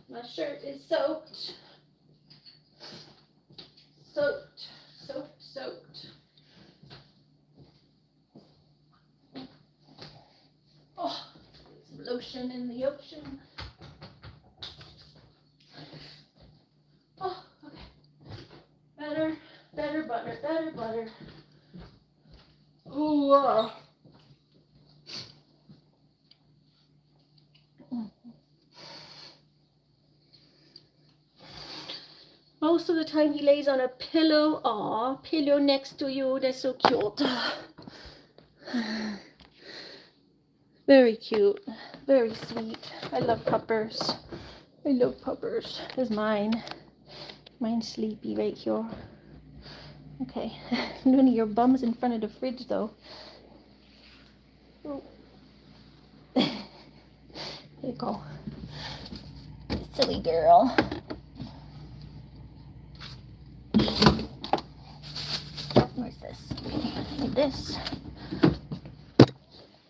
My shirt is soaked. Soaked, soaked, soaked. Oh, some lotion in the ocean. Oh, okay. Better, better butter, better butter. Ooh, Most of the time he lays on a pillow. Aw, pillow next to you. That's so cute. Very cute. Very sweet. I love puppers. I love puppers. There's mine. Mine's sleepy right here. Okay. Looney, your bum's in front of the fridge though. Oh. There you go. Silly girl. Where's this? Like this.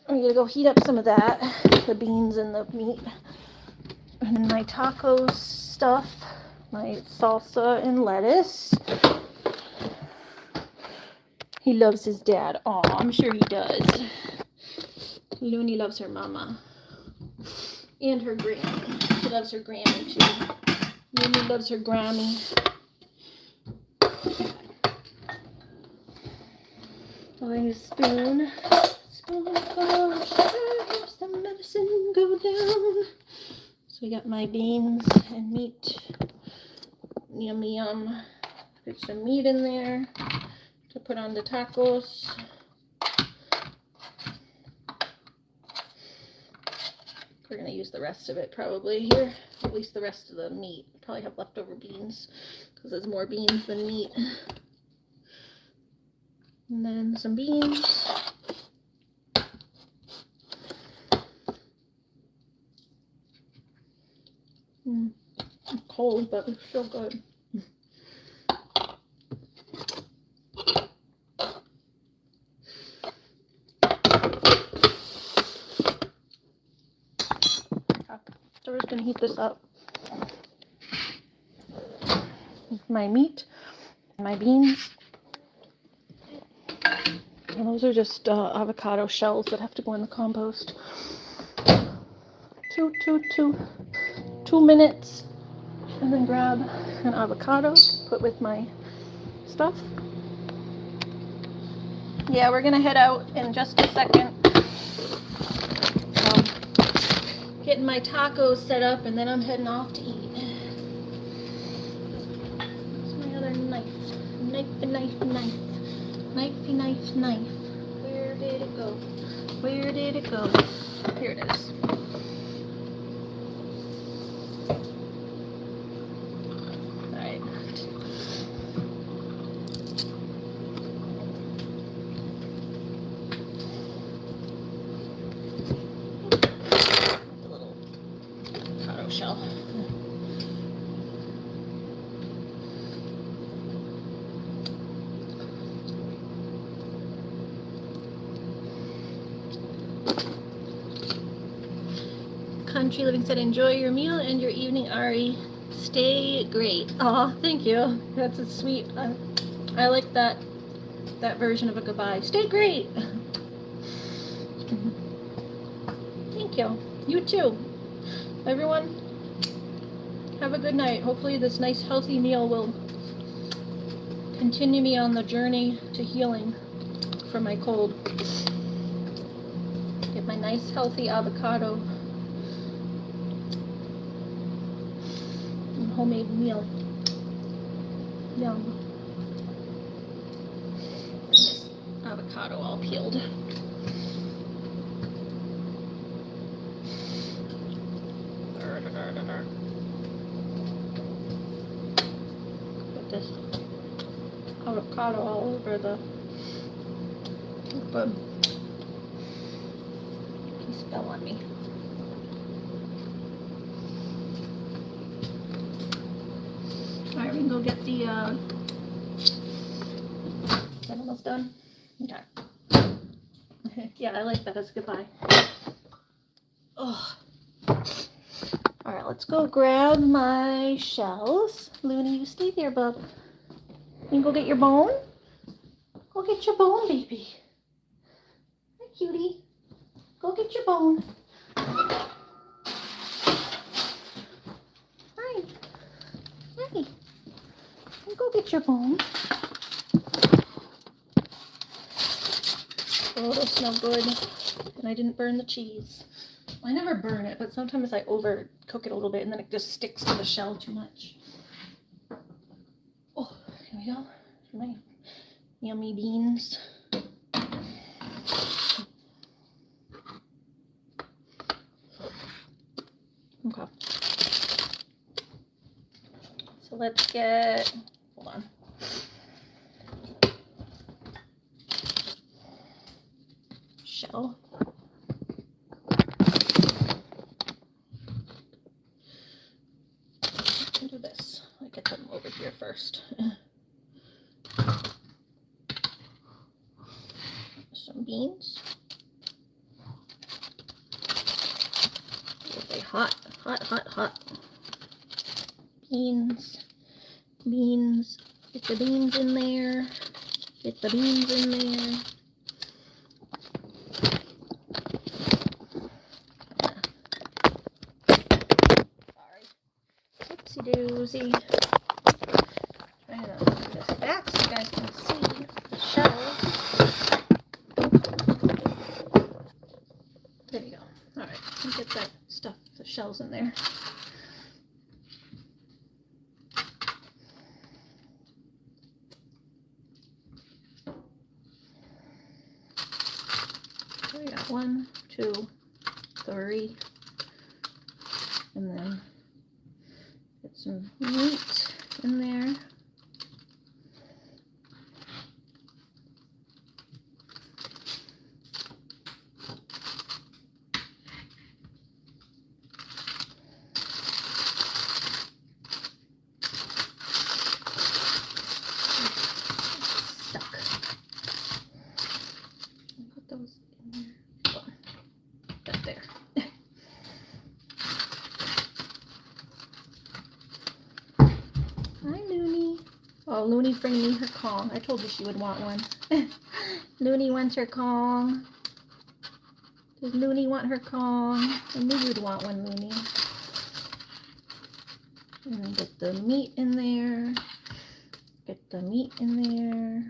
I'm gonna go heat up some of that, the beans and the meat. And then my taco stuff, my salsa and lettuce. He loves his dad. Aw, I'm sure he does. Looney loves her mama. And her Grammy. She loves her Grammy too. Looney loves her Grammy. Oh, I need a spoon. Spoon for sugar, helps the medicine go down. So we got my beans and meat. Yum yum. Put some meat in there to put on the tacos. We're gonna use the rest of it probably here. At least the rest of the meat. Probably have leftover beans because there's more beans than meat. And then some beans. It's cold, but it's still good. So we're just gonna heat this up. My meat, my beans. And those are just avocado shells that have to go in the compost. 2 minutes, and then grab an avocado, put with my stuff. Yeah, we're gonna head out in just a second. So, getting my tacos set up, and then I'm heading off to eat. That's my other knife. Knifey knife. Where did it go? Where did it go? Here it is. Alright. The little avocado shell. Country Living said, enjoy your meal and your evening, Ari. Stay great. Oh, thank you. That's a sweet. I like that version of a goodbye. Stay great. Thank you. You too. Everyone, have a good night. Hopefully this nice healthy meal will continue me on the journey to healing from my cold. Get my nice healthy avocado and homemade meal. Yum. This avocado all peeled. Put this avocado all over the piece fell on me. Alright, we can go get the is that almost done? Okay. Yeah, I like that as a goodbye. Oh. Alright, let's go grab my shells. Looney, you stay there, bub. You can go get your bone? Go get your bone, baby. Hi, cutie. Go get your bone. Hi. Hi. Go get your bone. Oh, those smell good. And I didn't burn the cheese. I never burn it, but sometimes I overcook it a little bit and then it just sticks to the shell too much. Oh, here we go. My yummy beans. Okay. So let's get, hold on. Shell. Do this. I'll get them over here first. Some beans. Okay, hot. Beans. Get the beans in there. Get the beans in there. Sorry. Oopsie doozy. Trying to move this back so you guys can see the shells. There you go. Alright, let me get that stuff, the shells in there. So we got 1, 2, 3, and then get some meat in there. Oh, Looney bringing me her Kong. I told you she would want one. Looney wants her Kong. Does Looney want her Kong? I knew you'd want one, Looney. And get the meat in there. Get the meat in there.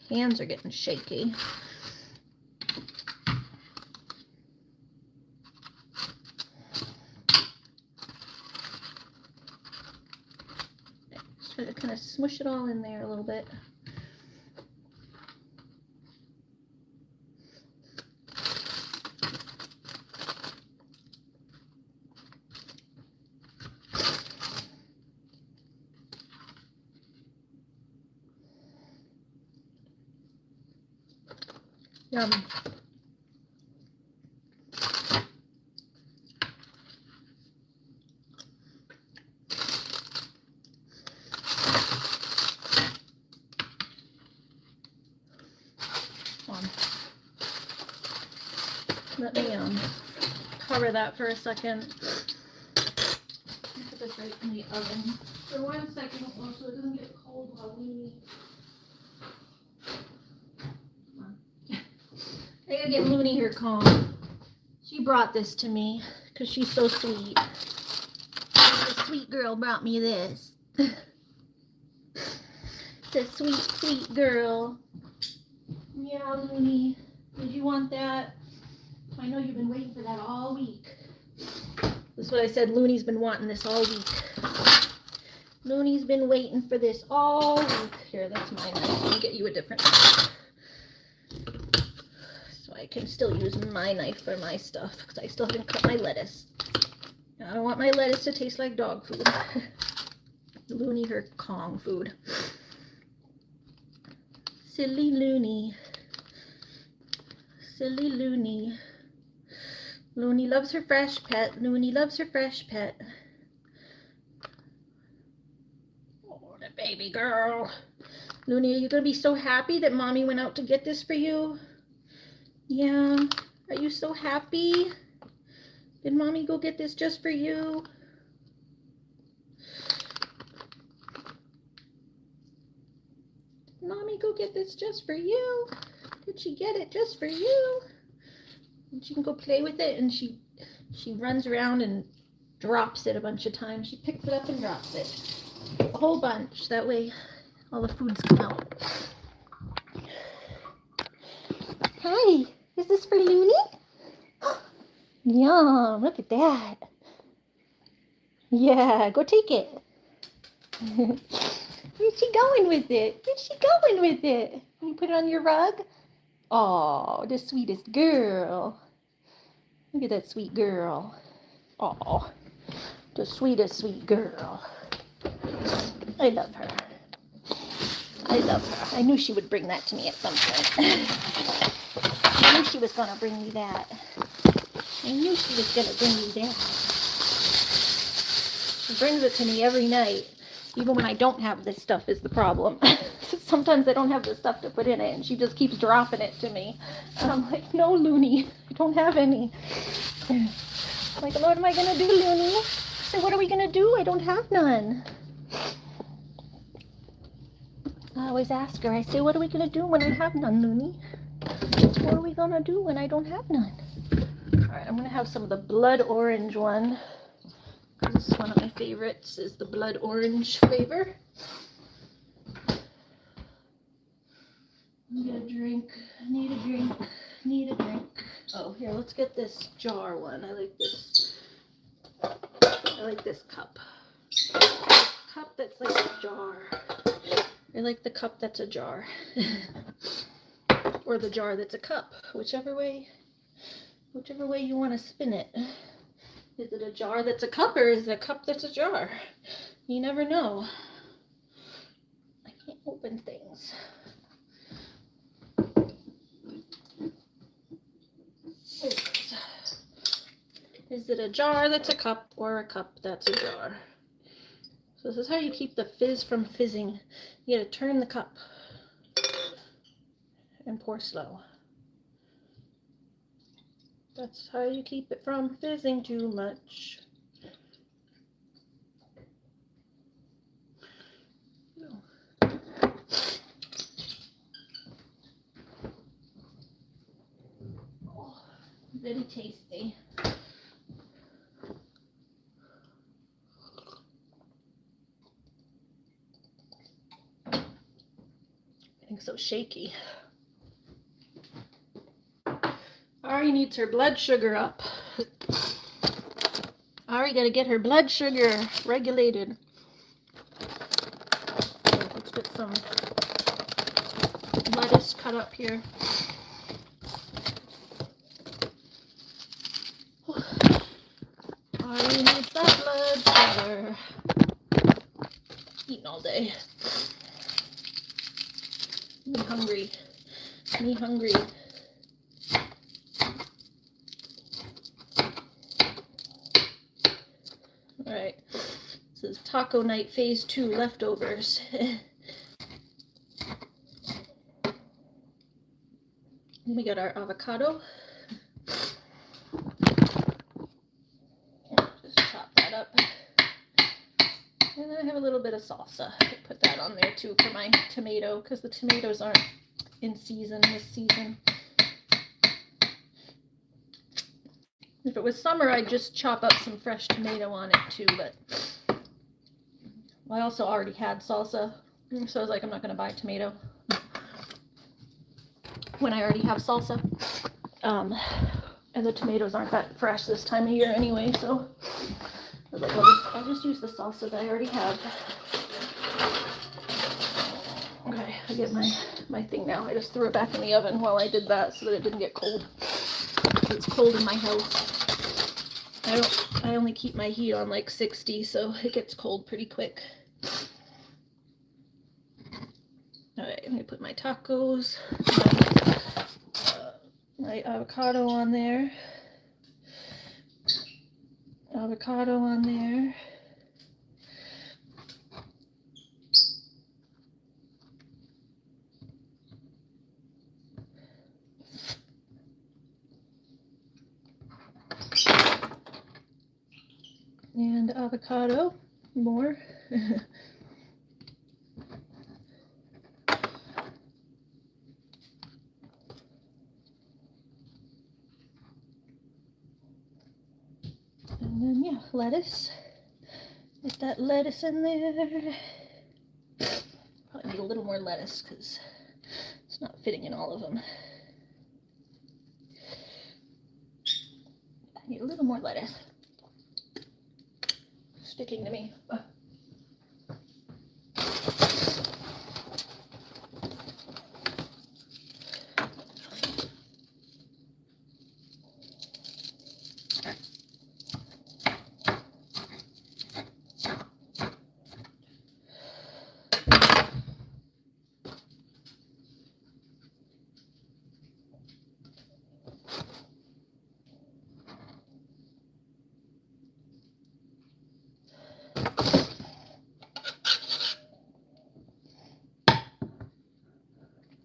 Hands are getting shaky. Try to kind of smush it all in there a little bit. Yum. Let me cover that for a second. Put this right in the oven for 1 second so it doesn't get cold while we. I gotta get Looney her comb. She brought this to me because she's so sweet. The sweet girl brought me this. The sweet, sweet girl. Yeah, Looney. Did you want that? I know you've been waiting for that all week. This is what I said. Looney's been wanting this all week. Looney's been waiting for this all week. Here, that's mine. Let me get you a different knife. So I can still use my knife for my stuff because I still haven't cut my lettuce. I don't want my lettuce to taste like dog food. Looney her Kong food. Silly Looney. Silly Looney. Looney loves her fresh pet. Looney loves her fresh pet. Oh, the baby girl. Looney, are you going to be so happy that Mommy went out to get this for you? Yeah. Are you so happy? Did Mommy go get this just for you? Did Mommy go get this just for you? Did she get it just for you? And she can go play with it, and she runs around and drops it a bunch of times. She picks it up and drops it. A whole bunch. That way all the foods come out. Hi, is this for Looney? Yum, look at that. Yeah, go take it. Where's she going with it? Where's she going with it? Can you put it on your rug? Oh, the sweetest girl. Look at that sweet girl. Oh, the sweetest sweet girl. I love her. I love her. I knew she would bring that to me at some point. I knew she was going to bring me that. I knew she was going to bring me that. She brings it to me every night. Even when I don't have this stuff is the problem. Sometimes I don't have the stuff to put in it, and she just keeps dropping it to me. And I'm like, no, Looney, I don't have any. I'm like, what am I going to do, Looney? I said, what are we going to do? I don't have none. I always ask her, I say, what are we going to do when I have none, Looney? What are we going to do when I don't have none? All right, I'm going to have some of the blood orange one. This is one of my favorites, is the blood orange flavor. Need a drink, need a drink, need a drink. Oh, here, let's get this jar one. I like this. I like this cup. Cup that's like a jar. I like the cup that's a jar. Or the jar that's a cup. Whichever way you want to spin it. Is it a jar that's a cup, or is it a cup that's a jar? You never know. I can't open things. Is it a jar that's a cup, or a cup that's a jar? So this is how you keep the fizz from fizzing. You gotta turn the cup and pour slow. That's how you keep it from fizzing too much. Oh, very tasty. Getting so shaky. Ari needs her blood sugar up. Ari gotta get her blood sugar regulated. Let's get some lettuce cut up here. Ari needs that blood sugar. Eating all day. Me hungry. Me hungry. Alright, this is taco night phase 2 leftovers. We got our avocado. salsa. Put that on there too for my tomato because the tomatoes aren't in season this season. If it was summer, I'd just chop up some fresh tomato on it too, but I also already had salsa, so I was like, I'm not going to buy tomato when I already have salsa. And the tomatoes aren't that fresh this time of year anyway, so I was like, I'll just use the salsa that I already have. Okay, I get my thing now. I just threw it back in the oven while I did that so that it didn't get cold. It's cold in my house. I only keep my heat on like 60, so it gets cold pretty quick. Alright, I'm gonna put my tacos, my avocado on there. Avocado on there. And avocado, more. And then, yeah, lettuce. Get that lettuce in there. Probably need a little more lettuce because it's not fitting in all of them. I need a little more lettuce. Sticking to me.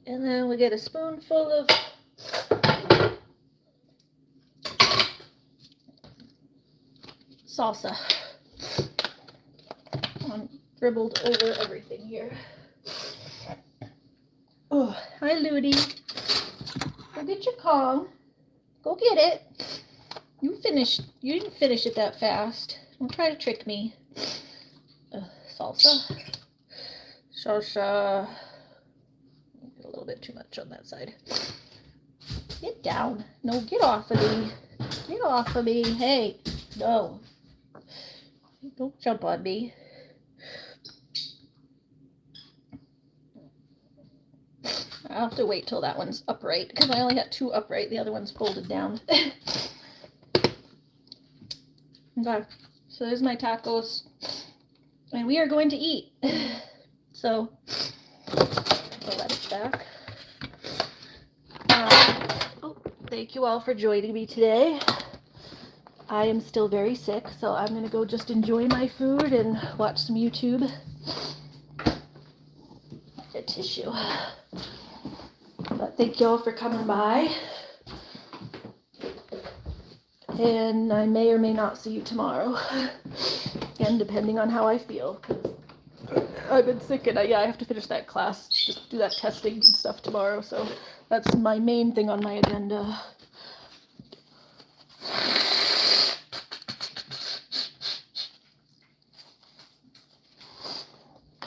And then we get a spoonful of salsa. I'm dribbled over everything here. Oh, hi Looney. Go get your Kong. Go get it. You didn't finish it that fast. Don't try to trick me. Salsa. Salsa. A little bit too much on that side. Get down. No, get off of me. Get off of me. Hey, no. Don't jump on me. I'll have to wait till that one's upright because I only got two upright. The other one's folded down. Okay, so there's my tacos. And we are going to eat. So, I'll let it back. Thank you all for joining me today. I am still very sick, so I'm going to go just enjoy my food and watch some YouTube. A tissue. But thank you all for coming by. And I may or may not see you tomorrow. Again, depending on how I feel. I've been sick and I have to finish that class, just do that testing and stuff tomorrow, so that's my main thing on my agenda.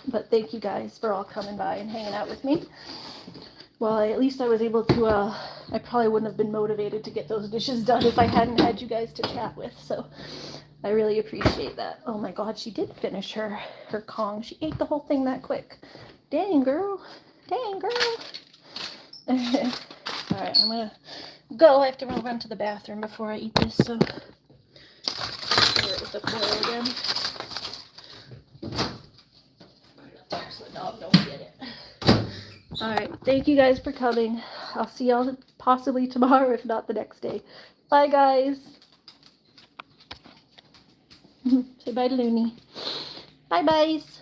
But thank you guys for all coming by and hanging out with me. Well, at least I was able to, I probably wouldn't have been motivated to get those dishes done if I hadn't had you guys to chat with, so I really appreciate that. Oh my god, she did finish her Kong. She ate the whole thing that quick. Dang, girl. Dang, girl. Alright, I'm gonna go. I have to run to the bathroom before I eat this, so cover it with the foil again. So the dog don't get it. Alright, thank you guys for coming. I'll see y'all possibly tomorrow, if not the next day. Bye, guys. Say bye to Looney. Bye, byes.